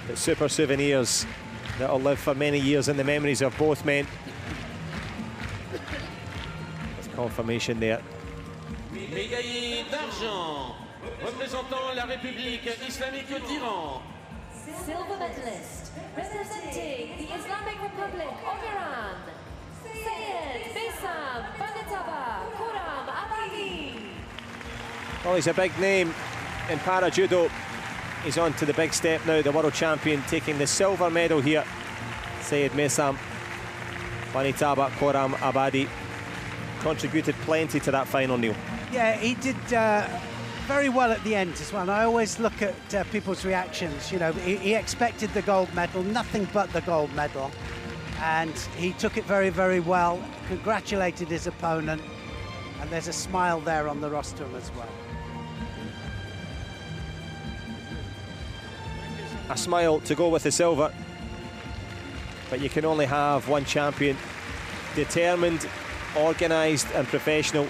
A: But super souvenirs that'll live for many years in the memories of both men. There's confirmation there.
C: Médaillé d'argent, représentant la République islamique d'Iran.
D: Silver medalist, representing the Islamic Republic of Iran, Sayed Bassam Banataba Khurram Abadi.
A: Well, he's a big name in para judo. He's on to the big step now, the world champion taking the silver medal here. Sayed Bassam Banataba Khurram Abadi contributed plenty to that final, Neil.
B: Yeah, he did very well at the end as well. And I always look at people's reactions. You know, he expected the gold medal, nothing but the gold medal. And he took it very, very well, congratulated his opponent. And there's a smile there on the rostrum as well.
A: A smile to go with the silver. But you can only have one champion. Determined, organised and professional.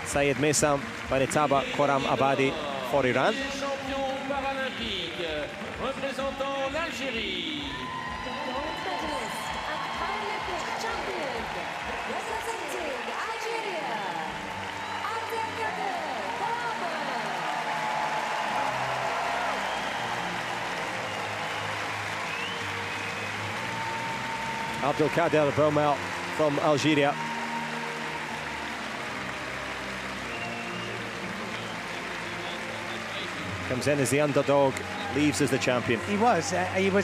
A: Sayed Bassam Banataba Khurram Abadi for Iran.
C: Champion paralympique, représentant l'Algérie.
D: Gold medalist and Paralympic champion, representing Algeria, Abdelkader Parmar.
A: Abdelkader Parmar from Algeria. Comes in as the underdog, leaves as the champion.
B: He was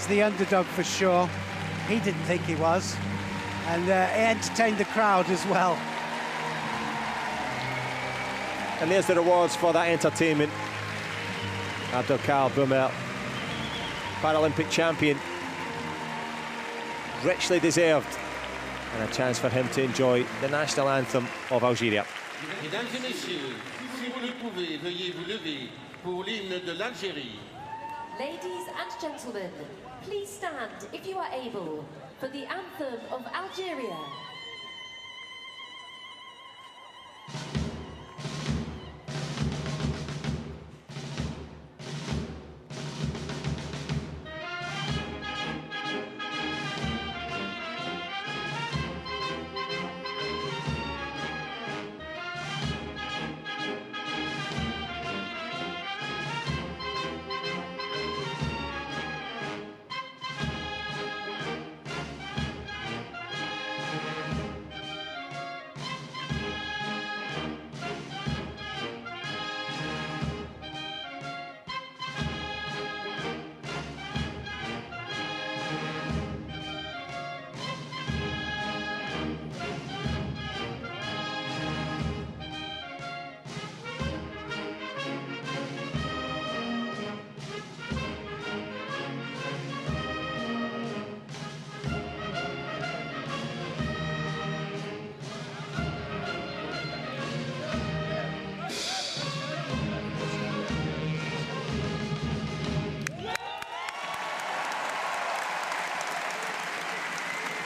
B: the underdog for sure. He didn't think he was. And he entertained the crowd as well.
A: And there's the rewards for that entertainment. Abdelkader Parmar, Paralympic champion. Richly deserved. And a chance for him to enjoy the national anthem of Algeria.
C: Mesdames et messieurs, si vous le pouvez, veuillez vous lever pour l'hymne de l'Algérie.
D: Ladies and gentlemen, please stand if you are able for the anthem of Algeria.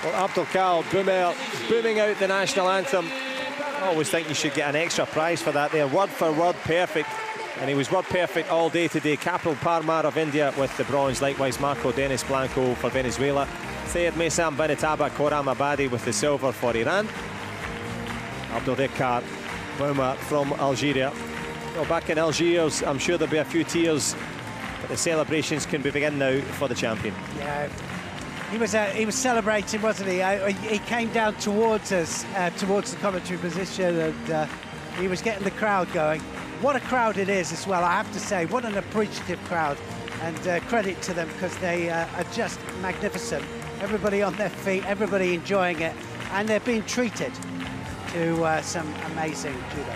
A: Well, Abdelkader Parmar booming out the national anthem I always think you should get an extra prize for that there. Word for word perfect. And he was word perfect all day today. Kapil Parmar of India with the bronze. Likewise, Marco Dennis Blanco for Venezuela. Syed Mesam Benetaba Koram Abadi with the silver for Iran. Abdulkar Boumar from Algeria. Well, back in Algiers, I'm sure there'll be a few tears, but the celebrations can begin now for the champion.
B: Yeah, he was celebrating, wasn't he? He came down towards us, towards the commentary position, and he was getting the crowd going. What a crowd it is as well, I have to say. What an appreciative crowd, and credit to them, because they are just magnificent. Everybody on their feet, everybody enjoying it, and they're being treated to some amazing judo.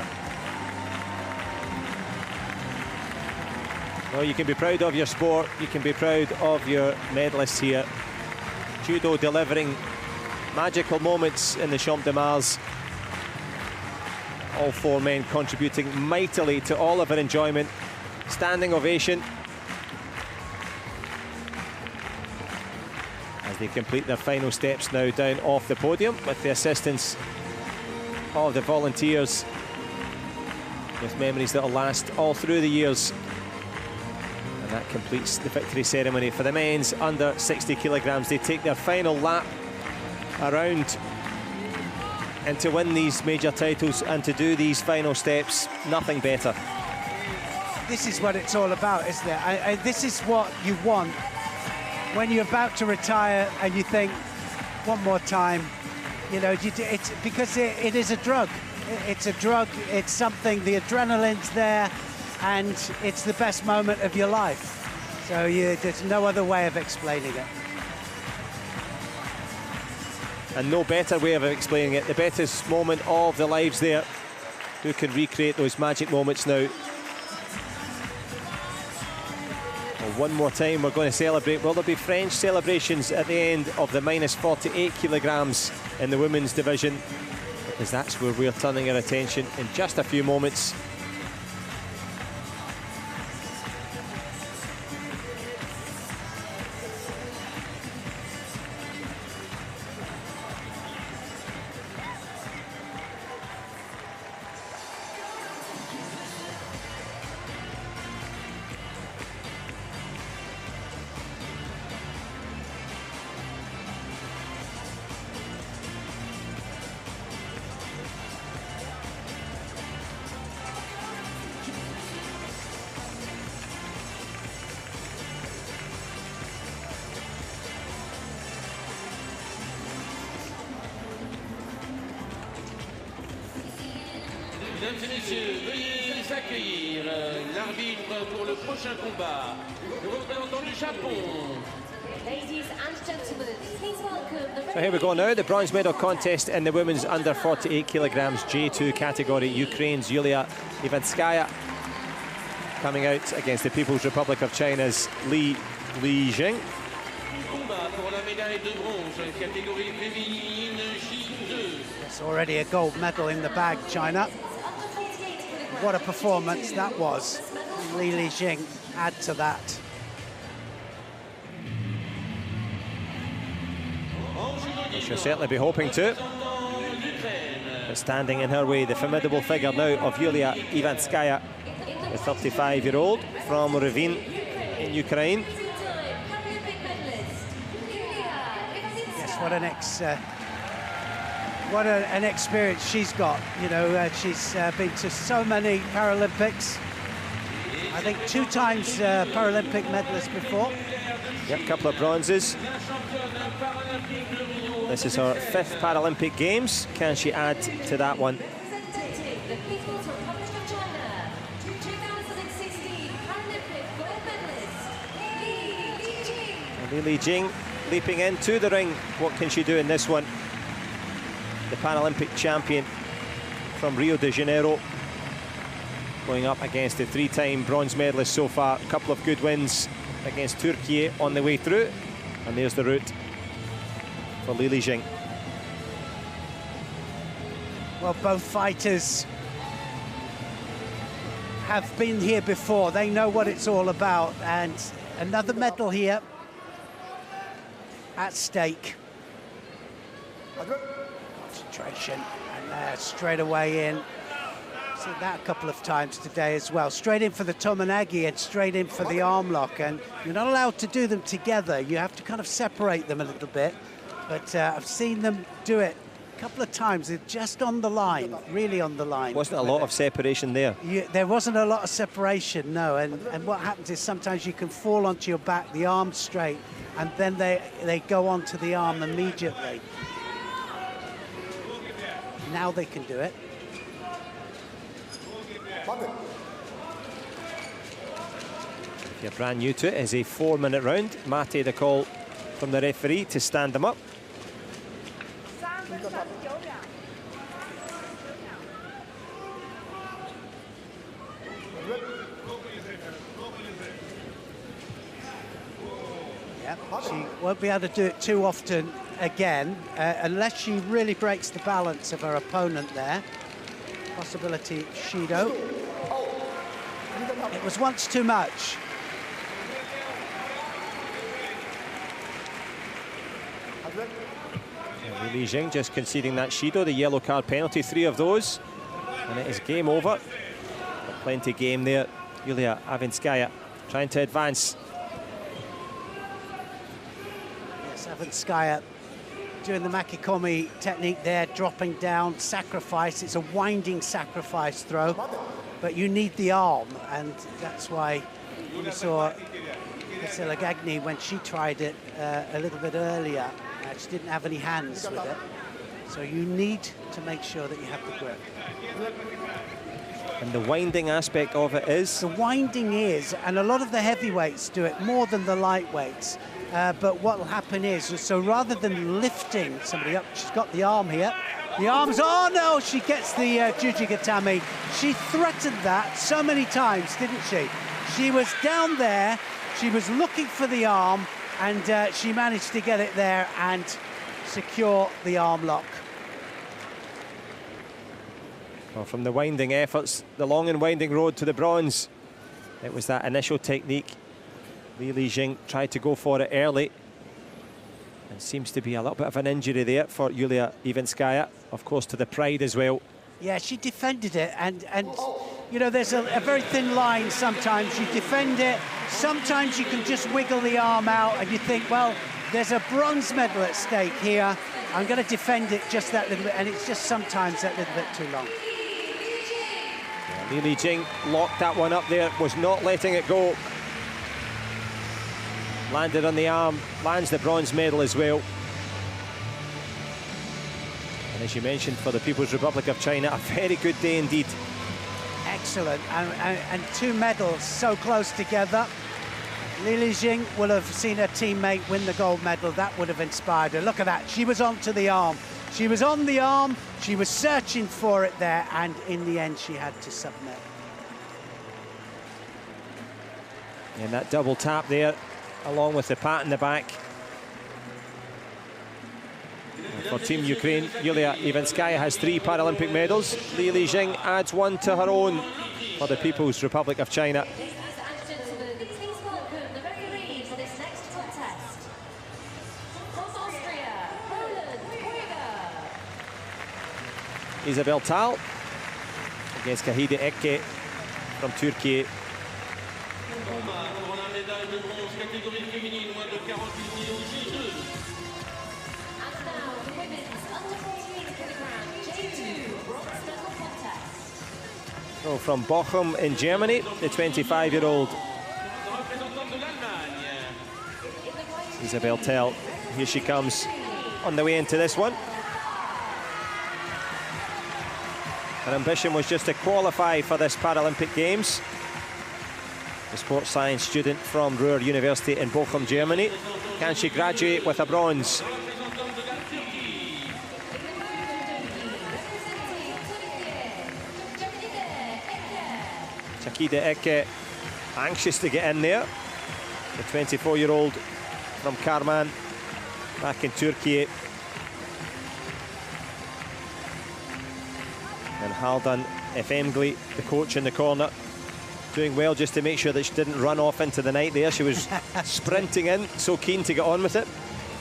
A: Well, you can be proud of your sport, you can be proud of your medalists here. Judo delivering magical moments in the Champ de Mars. All four men contributing mightily to all of our enjoyment. Standing ovation as they complete their final steps now down off the podium with the assistance of the volunteers, with memories that will last all through the years. And that completes the victory ceremony for the men's under 60 kilograms. They take their final lap around, and to win these major titles and to do these final steps, nothing better.
B: This is what it's all about, isn't it? This is what you want when you're about to retire and you think, one more time. You know, it's because it is a drug. It's a drug, it's something, the adrenaline's there, and it's the best moment of your life. So there's no other way of explaining it.
A: And no better way of explaining it. The best moment of the lives there. Who can recreate those magic moments now? Well, one more time we're going to celebrate. Will there be French celebrations at the end of the minus 48 kilograms in the women's division? Because that's where we're turning our attention in just a few moments.
C: Mesdames et messieurs, veuillez accueillir l'arbitre pour le prochain combat, le représentant du Japon.
D: Ladies and gentlemen, please welcome the...
A: So here we go now, the bronze medal contest in the women's under 48 kilograms J2 category. Ukraine's Yulia Ivanskaya coming out against the People's Republic of China's Li Jing.
C: Combat pour la médaille de bronze, catégorie féminine J2.
B: It's already a gold medal in the bag, China. What a performance that was. Li Jing add to that.
A: She'll certainly be hoping to. But standing in her way, the formidable figure now of Yulia Ivanskaya, the 35-year-old from Rivne in Ukraine.
B: Yes, what an experience she's got. You know, she's been to so many Paralympics. I think 2 times Paralympic medalist before.
A: Yep, a couple of bronzes. This is her 5th Paralympic Games. Can she add to that one?
D: The People's Republic of China, 2016 Paralympic gold medalist, Li Jing.
A: Li Jing leaping into the ring. What can she do in this one? The Paralympic champion from Rio de Janeiro, going up against the 3-time bronze medalist so far. A couple of good wins against Turkey on the way through. And there's the route for Li Jing.
B: Well, both fighters have been here before. They know what it's all about. And another medal here at stake. Concentration, and straight away in. Seen that a couple of times today as well. Straight in for the Tomonagi and straight in for the arm lock, and you're not allowed to do them together. You have to kind of separate them a little bit, but I've seen them do it a couple of times. They're just on the line, really on the line.
A: Wasn't a lot of separation there.
B: There wasn't a lot of separation, no, and what happens is sometimes you can fall onto your back, the arm straight, and then they go onto the arm immediately. Now they can do it.
A: If you're brand new to it, it's a 4-minute round. Mate, the call from the referee to stand them up.
B: Yep, she won't be able to do it too often again, unless she really breaks the balance of her opponent there. Possibility Judo. It was once too much.
A: Li Jing just conceding that Judo, the yellow card penalty, 3 of those, and it is game over. But plenty game there. Yulia Avinskaya trying to advance.
B: Yes, Avinskaya doing the Makikomi technique there, dropping down, sacrifice. It's a winding sacrifice throw, but you need the arm, and that's why you saw Priscilla Gagni when she tried it a little bit earlier. She didn't have any hands with it, so you need to make sure that you have the grip.
A: And the winding aspect of it is?
B: The winding is, and a lot of the heavyweights do it more than the lightweights, but what will happen is, so rather than lifting somebody up, she's got the arm here, the arm's, oh no, she gets the Jujigatame. She threatened that so many times, didn't she? She was down there, she was looking for the arm, and she managed to get it there and secure the arm lock.
A: Well, from the winding efforts, the long and winding road to the bronze, it was that initial technique. Li Jing tried to go for it early, and seems to be a little bit of an injury there for Yulia Ivinskaya, of course, to the pride as well.
B: Yeah, she defended it, and you know, there's a very thin line sometimes. You defend it, sometimes you can just wiggle the arm out, and you think, well, there's a bronze medal at stake here. I'm going to defend it just that little bit, and it's just sometimes that little bit too long.
A: Yeah, Li Jing locked that one up there, was not letting it go. Landed on the arm, lands the bronze medal as well. And as you mentioned, for the People's Republic of China, a very good day indeed.
B: Excellent, and 2 medals so close together. Li Jing will have seen her teammate win the gold medal. That would have inspired her. Look at that, she was onto the arm. She was on the arm, she was searching for it there, and in the end she had to submit.
A: And that double tap there, along with the pat in the back. For Team Ukraine, Yulia Ivinskaya has 3 Paralympic medals. Li Jing adds 1 to her own for the People's Republic of China.
D: Ladies and gentlemen, please welcome the referee for this next contest. From Austria, Roland
A: Isabel Tal against Kahide Ekke from Turkey. So from Bochum in Germany, the 25-year-old Isabel Tell. Here she comes on the way into this one. Her ambition was just to qualify for this Paralympic Games. The sports science student from Ruhr University in Bochum, Germany. Can she graduate with a bronze? Kahide Ekke anxious to get in there. The 24-year-old from Karman, back in Turkey. And Haldan Efemgli, the coach in the corner, doing well just to make sure that she didn't run off into the night there. She was sprinting in, so keen to get on with it.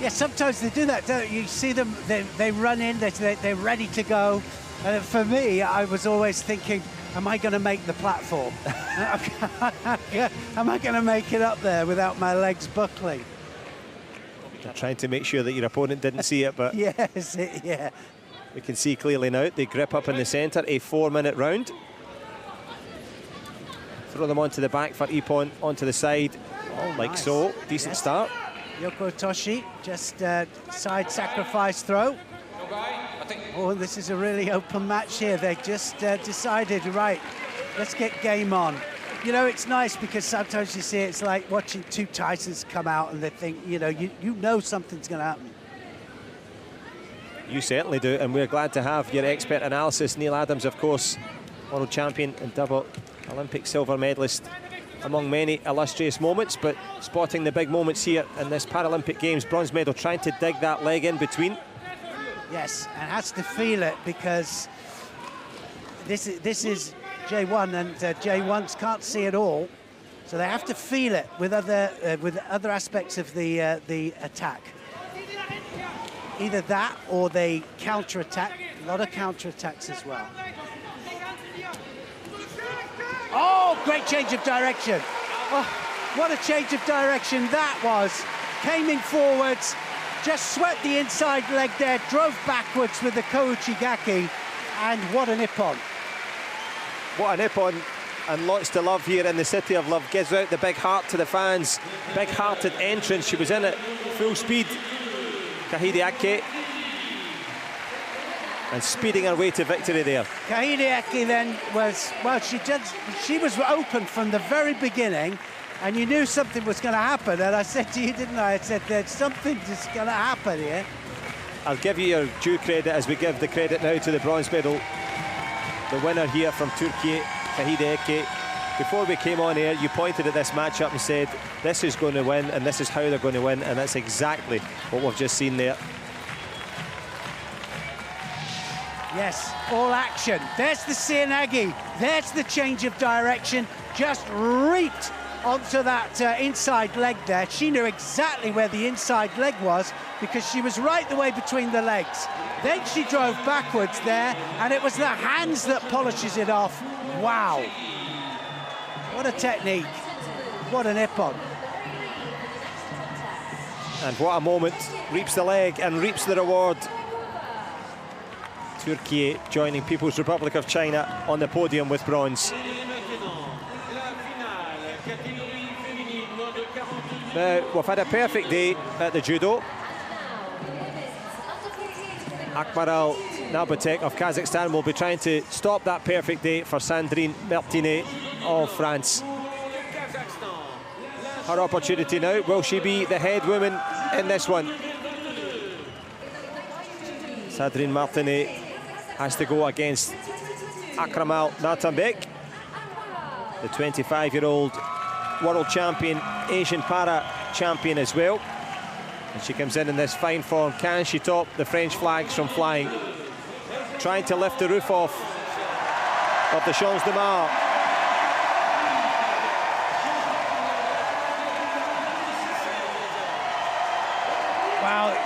B: Yeah, sometimes they do that, don't you? You see them, they run in, they're ready to go. And for me, I was always thinking, am I going to make the platform? Am I going to make it up there without my legs buckling?
A: They're trying to make sure that your opponent didn't see it, but
B: yes, yeah.
A: We can see clearly now. They grip up in the centre, a 4-minute round. Throw them onto the back for Ippon, onto the side, like
B: nice.
A: so. Decent start.
B: Yoko Toshi, just side sacrifice throw. Oh, this is a really open match here. They just decided, right, let's get game on. You know, it's nice because sometimes you see it's like watching two Tysons come out and they think, you know something's going to happen.
A: You certainly do, and we're glad to have your expert analysis. Neil Adams, of course, world champion and double Olympic silver medalist, among many illustrious moments, but spotting the big moments here in this Paralympic Games bronze medal, trying to dig that leg in between.
B: Yes, and has to feel it because this is J1, and J1s can't see it all, so they have to feel it with other aspects of the attack. Either that or they counter-attack. A lot of counter-attacks as well. Oh, great change of direction. Oh, what a change of direction that was. Came in forwards, just swept the inside leg there, drove backwards with the Kouchigaki, and what an Ippon.
A: What an Ippon, and lots to love here in the City of Love. Gives out the big heart to the fans. Big-hearted entrance. She was in it full speed. Kahide Ake, and speeding her way to victory there.
B: Kahide Ake then was, well, she was open from the very beginning, and you knew something was going to happen. And I said to you, didn't I? I said, there's something that's going to happen here.
A: I'll give you your due credit as we give the credit now to the bronze medal. The winner here from Turkey, Kahide Ake. Before we came on air, you pointed at this matchup and said, this is going to win, and this is how they're going to win, and that's exactly what we've just seen there.
B: Yes, all action. There's the Seoinage. There's the change of direction. Just reaped onto that inside leg there. She knew exactly where the inside leg was because she was right the way between the legs. Then she drove backwards there, and it was the hands that polishes it off. Wow. What a technique. What an Ippon.
A: And what a moment. Reaps the leg and reaps the reward. Turkey joining People's Republic of China on the podium with bronze. Now, we've had a perfect day at the judo. Akmaral Nabutek of Kazakhstan will be trying to stop that perfect day for Sandrine Martinet of France. Her opportunity now. Will she be the head woman in this one? Sandrine Martinet has to go against Akramal Natambek, the 25-year-old world champion, Asian para champion as well. And she comes in this fine form. Can she top the French flags from flying? Trying to lift the roof off of the Champs de Mars.
B: Wow.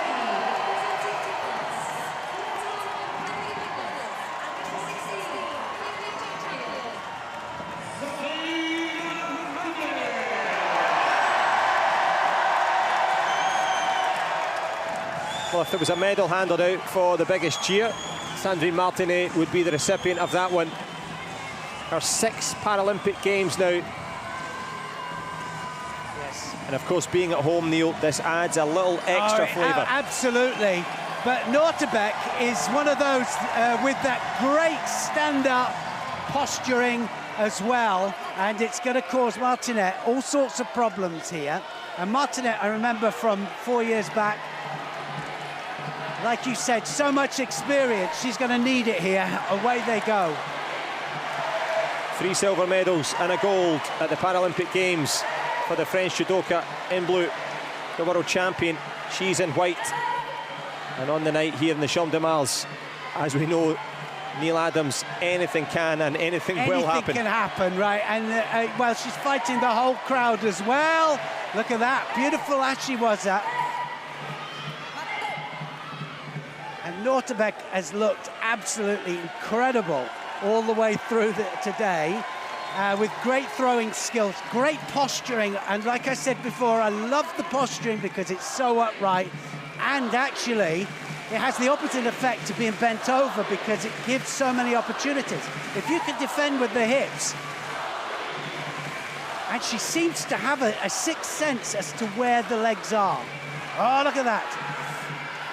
A: Well, if there was a medal handed out for the biggest cheer, Sandrine Martinet would be the recipient of that one. Her 6th Paralympic Games now.
B: Yes.
A: And of course, being at home, Neil, this adds a little extra flavour.
B: Absolutely. But Natabek is one of those with that great stand-up posturing as well, and it's going to cause Martinet all sorts of problems here. And Martinet, I remember from 4 years back, like you said, so much experience. She's going to need it here. Away they go.
A: 3 silver medals and a gold at the Paralympic Games for the French judoka in blue, the world champion. She's in white. And on the night here in the Champs de Mars, as we know, Neil Adams, anything can and anything will happen.
B: Anything can happen, right? And, well, she's fighting the whole crowd as well. Look at that. Beautiful as she was at. Noortebeek has looked absolutely incredible all the way through today, with great throwing skills, great posturing, and like I said before, I love the posturing because it's so upright, and actually it has the opposite effect of being bent over because it gives so many opportunities. If you can defend with the hips, and she seems to have a sixth sense as to where the legs are. Oh, look at that.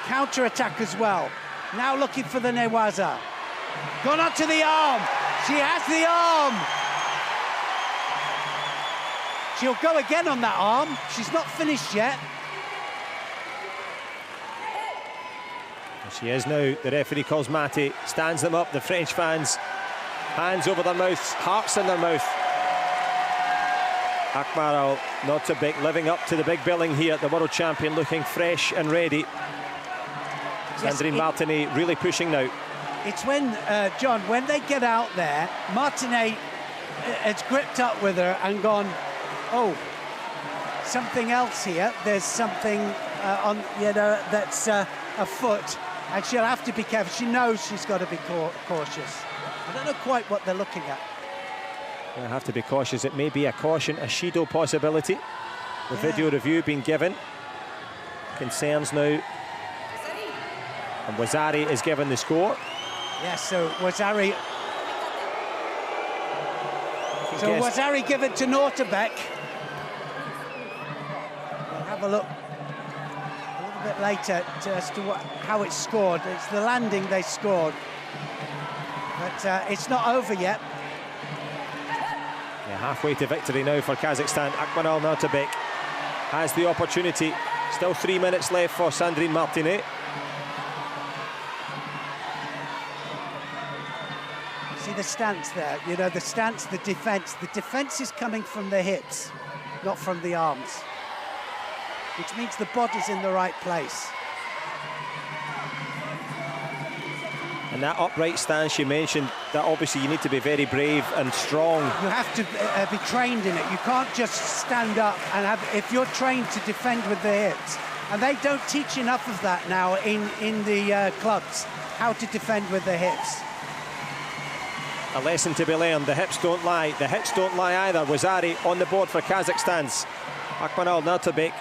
B: Counter-attack as well. Now looking for the Newaza. Gone onto the arm. She has the arm. She'll go again on that arm. She's not finished yet.
A: She is now. The referee calls Mati, stands them up. The French fans, hands over their mouths, hearts in their mouth. Akmaral Noortebeek living up to the big billing here, the world champion, looking fresh and ready. Sandrine Martinet really pushing now.
B: It's when, John, when they get out there, Martinet has gripped up with her and gone, oh, something else here. There's something on, you know, that's afoot, and she'll have to be careful. She knows she's got to be cautious. I don't know quite what they're looking at.
A: They have to be cautious. It may be a caution, a Judo possibility. The video review being given. Concerns now. And Wazari is given the score.
B: Yes, so Wazari. So Wazari given to Noortebeek. We'll have a look a little bit later as to how it's scored. It's the landing they scored. But it's not over yet.
A: Yeah, halfway to victory now for Kazakhstan. Akmaral Noortebeek has the opportunity. Still 3 minutes left for Sandrine Martinet.
B: See the stance there, you know, the stance, the defense. The defense is coming from the hips, not from the arms, which means the body's in the right place.
A: And that upright stance you mentioned, that obviously you need to be very brave and strong.
B: You have to be trained in it. You can't just stand up and have, if you're trained to defend with the hips, and they don't teach enough of that now in the clubs, how to defend with the hips.
A: A lesson to be learned. The hips don't lie. The hips don't lie either. Wazari on the board for Kazakhstan's Akmaral Noortebeek.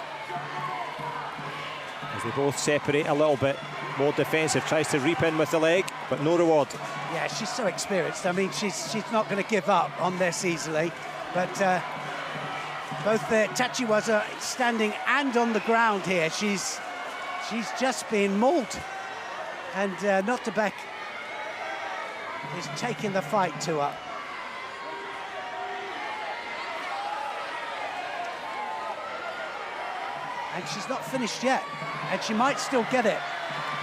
A: As they both separate a little bit. More defensive, tries to reap in with the leg, but no reward.
B: Yeah, she's so experienced. I mean, she's not going to give up on this easily. But both Tachiwaza standing and on the ground here, she's just being mauled. And Noortebeek is taking the fight to her. And she's not finished yet, and she might still get it.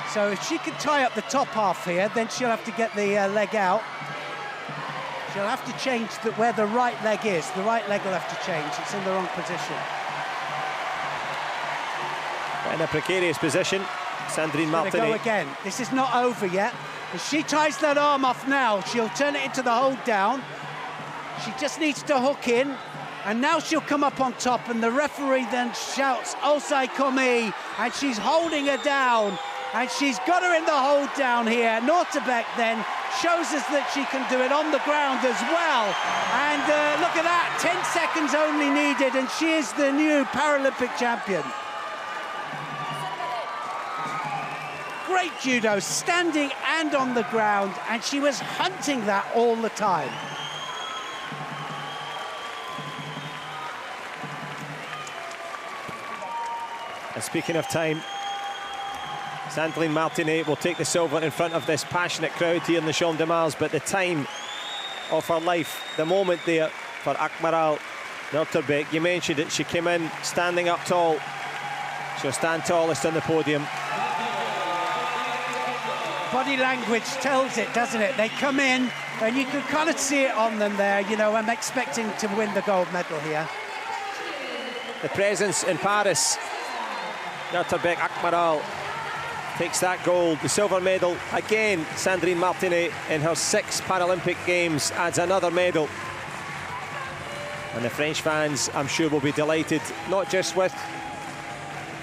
B: So if she can tie up the top half here, then she'll have to get the leg out. She'll have to change where the right leg is. The right leg will have to change. It's in the wrong position.
A: In a precarious position, Sandrine Martinet.
B: Go again. This is not over yet. If she ties that arm off now, she'll turn it into the hold down. She just needs to hook in, and now she'll come up on top, and the referee then shouts, Osai Komi, and she's holding her down, and she's got her in the hold down here. Noortebeek then shows us that she can do it on the ground as well. And look at that, 10 seconds only needed, and she is the new Paralympic champion. Great judo, standing and on the ground, and she was hunting that all the time.
A: And speaking of time, Sandrine Martinet will take the silver in front of this passionate crowd here in the Champ de Mars, but the time of her life, the moment there for Akmaral Noortebeek. You mentioned it, she came in standing up tall. She'll stand tallest on the podium.
B: Body language tells it, doesn't it? They come in, and you can kind of see it on them there. You know, I'm expecting to win the gold medal here.
A: The presence in Paris. Noortebeek Akmaral takes that gold. The silver medal again. Sandrine Martinet in her 6th Paralympic Games adds another medal. And the French fans, I'm sure, will be delighted, not just with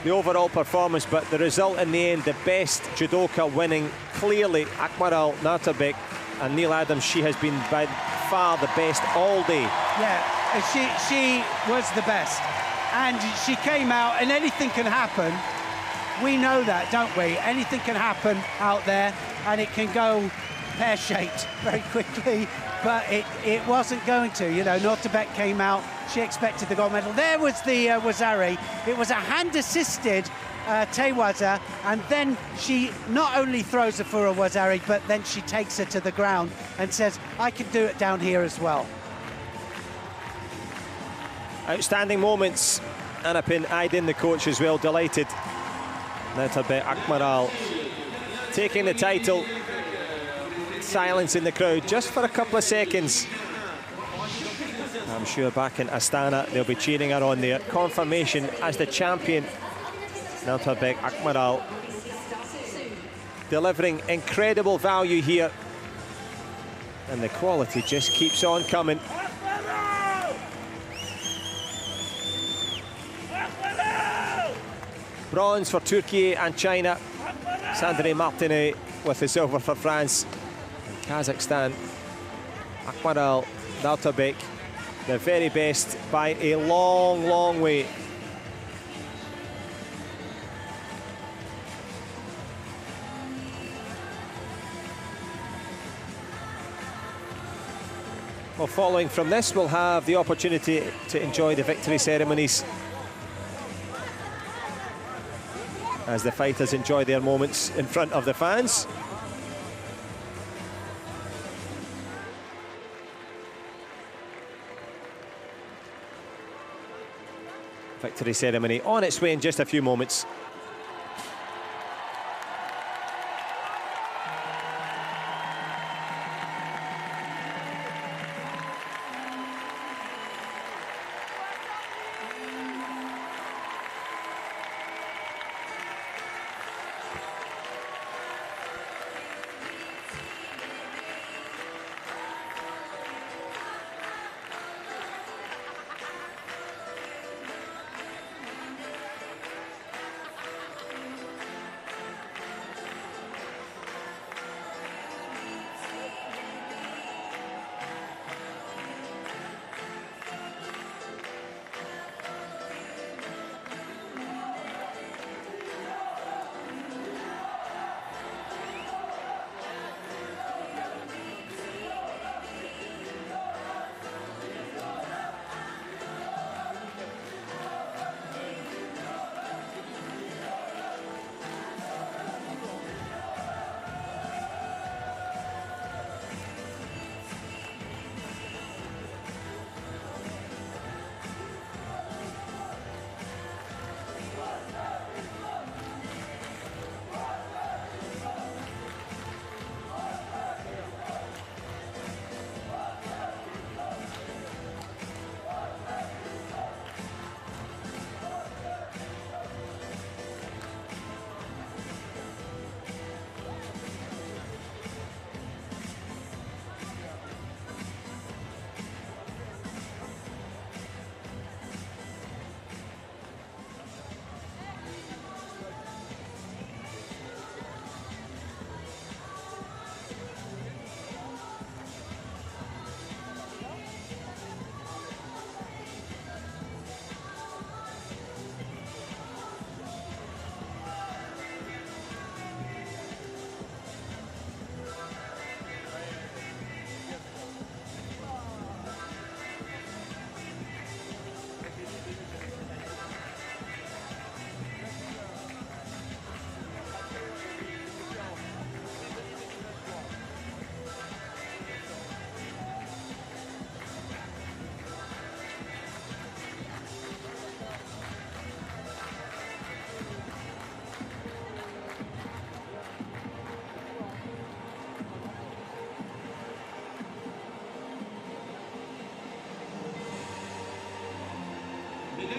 A: the overall performance, but the result in the end, the best judoka winning, clearly Akmaral Nartabek, and Neil Adams, she has been by far the best all day.
B: Yeah, she was the best, and she came out, and anything can happen. We know that, don't we? Anything can happen out there, and it can go pear-shaped very quickly, but it wasn't going to. You know, Nartabek came out, she expected the gold medal. There was the Wazari. It was a hand-assisted Tewaza, and then she not only throws her for a Wazari, but then she takes her to the ground and says, I can do it down here as well.
A: Outstanding moments. Anapin Aydin, the coach, as well, delighted. Nartabek Akmaral taking the title. Silence in the crowd just for a couple of seconds. I'm sure back in Astana they'll be cheering her on there. Confirmation as the champion. Nartabek Akmaral delivering incredible value here, and the quality just keeps on coming. Bronze for Turkey and China. Sandrine Martinet with the silver for France. Kazakhstan, Akmaral Nartabek, the very best by a long, long way. Well, following from this, we'll have the opportunity to enjoy the victory ceremonies as the fighters enjoy their moments in front of the fans. Victory ceremony on its way in just a few moments.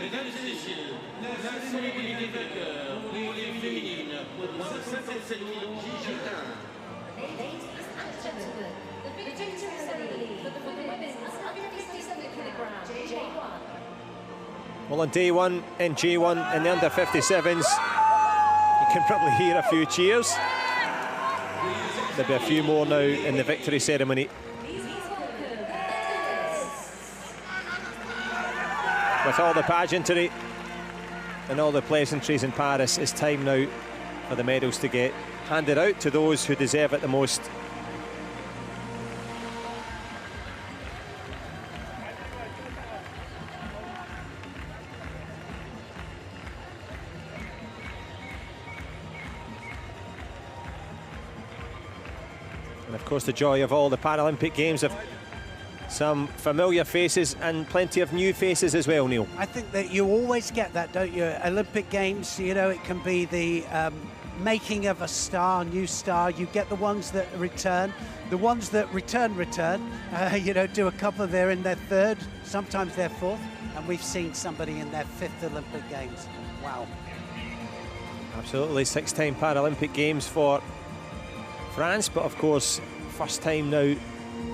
C: Mesdames et messieurs, la cérémonie des vainqueurs pour les féminines dans le 57e J1.
D: Ladies and gentlemen, the victory ceremony for the women's under 57 kg J1.
A: Well, on day one in J1 in the under 57s, you can probably hear a few cheers. There'll be a few more now in the victory ceremony. With all the pageantry and all the pleasantries in Paris, it's time now for the medals to get handed out to those who deserve it the most. And of course the joy of all the Paralympic Games of some familiar faces and plenty of new faces as well, Neil.
B: I think that you always get that, don't you? Olympic Games, you know, it can be the making of a star, new star. You get the ones that return. The ones that return, you know, do a couple, they're in their third, sometimes their fourth, and we've seen somebody in their fifth Olympic Games. Wow.
A: Absolutely, 6-time Paralympic Games for France, but of course, first time now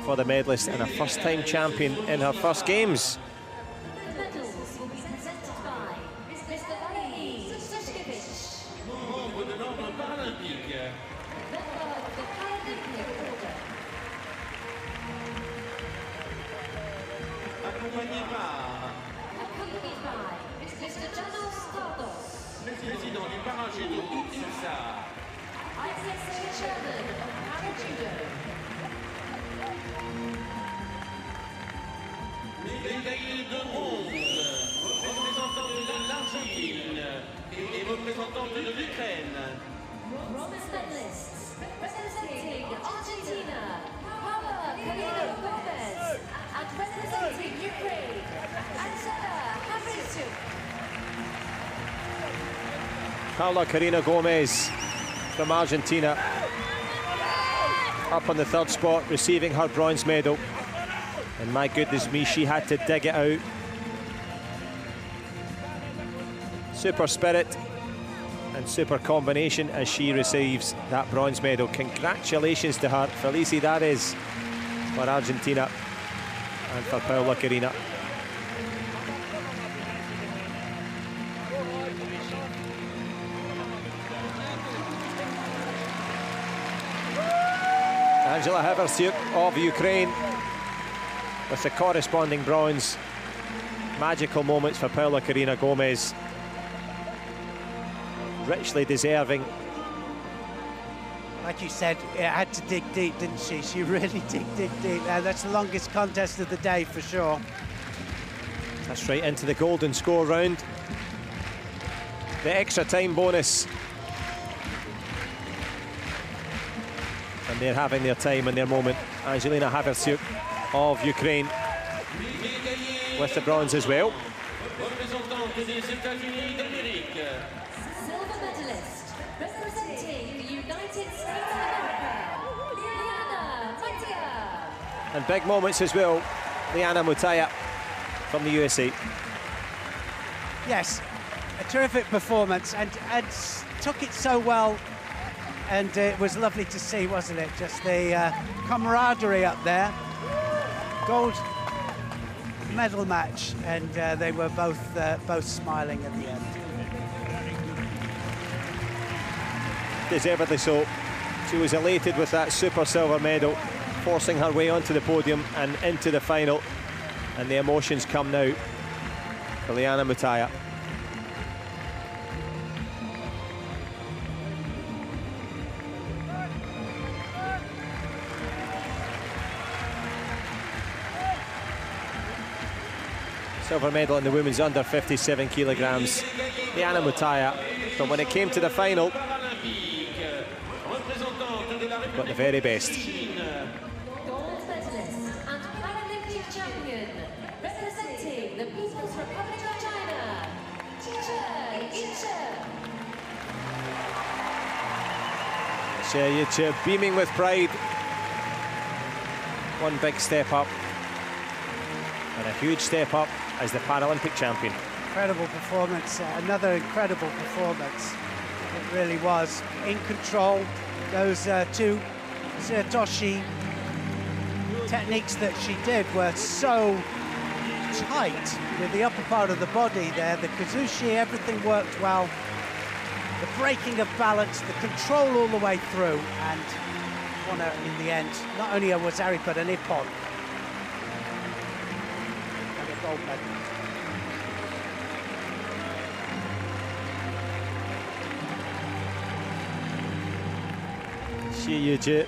A: for the medalist and a first-time champion in her first Games.
D: The medals will be presented by Mr. Palais,
C: Membre de l'ordre paralympique.
D: member of the Paralympic Order.
C: Accompagné par
D: Accompanied by Mr. Chateau,
C: président du Parajudo USA,
D: ICSA chairman of Parajudo.
C: médaillé de bronze, représentante de l'Argentine et représentante de l'Ukraine.
D: Bronze medalists representing Argentina, Paula Gomez, and representing Ukraine, Angela Havrisyuk.
A: Paula Karina Gomez from Argentina up on the third spot, receiving her bronze medal. And my goodness me, she had to dig it out. Super spirit and super combination as she receives that bronze medal. Congratulations to her. Felicidades for Argentina and for Paula Karina. Angela Havrisyuk of Ukraine with the corresponding bronze. Magical moments for Paula Karina Gomez. Richly deserving.
B: Like you said, it had to dig deep, didn't she? She really did dig deep. That's the longest contest of the day for sure.
A: That's right, into the golden score round. The extra time bonus. And they're having their time and their moment. Angelina Havrisyuk of Ukraine with the bronze as well.
C: Représentante des États-Unis d'Amérique.
D: Silver medalist representing the United States of America, Liana Mattia.
A: And big moments as well. Liana Mattia from the USA.
B: Yes, a terrific performance and took it so well. And it was lovely to see, wasn't it? Just the camaraderie up there. Gold medal match, and they were both smiling at the end.
A: Deservedly so. She was elated with that super silver medal, forcing her way onto the podium and into the final. And the emotions come now for Liana Mattia. Silver medal in the women's under 57 kilograms, Liana Mattia. But when it came to the final, got the very best.
D: Gold medalist and Paralympic champion representing the People's Republic of China,
A: Yiche beaming with pride. One big step up and a huge step up as the Paralympic champion.
B: Incredible performance, another incredible performance. It really was. In control, those two Toshi techniques that she did were so tight with the upper part of the body there. The kazushi, everything worked well. The breaking of balance, the control all the way through, and won out in the end. Not only a Wazari, but an Ippon. And a gold medal.
A: Xi Yuji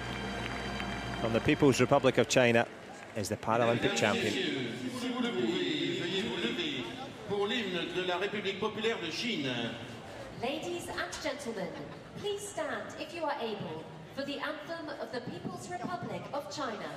A: from the People's Republic of China is the Paralympic champion.
C: Si vous le pouvez, veuillez vous lever pour l'hymne de la République populaire de Chine.
D: Ladies and gentlemen, please stand if you are able for the anthem of the People's Republic of China.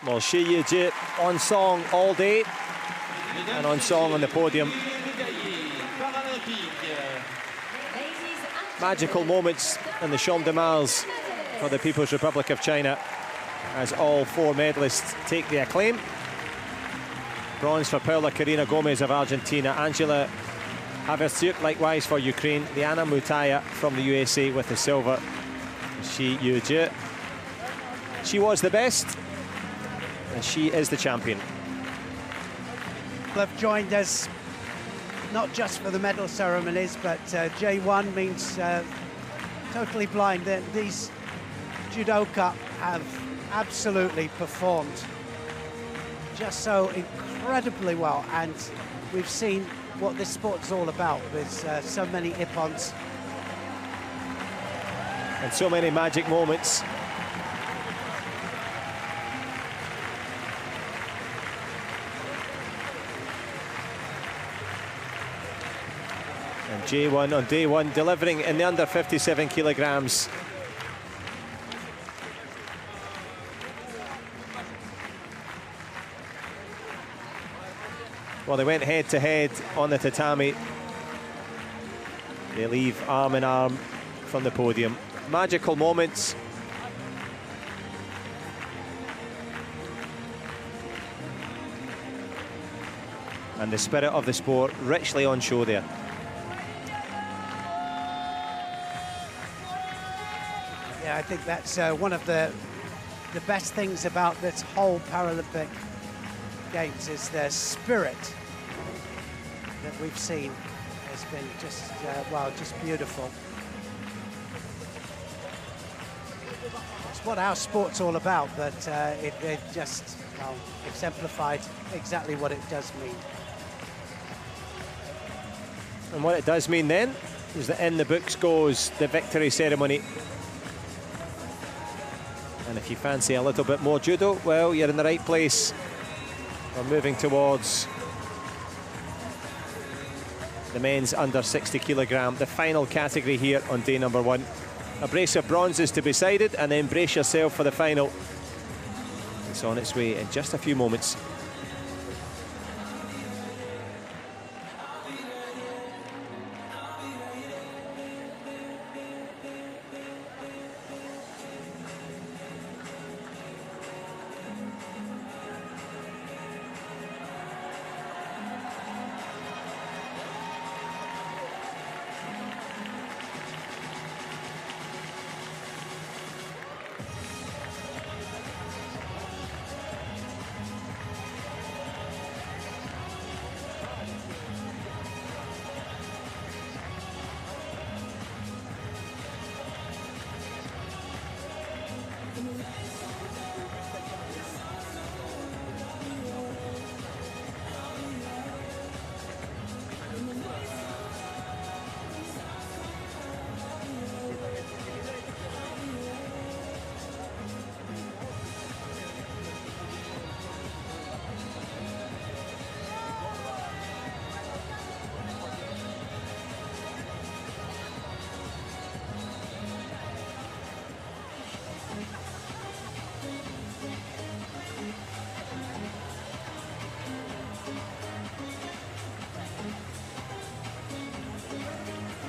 A: Well, Xi Yuji on song all day and on song on the podium. Magical moments in the Champ de Mars for the People's Republic of China as all four medalists take the acclaim. Bronze for Paula Karina Gomez of Argentina, Angela Havertsyuk likewise for Ukraine, Liana Mutaya from the USA with the silver. Xi Yuji. She was the best, and she is the champion.
B: Have joined us not just for the medal ceremonies, but J1 means totally blind. These judoka have absolutely performed just so incredibly well, and we've seen what this sport's all about with so many ippons
A: and so many magic moments. And J1 on day one, delivering in the under 57 kilograms. Well, they went head to head on the tatami. They leave arm in arm from the podium. Magical moments. And the spirit of the sport richly on show there.
B: Yeah, I think that's one of the best things about this whole Paralympic Games is the spirit that we've seen has been just, well, just beautiful. It's what our sport's all about, but it just, well, exemplified exactly what it does mean.
A: And what it does mean then is that in the books goes the victory ceremony. And if you fancy a little bit more judo, well, you're in the right place. We're moving towards the men's under 60 kilogram, the final category here on day number one. A brace of bronzes to be decided, and then brace yourself for the final. It's on its way in just a few moments.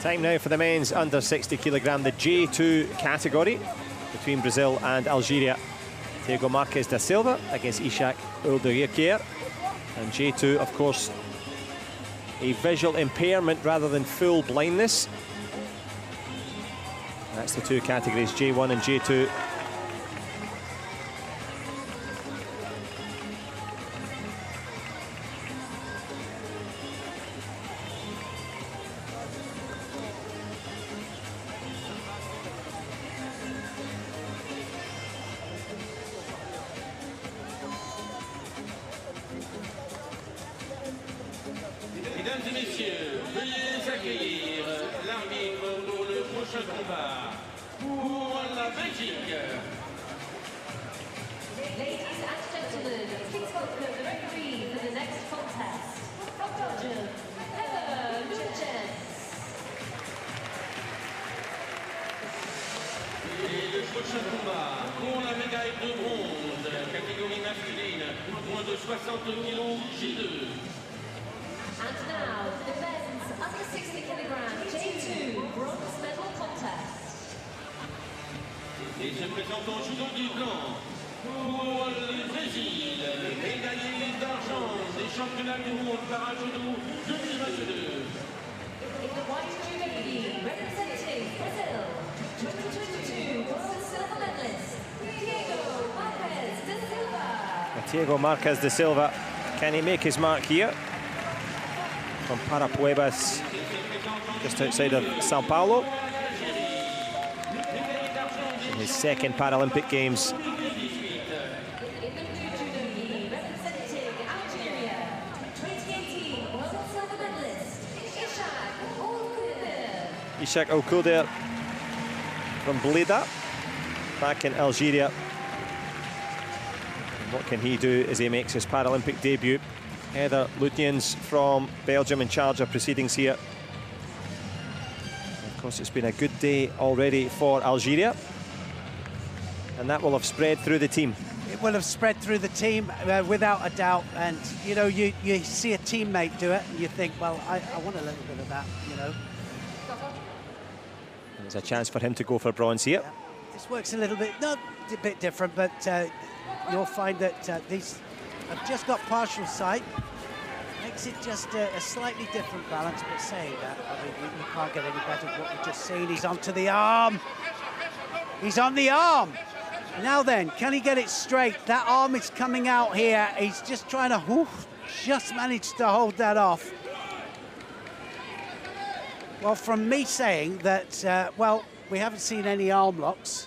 A: Time now for the men's under 60 kilogram, the J2 category between Brazil and Algeria. Thiago Marques da Silva against Ishak Ulderkir. And J2, of course, a visual impairment rather than full blindness. That's the two categories, J1 and J2.
C: Mesdames et messieurs, veuillez accueillir l'arbitre pour le prochain combat pour la Belgique.
D: Ladies and gentlemen, please welcome the referee for the next contest. From Belgium,
C: Et le prochain combat pour la médaille de bronze, catégorie masculine, moins de 60 kg J2.
D: And now, the men's under 60 kilogram J2 bronze medal contest.
C: Et se présentant au judo du blanc pour le Brésil, médaillé d'argent des championnats du monde para-judo 2022.
D: In the white judo gi, representing Brazil, 2022 world silver medalist, Thiago Marques da Silva.
A: Thiago Marques da Silva, can he make his mark here? From Parapuebas, just outside of Sao Paulo. In his second Paralympic Games.
D: In the blue judo gi, representing Algeria, 2018 world silver medalist,
A: Ishak Ulderkir from Blida, back in Algeria. And what can he do as he makes his Paralympic debut? Heather Lutyens from Belgium in charge of proceedings here. Of course, it's been a good day already for Algeria, and that will have spread through the team.
B: It will have spread through the team without a doubt. And you know, you see a teammate do it, and you think, well, I want a little bit of that, you know.
A: And there's a chance for him to go for bronze here.
B: Yeah. This works a little bit, not a bit different, but you'll find that these have just got partial sight. Makes it just a slightly different balance, but saying that, I mean, you can't get any better than what we've just seen. He's onto the arm. He's on the arm. Now then, can he get it straight? That arm is coming out here. He's just trying to, just managed to hold that off. Well, from me saying that, well, we haven't seen any arm locks.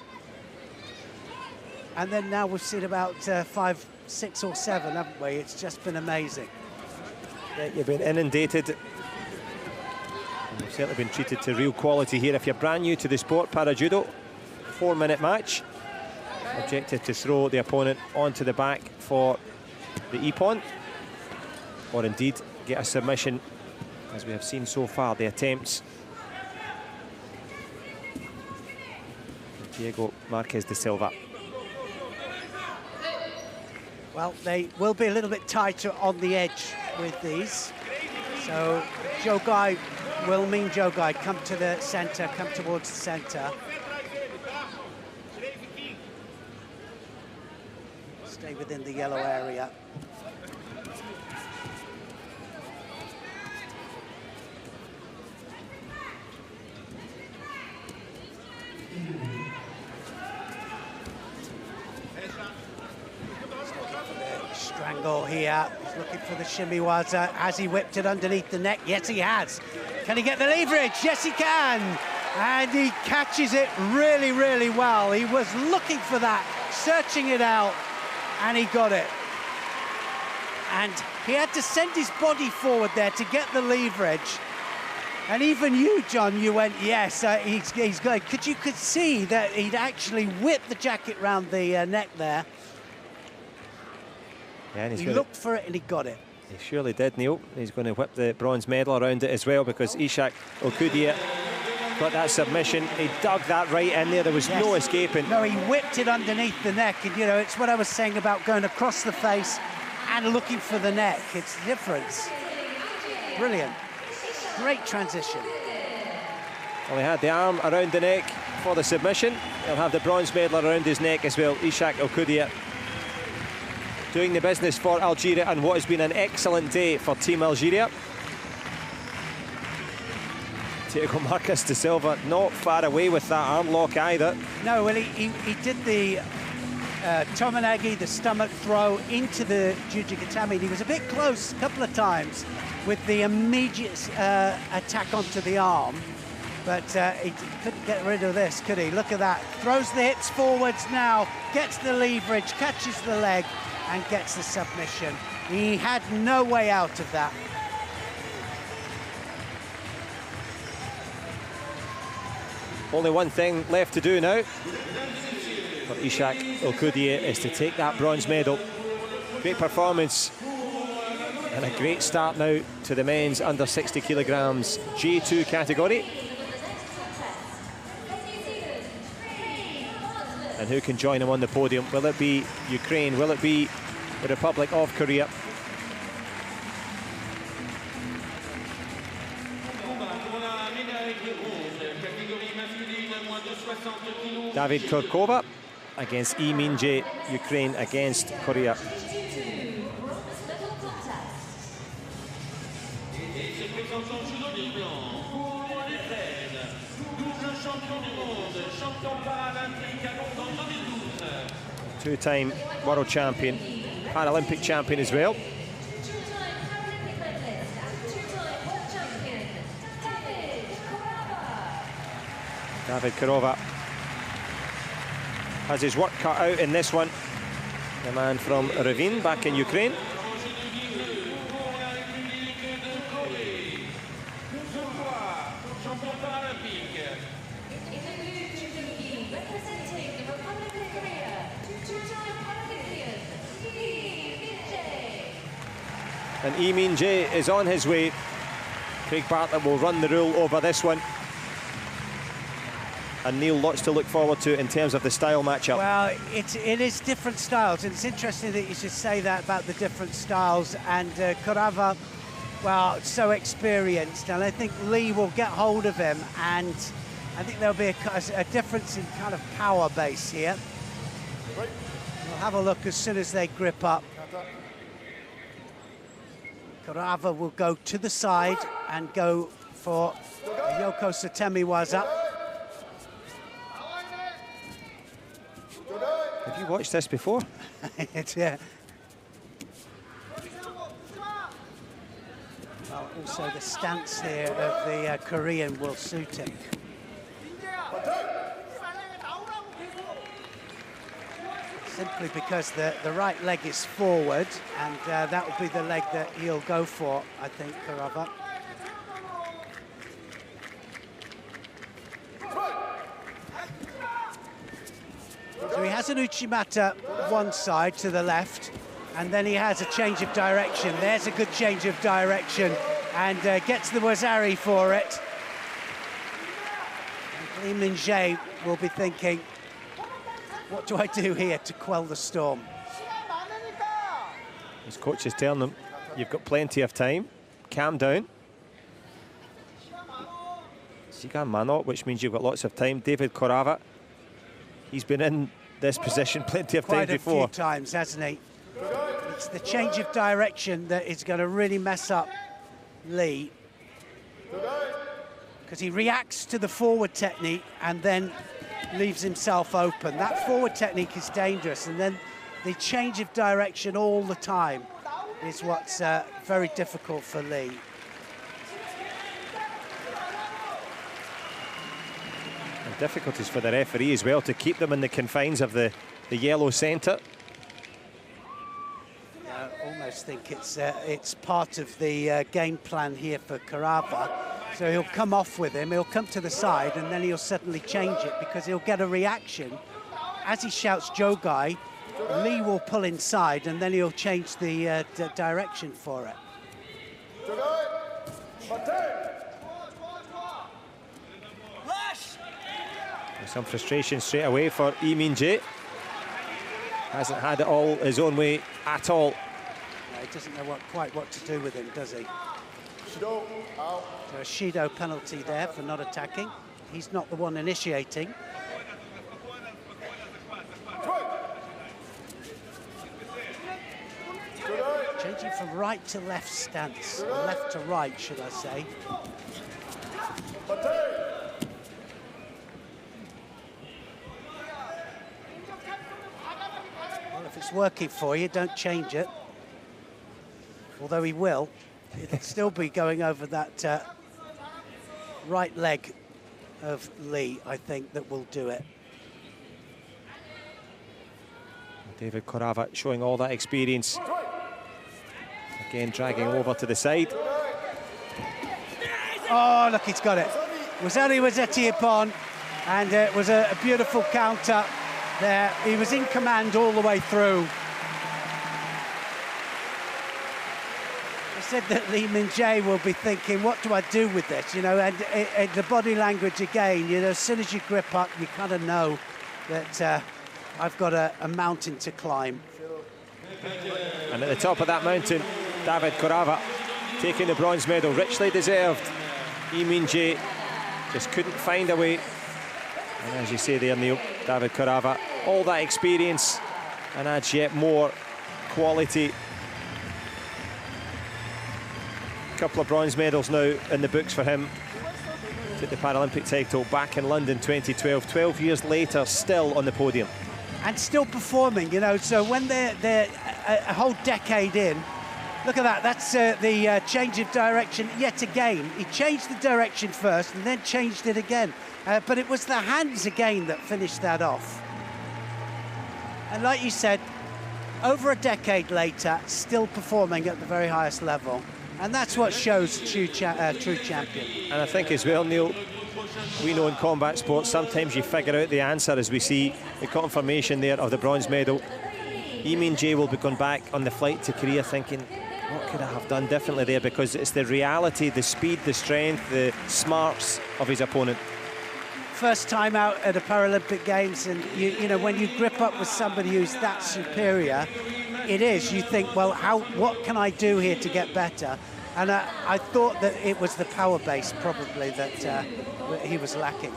B: And then now we've seen about 5, 6 or 7, haven't we? It's just been amazing.
A: Yeah, you've been inundated. And you've certainly been treated to real quality here. If you're brand new to the sport, para-judo, 4-minute match. Objective to throw the opponent onto the back for the ippon, or indeed get a submission, as we have seen so far, the attempts. Thiago Marques da Silva.
B: Well, they will be a little bit tighter on the edge with these. So Joe Guy will mean Joe Guy, come to the centre, come towards the centre. Stay within the yellow area. Strangle here. He's looking for the shimmy waza. Has he whipped it underneath the neck? Yes, he has. Can he get the leverage? Yes, he can. And he catches it really, really well. He was looking for that, searching it out, and he got it. And he had to send his body forward there to get the leverage. And even you, John, you went, yes, he's good. You could see that he'd actually whipped the jacket round the neck there.
A: Yeah, and
B: he looked for it and he got it.
A: He surely did, Neil. He's going to whip the bronze medal around it as well, because Ishak Ulderkir got that submission. He dug that right in there. There was no escaping.
B: No, he whipped it underneath the neck. And, you know, it's what I was saying about going across the face and looking for the neck. It's the difference. Brilliant. Great transition.
A: Well, he had the arm around the neck for the submission. He'll have the bronze medal around his neck as well. Ishak El-Koudia doing the business for Algeria, and what has been an excellent day for Team Algeria. Diego Marcus de Silva not far away with that arm lock either.
B: No, well, he did the Tominagi, the stomach throw into the Jujigatami. He was a bit close a couple of times with the immediate attack onto the arm, but he couldn't get rid of this, could he? Look at that. Throws the hips forwards now, gets the leverage, catches the leg, and gets the submission. He had no way out of that.
A: Only one thing left to do now for Ishak El-Koudia is to take that bronze medal. Great performance and a great start now to the men's under 60 kilograms J2 category. And who can join him on the podium? Will it be Ukraine? Will it be the Republic of Korea? David Kurkova against Lee Min-jae, Ukraine against Korea. Two-time world champion, Paralympic champion as well. David Kurkova has his work cut out in this one. The man from Ravin back in Ukraine. And Lee Min-jae is on his way. Craig Bartlett will run the rule over this one. And Neil, lots to look forward to in terms of the style matchup.
B: Well, it is different styles, and it's interesting that you should say that about the different styles. And Kurkova, well, so experienced, and I think Lee will get hold of him, and I think there'll be a difference in kind of power base here. We'll have a look as soon as they grip up. Kurkova will go to the side and go for Yoko Satemiwaza.
A: Have you watched this before?
B: Yeah. Well, also the stance here of the Korean will suit him. Simply because the right leg is forward, and that will be the leg that he'll go for, I think, Kurkova. So he has an Uchimata one side to the left, and then he has a change of direction. There's a good change of direction, and gets the Wazari for it. And Lee Min-jae will be thinking, what do I do here to quell the storm?
A: His coach is telling him, you've got plenty of time, calm down. Sigan Mano, which means you've got lots of time. David Kurkova, he's been in this position plenty of times before.
B: Quite a few times, hasn't he? It's the change of direction that is going to really mess up Lee, because he reacts to the forward technique and then leaves himself open. That forward technique is dangerous, and then the change of direction all the time is what's very difficult for Lee.
A: And difficulties for the referee as well to keep them in the confines of the yellow centre.
B: I almost think it's part of the game plan here for Kurkova. So he'll come off with him, he'll come to the side, and then he'll suddenly change it because he'll get a reaction. As he shouts Jogai, Lee will pull inside, and then he'll change the direction for it.
A: Some frustration straight away for Lee Min-jae. Hasn't had it all his own way at all.
B: No, he doesn't know quite what to do with him, does he? So a Shido penalty there for not attacking. he's not the one initiating. Changing from right to left stance, or left to right, should I say. Well, if it's working for you, don't change it. Although he will, it'll still be going over that right leg of Lee, I think, that will do it.
A: David Korava showing all that experience. Again, dragging over to the side.
B: Oh, look, he's got it. Wazari was upon, and it was a beautiful counter there. He was in command all the way through. I said that Lee Min-jae will be thinking, what do I do with this? You know, and the body language again, you know, as soon as you grip up, you kind of know that I've got a mountain to climb.
A: And at the top of that mountain, David Korava taking the bronze medal, richly deserved. Lee Min-jae just couldn't find a way. And as you say there, Neil, David Korava, all that experience and adds yet more quality. A couple of bronze medals now in the books for him. Took the Paralympic title back in London 2012, 12 years later, still on the podium.
B: And still performing, you know, so when they're a whole decade in, look at that, that's the change of direction yet again. He changed the direction first and then changed it again. But it was the hands again that finished that off. And like you said, over a decade later, still performing at the very highest level. And that's what shows true champion. And
A: I think as well, Neil, we know in combat sports, sometimes you figure out the answer as we see the confirmation there of the bronze medal. Lee Min-jae will be going back on the flight to Korea thinking, what could I have done differently there? Because it's the reality, the speed, the strength, the smarts of his opponent.
B: First time out at a Paralympic Games, and you know, when you grip up with somebody who's that superior, it is, you think, well, what can I do here to get better? And I thought that it was the power base probably that he was lacking.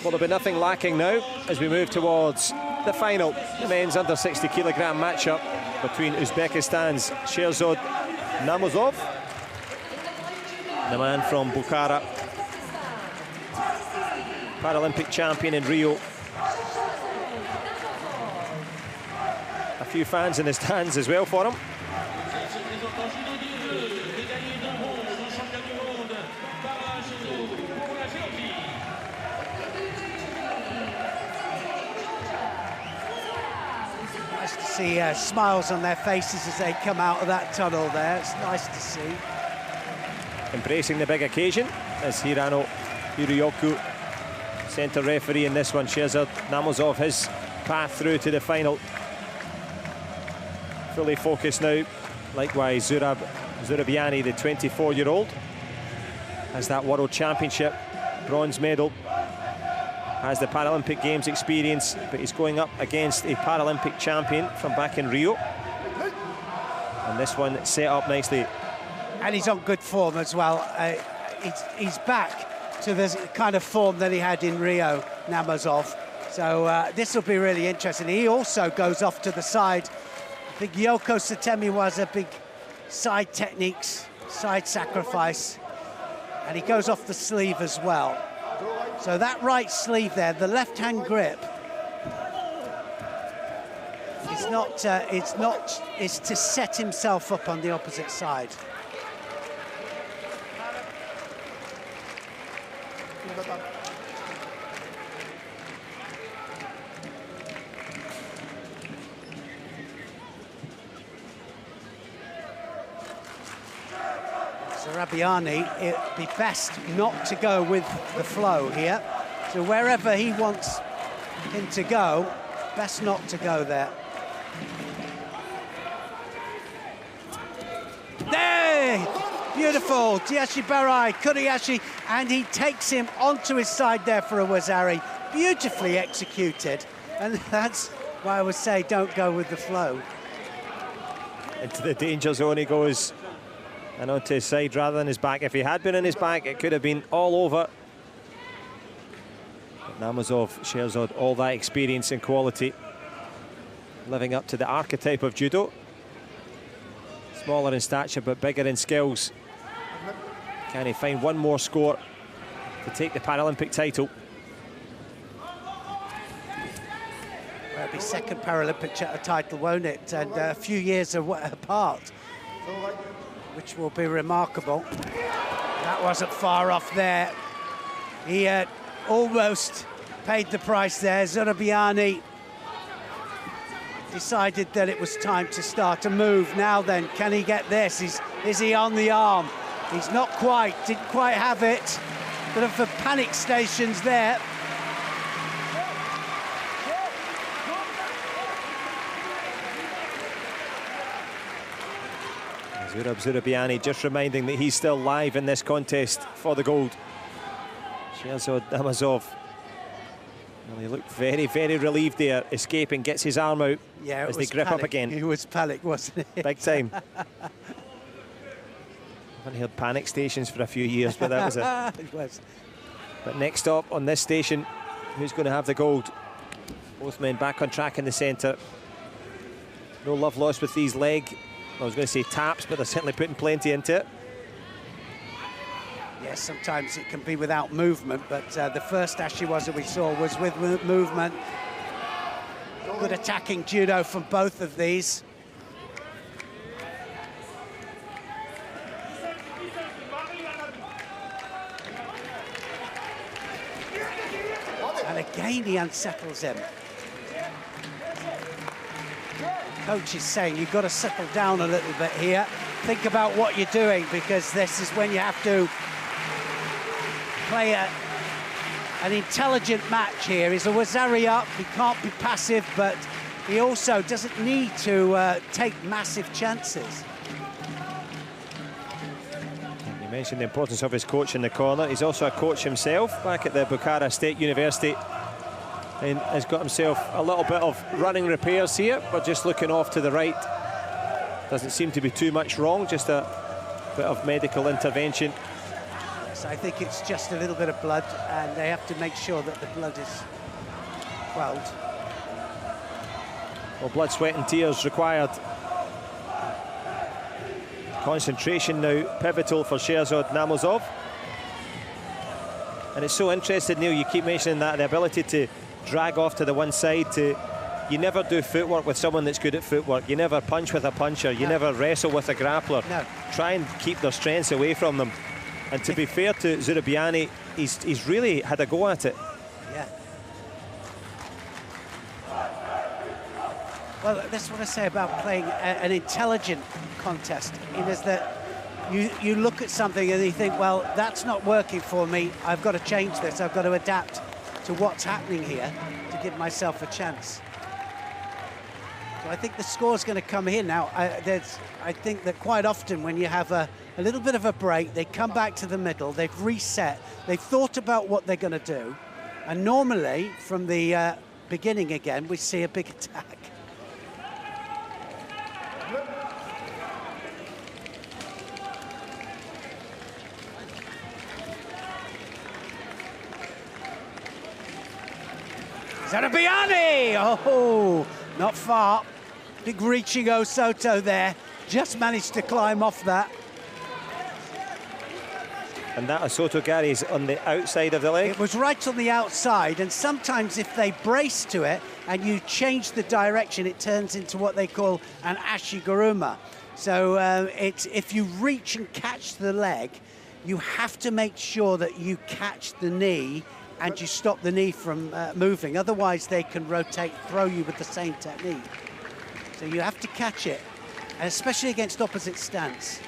A: Well, there'll be nothing lacking now as we move towards the final, the men's under 60 kilogram matchup between Uzbekistan's Sherzod Namozov, the man from Bukhara, Paralympic champion in Rio. A few fans in the stands as well for him.
B: Nice to see smiles on their faces as they come out of that tunnel there. It's nice to see.
A: Embracing the big occasion as Hirano Hiryoku, centre referee in this one. Sherzod Namozov, his path through to the final. Fully focused now. Likewise, Zurabiani, the 24-year-old, has that World Championship bronze medal, has the Paralympic Games experience, but he's going up against a Paralympic champion from back in Rio. And this one set up nicely.
B: And he's on good form as well. He's back to the kind of form that he had in Rio, Namozov. So this will be really interesting. He also goes off to the side. Big Yoko Satemi was a big side techniques, side sacrifice. And he goes off the sleeve as well. So that right sleeve there, the left-hand grip, it's to set himself up on the opposite side. Rabiani, it'd be best not to go with the flow here. So wherever he wants him to go, best not to go there. There! Beautiful, Tiashi Barai, Kuriyashi, and he takes him onto his side there for a Wazari. Beautifully executed, and that's why I would say don't go with the flow.
A: Into the danger zone he goes. and onto his side rather than his back. If he had been in his back, it could have been all over. But Namazov, Sherzod, all that experience and quality, living up to the archetype of judo. Smaller in stature, but bigger in skills. Can he find one more score to take the Paralympic title?
B: Well, it'll be second Paralympic title, won't it? And a few years apart, which will be remarkable. That wasn't far off there. He almost paid the price there. Zurabiani decided that it was time to start a move. Now then, can he get this? Is he on the arm? He's not quite, didn't quite have it. Bit of a panic stations there.
A: Zurabiani just reminding that he's still live in this contest for the gold. Sherzod Namazov. Well, he looked very, very relieved there, escaping, gets his arm out as they grip
B: panic.
A: up again.
B: He was panic, wasn't he?
A: Big time. Haven't heard panic stations for a few years, but that was it.
B: It was.
A: But next stop on this station, who's going to have the gold? Both men back on track in the centre. No love lost with these leg, I was going to say taps, but they're certainly putting plenty into it.
B: Yes, sometimes it can be without movement, but the first Ashiwaza we saw was with movement. Good attacking judo from both of these. And again, he unsettles him. Coach is saying you've got to settle down a little bit here. Think about what you're doing, because this is when you have to play an intelligent match here. He's a Wazari up, he can't be passive, but he also doesn't need to take massive chances.
A: You mentioned the importance of his coach in the corner. He's also a coach himself back at the Bukhara State University, and has got himself a little bit of running repairs here, but just looking off to the right. Doesn't seem to be too much wrong, just a bit of medical intervention.
B: So I think it's just a little bit of blood, and they have to make sure that the blood is quelled.
A: Well, blood, sweat and tears required. Concentration now pivotal for Sherzod Namazov. And it's so interesting, Neil, you keep mentioning that, the ability to drag off to the one side. You never do footwork with someone that's good at footwork. You never punch with a puncher. You never wrestle with a grappler.
B: No.
A: Try and keep their strengths away from them. And to be fair to Zurabiani, he's really had a go at it.
B: Yeah. Well, that's what I say about playing an intelligent contest, is that you look at something and you think, well, that's not working for me. I've got to change this. I've got to adapt to what's happening here to give myself a chance. So I think the score's going to come here now. I think that quite often when you have a little bit of a break, they come back to the middle, they've reset, they've thought about what they're going to do, and normally from the beginning again we see a big attack. Zurabiani! Oh, not far. Big reaching Osoto there. Just managed to climb off that.
A: And that Osoto, Gary, is on the outside of the leg?
B: It was right on the outside, and sometimes if they brace to it and you change the direction, it turns into what they call an ashiguruma. So if you reach and catch the leg, you have to make sure that you catch the knee and you stop the knee from moving. Otherwise, they can rotate, throw you with the same technique. So you have to catch it, and especially against opposite stance.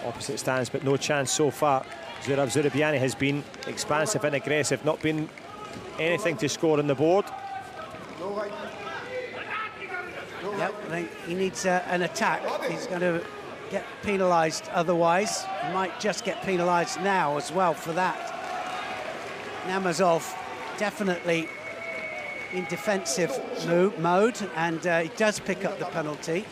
A: Opposite stance, but no chance so far. Zurabiani has been expansive and aggressive, not been anything to score on the board.
B: Yep, I think he needs an attack. He's going to get penalised otherwise. He might just get penalised now as well for that. Namazov definitely in defensive mode, and he does pick up the penalty.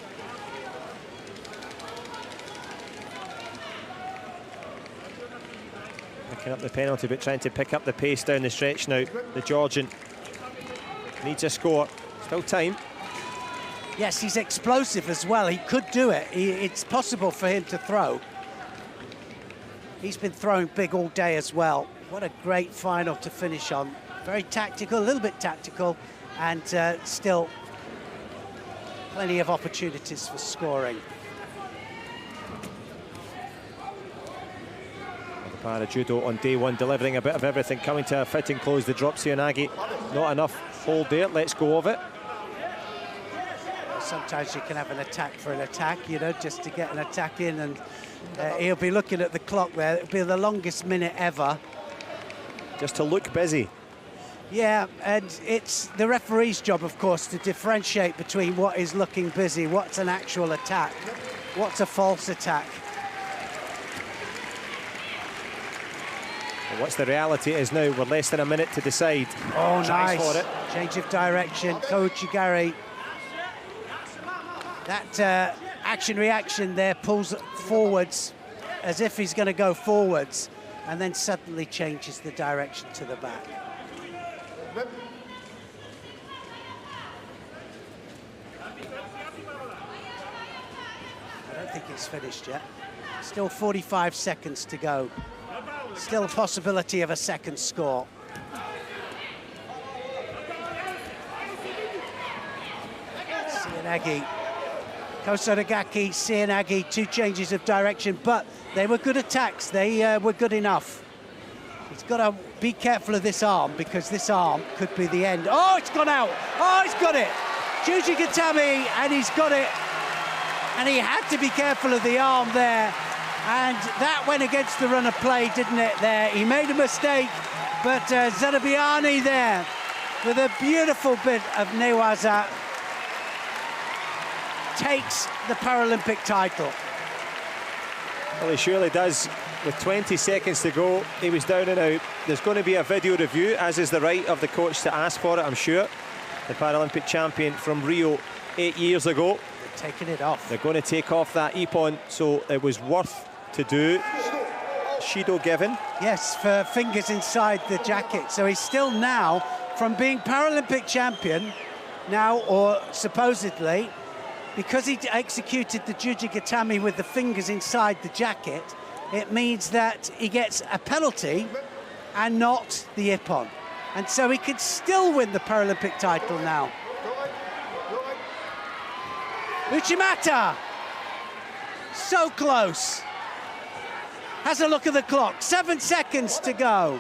A: Picking up the penalty, but trying to pick up the pace down the stretch now. The Georgian needs a score. Still time.
B: Yes, he's explosive as well. He could do it. It's possible for him to throw. He's been throwing big all day as well. What a great final to finish on. Very tactical, a little bit tactical, and still plenty of opportunities for scoring.
A: Para Judo on day one, delivering a bit of everything, coming to a fitting close. The drop Seoinage, not enough hold there. Let's go of it.
B: Sometimes you can have an attack for an attack, you know, just to get an attack in, and he'll be looking at the clock there. It'll be the longest minute ever.
A: Just to look busy.
B: Yeah, and it's the referee's job, of course, to differentiate between what is looking busy, what's an actual attack, what's a false attack.
A: Well, what's the reality is now, we're less than a minute to decide.
B: Oh,
A: Tries
B: nice.
A: for it.
B: Change of direction, Kouchigari. That action-reaction there pulls forwards as if he's going to go forwards, and then suddenly changes the direction to the back. I don't think it's finished yet. Still 45 seconds to go. Still a possibility of a second score. Seoinage. Kosodagaki, Seoinage, two changes of direction, but they were good attacks. They were good enough. He's got to be careful of this arm, because this arm could be the end. Oh, it's gone out. Oh, he's got it. Juji Gatami, and he's got it. And he had to be careful of the arm there. And that went against the run of play, didn't it, there? He made a mistake, but Zarabiani there with a beautiful bit of newaza takes the Paralympic title.
A: Well, he surely does. With 20 seconds to go, he was down and out. There's going to be a video review, as is the right of the coach to ask for it, I'm sure. The Paralympic champion from Rio 8 years ago.
B: They're taking it off.
A: They're going to take off that ippon, so it was worth to do. Shido given.
B: Yes, for fingers inside the jacket. So he's still now, from being Paralympic champion, now, or supposedly, because he executed the Juji Gatami with the fingers inside the jacket, it means that he gets a penalty and not the ippon. And so he could still win the Paralympic title now. Uchimata! So close. Has a look at the clock. 7 seconds to go.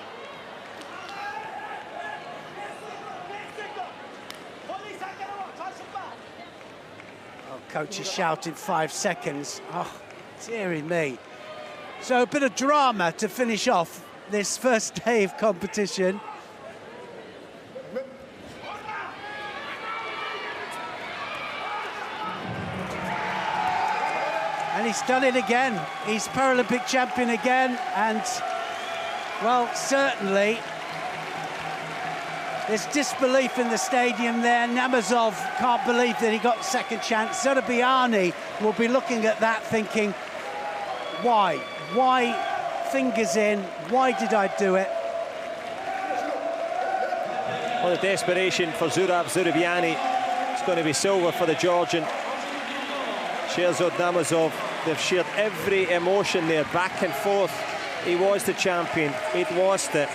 B: Coach is shouting 5 seconds. Oh, dearie me. So a bit of drama to finish off this first day of competition. And he's done it again. He's Paralympic champion again. And, well, certainly there's disbelief in the stadium there. Namazov can't believe that he got second chance. Zarabiani will be looking at that thinking, why? Why fingers in? Why did I do it?
A: Well, the desperation for Zurab Zurabiani. It's going to be silver for the Georgian. Sherzod Namazov, they've shared every emotion there, back and forth. He was the champion. He'd lost it.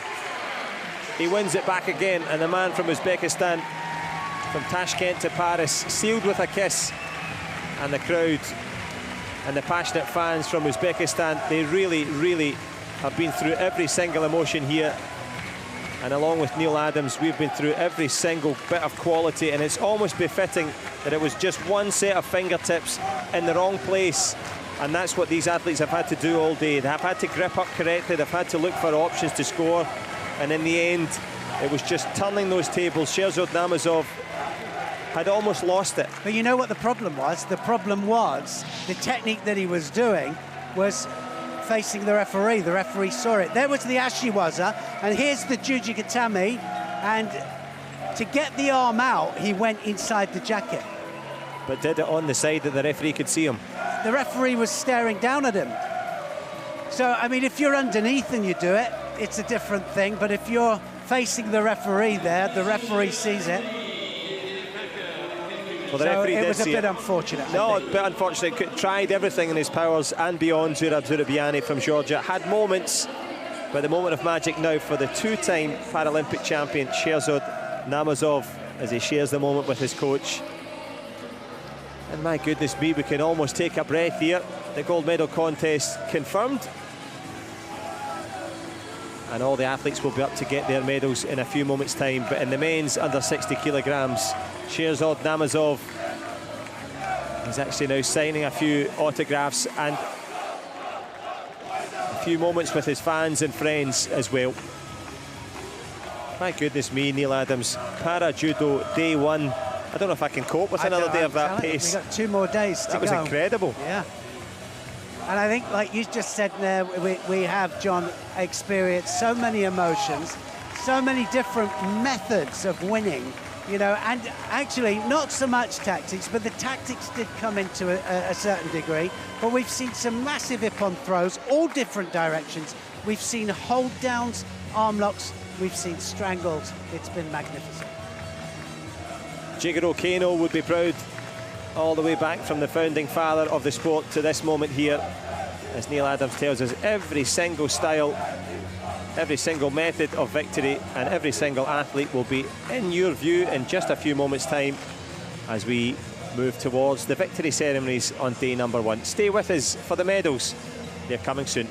A: He wins it back again, and the man from Uzbekistan, from Tashkent to Paris, sealed with a kiss. And the crowd and the passionate fans from Uzbekistan, they really, really have been through every single emotion here. And along with Neil Adams, we've been through every single bit of quality, and it's almost befitting that it was just one set of fingertips in the wrong place. And that's what these athletes have had to do all day. They have had to grip up correctly, they've had to look for options to score. And in the end, it was just turning those tables. Sherzod Namazov had almost lost it.
B: But you know what the problem was? The problem was the technique that he was doing was facing the referee. The referee saw it. There was the Ashiwaza, and here's the Juji Gatami, and to get the arm out, he went inside the jacket.
A: But did it on the side that the referee could see him.
B: The referee was staring down at him. So, I mean, if you're underneath and you do it, it's a different thing. But if you're facing the referee there, the referee sees it.
A: Well, the referee
B: it was a
A: did
B: bit unfortunate.
A: No, a bit unfortunate. Tried everything in his powers and beyond. Zurab Zurabiani from Georgia had moments, but the moment of magic now for the two-time Paralympic champion Sherzod Namazov as he shares the moment with his coach. And my goodness me, we can almost take a breath here. The gold medal contest confirmed. And all the athletes will be up to get their medals in a few moments' time. But in the men's under 60 kilograms, Sherzod Namazov is actually now signing a few autographs and a few moments with his fans and friends as well. My goodness me, Neil Adams, Para Judo Day 1. I don't know if I can cope with another day of that pace.
B: We've got 2 more days to go.
A: That was incredible.
B: Yeah. And I think, like you just said there, we have, John, experienced so many emotions, so many different methods of winning, you know, and actually not so much tactics, but the tactics did come into a certain degree. But we've seen some massive ippon throws, all different directions. We've seen hold downs, arm locks, we've seen strangles. It's been magnificent.
A: Jigoro Kano would be proud, all the way back from the founding father of the sport to this moment here. As Neil Adams tells us, every single style, every single method of victory and every single athlete will be in your view in just a few moments' time as we move towards the victory ceremonies on day number 1. Stay with us for the medals. They're coming soon.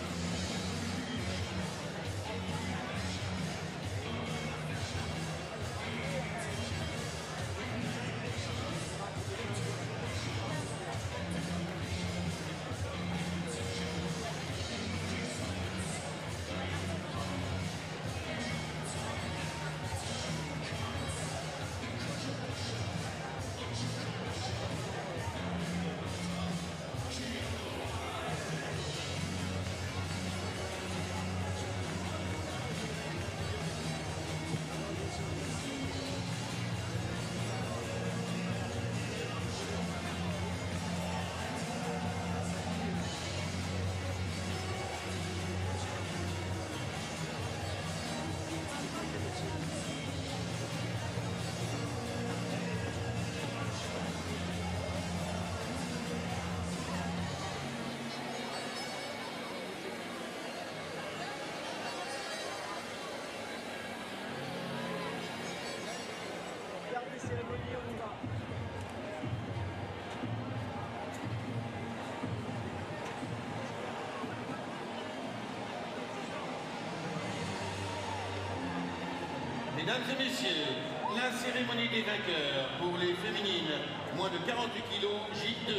C: Mesdames et messieurs, la cérémonie des vainqueurs pour les féminines, moins de 48 kilos, J2.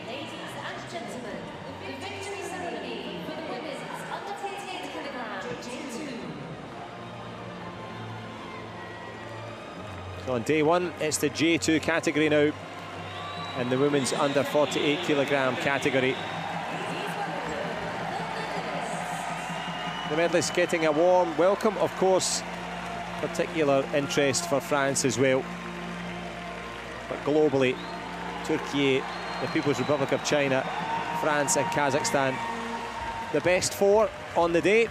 D: Ladies and gentlemen, the victory ceremony for the women's under 48 kilograms, J2.
A: On day 1, it's the J2 category now, in the women's under 48 kilogram category. The medalists getting a warm welcome, of course. Particular interest for France as well. But globally, Turkey, the People's Republic of China, France and Kazakhstan, the best 4 on the day.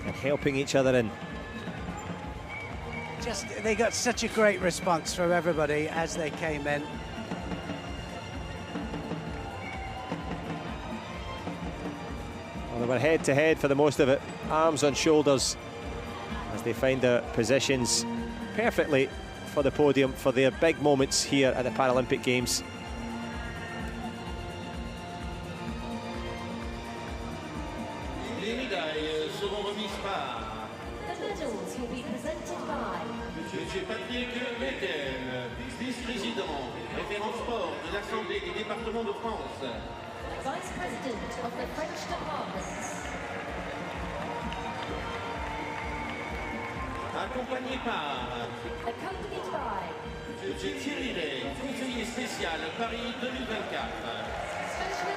A: And helping each other in.
B: Just, they got such a great response from everybody as they came in.
A: Well, they were head to head for the most of it, arms on shoulders, as they find their positions perfectly for the podium for their big moments here at the Paralympic Games.
C: Les médailles seront remises par
D: The medals will be presented by
C: Monsieur Patrick Lequel, vice-président, référent sport de l'Assemblée des départements de France.
D: Vice President of the French Departments.
C: Accompagné par
D: Accompanied by
C: Monsieur Thierry Ray, conseiller spécial Paris 2024.
D: Special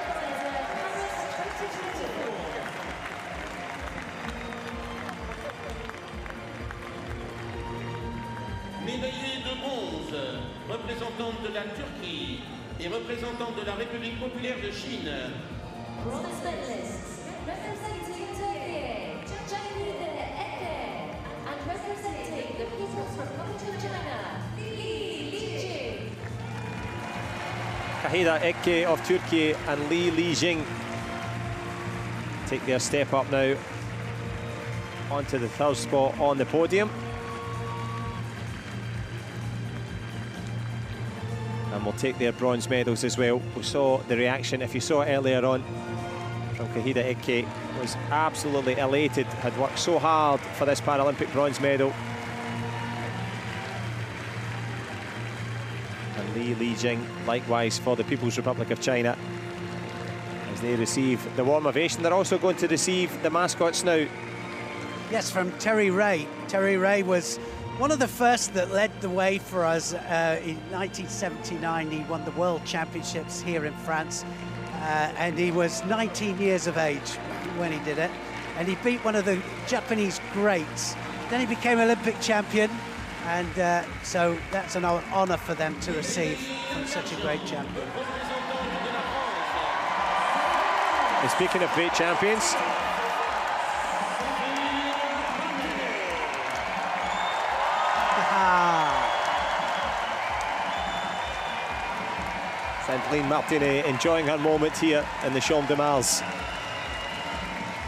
C: Médaillée de bronze, représentante de la Turquie et représentante de la République populaire de Chine.
D: Bronze medalists representing Turkey, Cahida Eke, and representing the People's Republic of China, Li Lijing.
A: Cahida Eke of Turkey and Li Lijing take their step up now onto the third spot on the podium. And will take their bronze medals as well. We saw the reaction, if you saw it earlier on, from Cahida Eke, was absolutely elated, had worked so hard for this Paralympic bronze medal. And Li Lijing, likewise for the People's Republic of China, as they receive the warm ovation. They're also going to receive the mascots now.
B: Yes, from Terry Ray. Terry Ray was one of the first that led the way for us in 1979. He won the World Championships here in France, and he was 19 years of age when he did it, and he beat one of the Japanese greats. Then he became Olympic champion, and so that's an honor for them to receive from such a great champion.
A: And speaking of great champions, Sandrine Martinet enjoying her moment here in the Champ de Mars.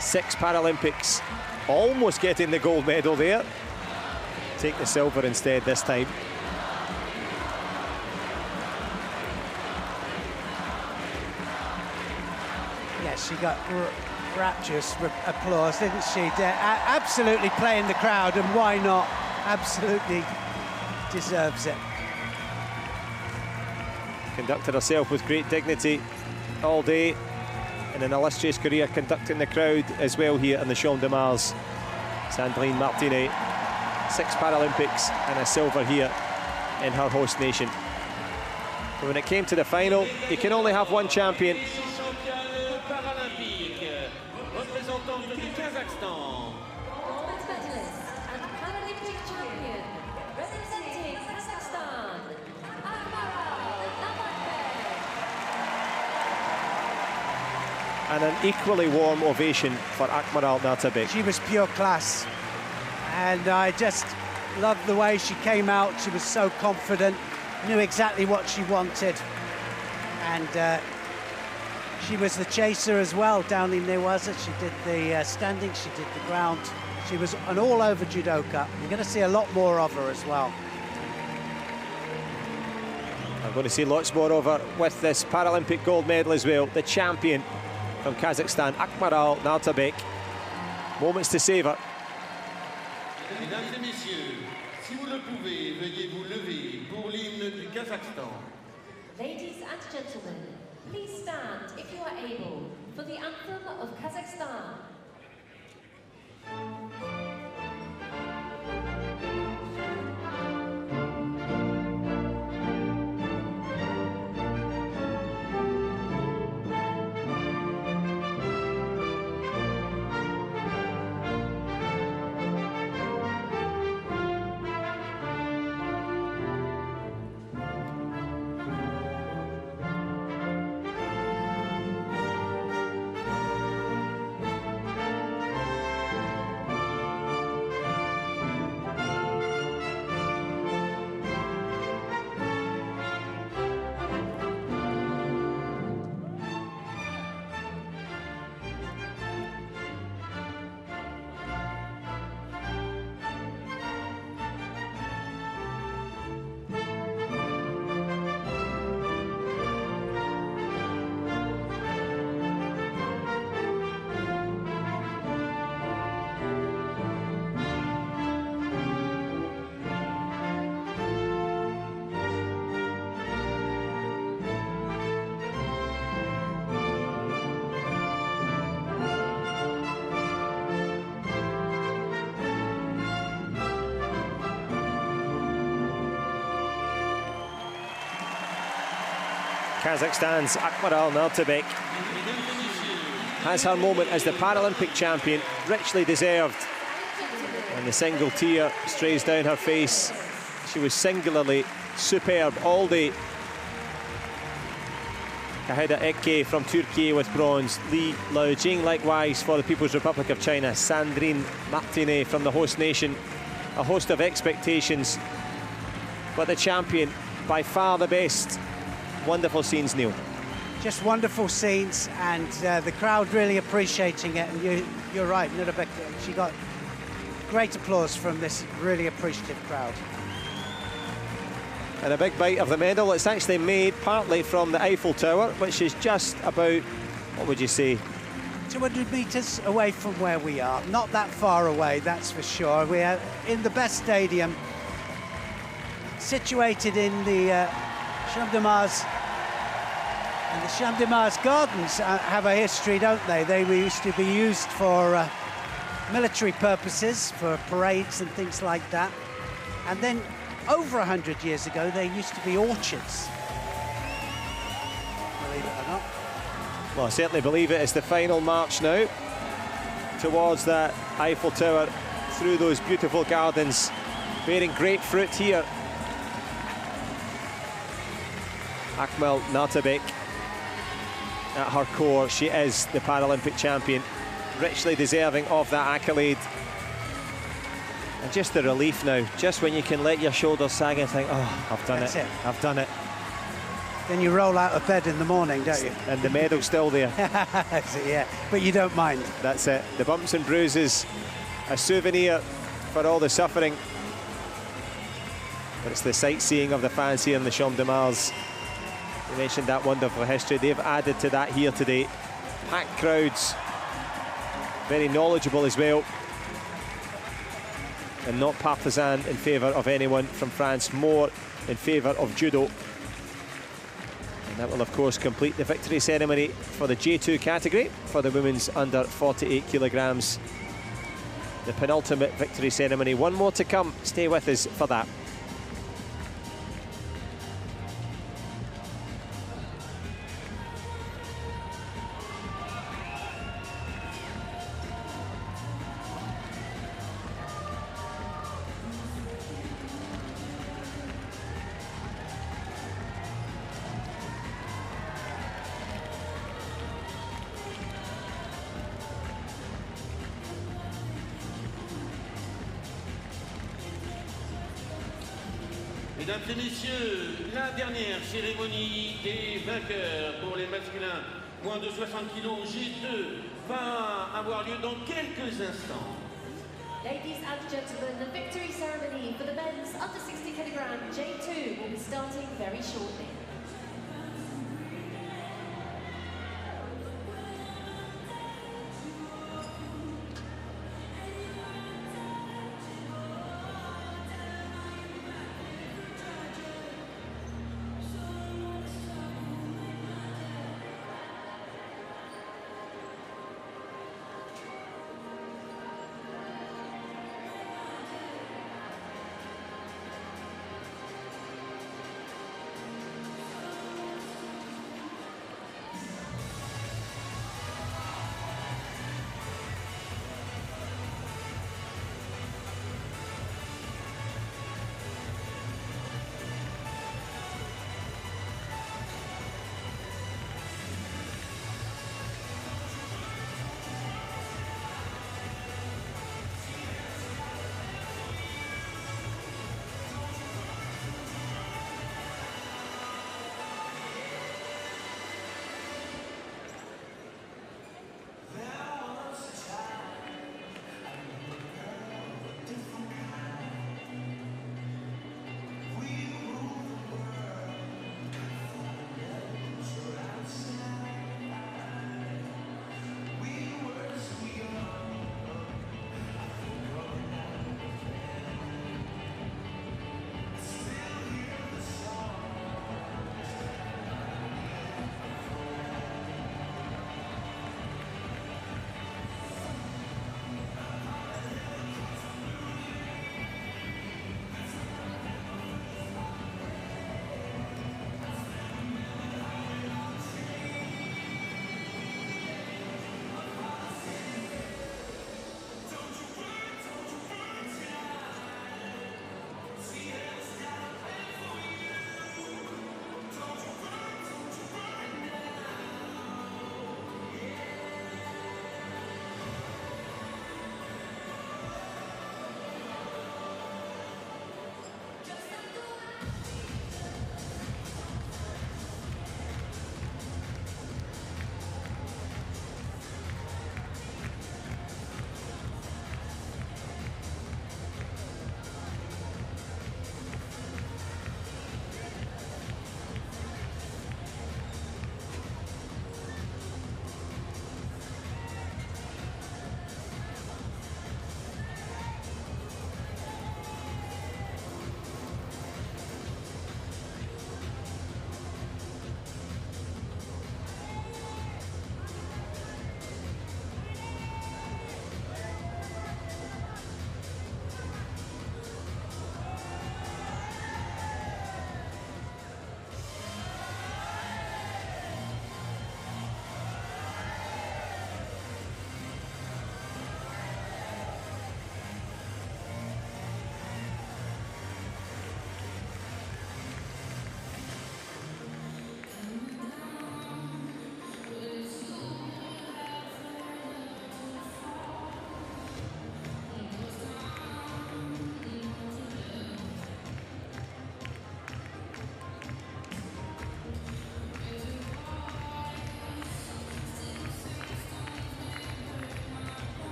A: 6 Paralympics, almost getting the gold medal there. Take the silver instead this time.
B: Yes, she got rapturous applause, didn't she? Absolutely playing the crowd, and why not? Absolutely deserves it.
A: Conducted herself with great dignity all day, and an illustrious career conducting the crowd as well here in the Champ de Mars. Sandrine Martinet, 6 Paralympics and a silver here in her host nation. But when it came to the final, you can only have one champion.
C: Championne paralympique, représentante du Kazakhstan.
D: Bronze medalist and Paralympic champion, representing Kazakhstan,
A: And an equally warm ovation for Akmaral Natabek.
B: She was pure class, and I just loved the way she came out. She was so confident, knew exactly what she wanted, and she was the chaser as well down in Newaza. She did the standing, she did the ground. She was an all-over judoka. You're going to see a lot more of her as well.
A: I'm going to see lots more of her with this Paralympic gold medal as well. The champion from Kazakhstan, Akmaral Natabek. Moments to savour.
C: Mesdames et messieurs, si vous le pouvez, veuillez vous lever pour l'hymne du Kazakhstan.
D: Ladies and gentlemen, please stand if you are able for the anthem of Kazakhstan.
A: Kazakhstan's Akmaral Natabek has her moment as the Paralympic champion, richly deserved. And the single tear strays down her face. She was singularly superb all day. Kaheda Eke from Turkey with bronze. Li Laojing likewise for the People's Republic of China. Sandrine Martinet from the host nation. A host of expectations, but the champion, by far the best. Wonderful scenes, Neil.
B: Just wonderful scenes, and the crowd really appreciating it. And you're right, Nurabek, she got great applause from this really appreciative crowd.
A: And a big bite of the medal. It's actually made partly from the Eiffel Tower, which is just about, what would you say?
B: 200 metres away from where we are. Not that far away, that's for sure. We are in the best stadium, situated in the Champ de Mars. And the Champ de Mars gardens have a history, don't they? They used to be used for military purposes, for parades and things like that. And then over 100 years ago, they used to be orchards. Believe it or not.
A: Well, I certainly believe it. It's the final march now towards that Eiffel Tower, through those beautiful gardens, bearing great fruit here. Akmal Natabek, at her core, she is the Paralympic champion, richly deserving of that accolade. And just the relief now, just when you can let your shoulders sag and think, oh, I've done it, I've done it.
B: Then you roll out of bed in the morning, don't you?
A: And the medal's still there.
B: Yeah, but you don't mind.
A: That's it. The bumps and bruises, a souvenir for all the suffering. But it's the sightseeing of the fans here in the Champ de Mars. You mentioned that wonderful history. They've added to that here today. Packed crowds, very knowledgeable as well. And not partisan in favour of anyone from France, more in favour of judo. And that will, of course, complete the victory ceremony for the J2 category for the women's under 48 kilograms. The penultimate victory ceremony. One more to come. Stay with us for that.
C: Mesdames et messieurs, la dernière cérémonie des vainqueurs pour les masculins moins de 60 kg G2 va avoir lieu dans quelques instants.
D: Ladies and gentlemen, the victory ceremony for the men's under 60 kg J2 will be starting very shortly.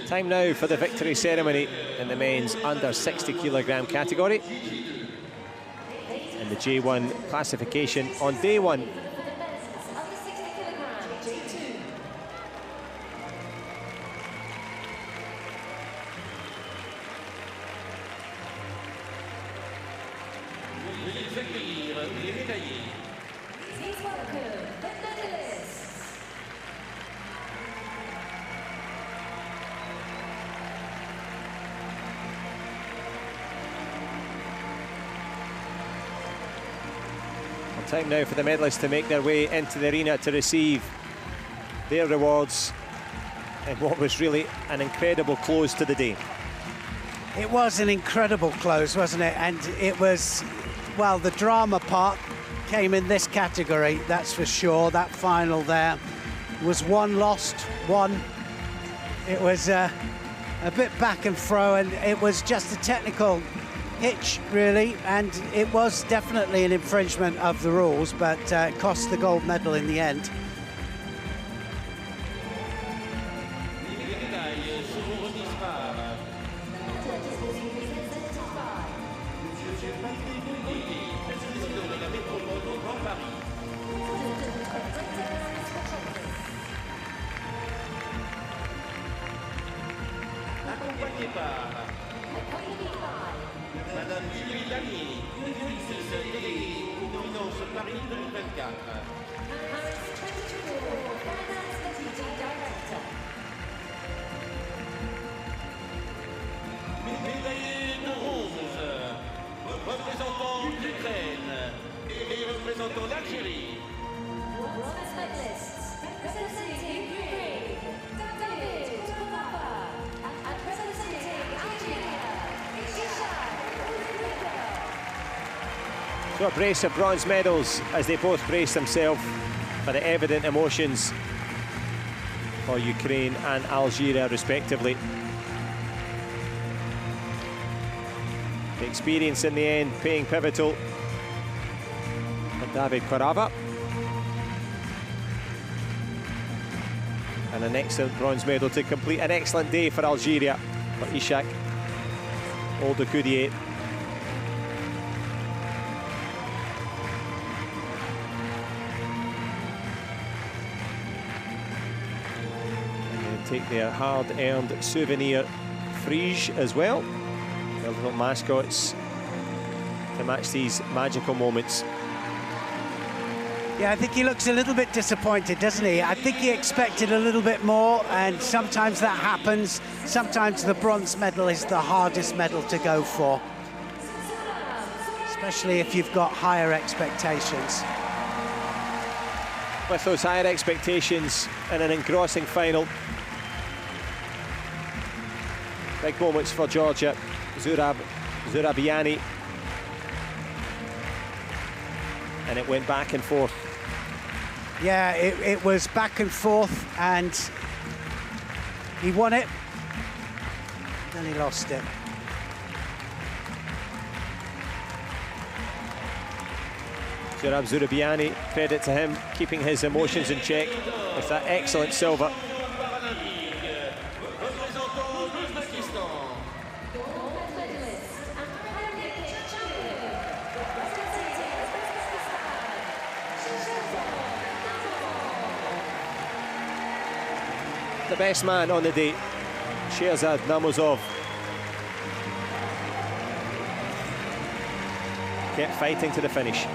A: Time now for the victory ceremony in the men's under 60 kilogram category. In the J1 classification on day one. Time now for the medalists to make their way into the arena to receive their rewards in what was really an incredible close to the day.
B: It was an incredible close, wasn't it? And it was, well, the drama part came in this category, that's for sure. That final there was one lost, one. It was a bit back and fro, and it was just a technical hitch, really, and it was definitely an infringement of the rules, but it cost the gold medal in the end.
A: So a brace of bronze medals as they both brace themselves for the evident emotions for Ukraine and Algeria respectively. The experience in the end paying pivotal for David Korava. And an excellent bronze medal to complete an excellent day for Algeria, for Ishak Oldukoudier. Take their hard-earned souvenir frieze as well. Their little mascots to match these magical moments.
B: Yeah, I think he looks a little bit disappointed, doesn't he? I think he expected a little bit more, and sometimes that happens. Sometimes the bronze medal is the hardest medal to go for, especially if you've got higher expectations.
A: With those higher expectations and an engrossing final, big moments for Georgia, Zurabiani. And it went back and forth.
B: Yeah, it was back and forth, and he won it, then he lost it.
A: Zurabiani, credit to him, keeping his emotions in check with that excellent silver. The best man on the day, Sherzad Namozov, kept fighting to the finish.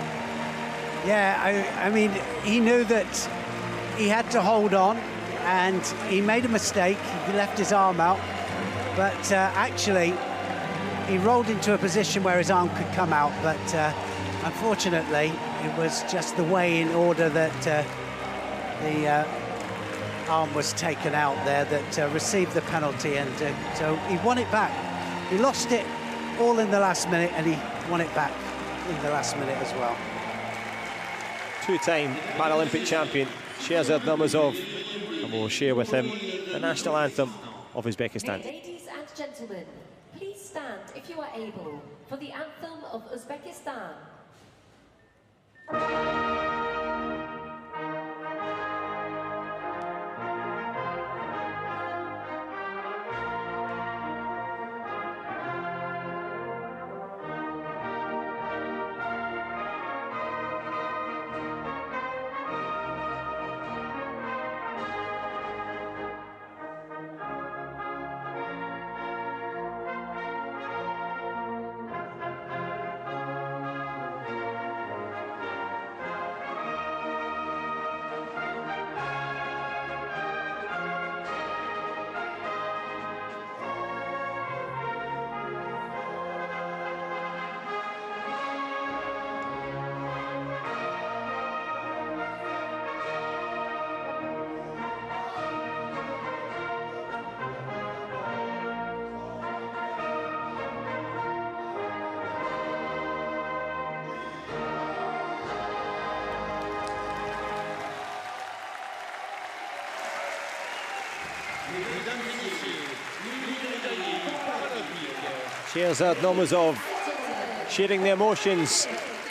B: Yeah, I mean, he knew that he had to hold on, and he made a mistake. He left his arm out, but actually, he rolled into a position where his arm could come out, but unfortunately, it was just the way in order that the arm was taken out there that received the penalty, and so he won it back. He lost it all in the last minute, and he won it back in the last minute as well.
A: Two-time Paralympic champion Sherzad Namozov, and we'll share with him the national anthem of Uzbekistan.
D: Ladies and gentlemen, please stand if you are able for the anthem of Uzbekistan.
A: Sherzad Nomuzov sharing the emotions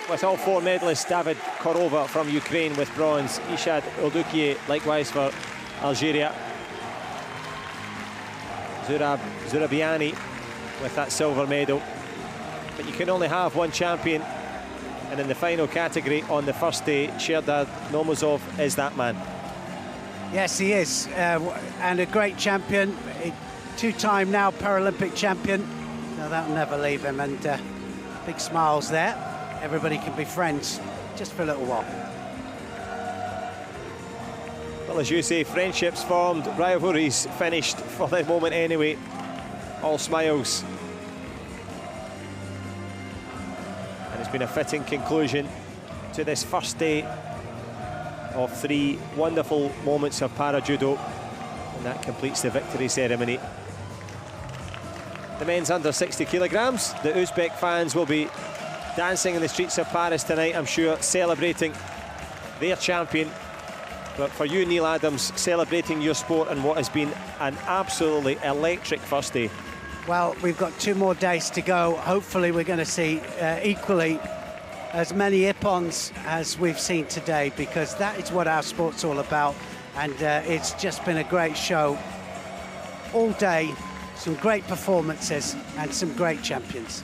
A: with all four medalists. David Korova from Ukraine with bronze. Ishad Oldukiye likewise for Algeria. Zurabiani with that silver medal. But you can only have one champion, and in the final category on the first day, Sherzad Nomuzov is that man.
B: Yes, he is, and a great champion, two-time now Paralympic champion. No, that'll never leave him, and big smiles there. Everybody can be friends just for a little while.
A: Well, as you say, friendships formed, rivalries finished for the moment anyway. All smiles. And it's been a fitting conclusion to this first day of 3 wonderful moments of para-judo, and that completes the victory ceremony. The men's under 60 kilograms, the Uzbek fans will be dancing in the streets of Paris tonight, I'm sure, celebrating their champion. But for you, Neil Adams, celebrating your sport and what has been an absolutely electric first day.
B: Well, we've got 2 more days to go. Hopefully we're going to see equally as many ippons as we've seen today, because that is what our sport's all about. And it's just been a great show all day. Some great performances and some great champions.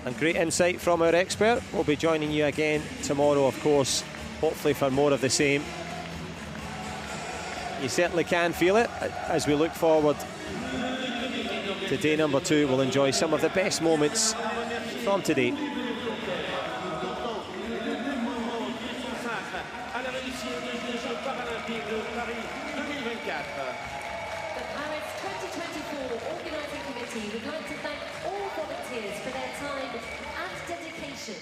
A: And great insight from our expert. We'll be joining you again tomorrow, of course, hopefully for more of the same. You certainly can feel it as we look forward to day number 2. We'll enjoy some of the best moments from today.
D: The Paris 2024 Organising Committee would like to thank all volunteers for their time and dedication.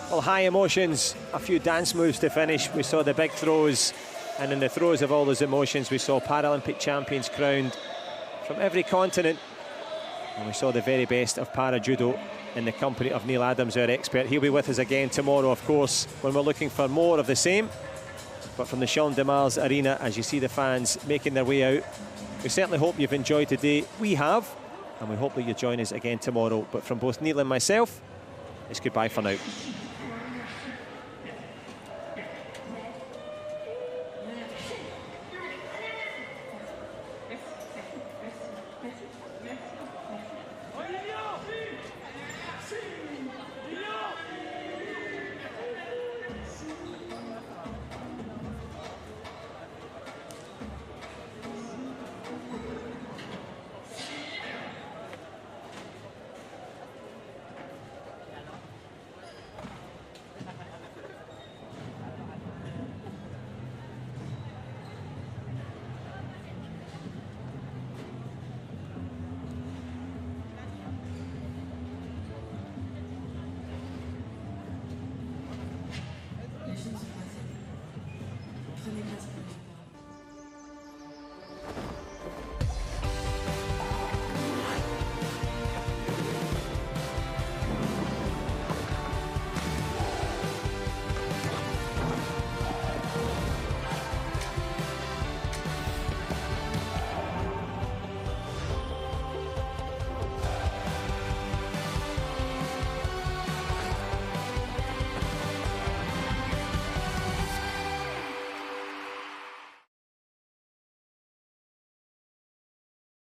A: Well, high emotions, a few dance moves to finish. We saw the big throws, and in the throes of all those emotions, we saw Paralympic champions crowned from every continent. And we saw the very best of para-judo in the company of Neil Adams, our expert. He'll be with us again tomorrow, of course, when we're looking for more of the same. But from the Champ de Mars Arena, as you see the fans making their way out, we certainly hope you've enjoyed today. We have, and we hope that you join us again tomorrow. But from both Neil and myself, it's goodbye for now.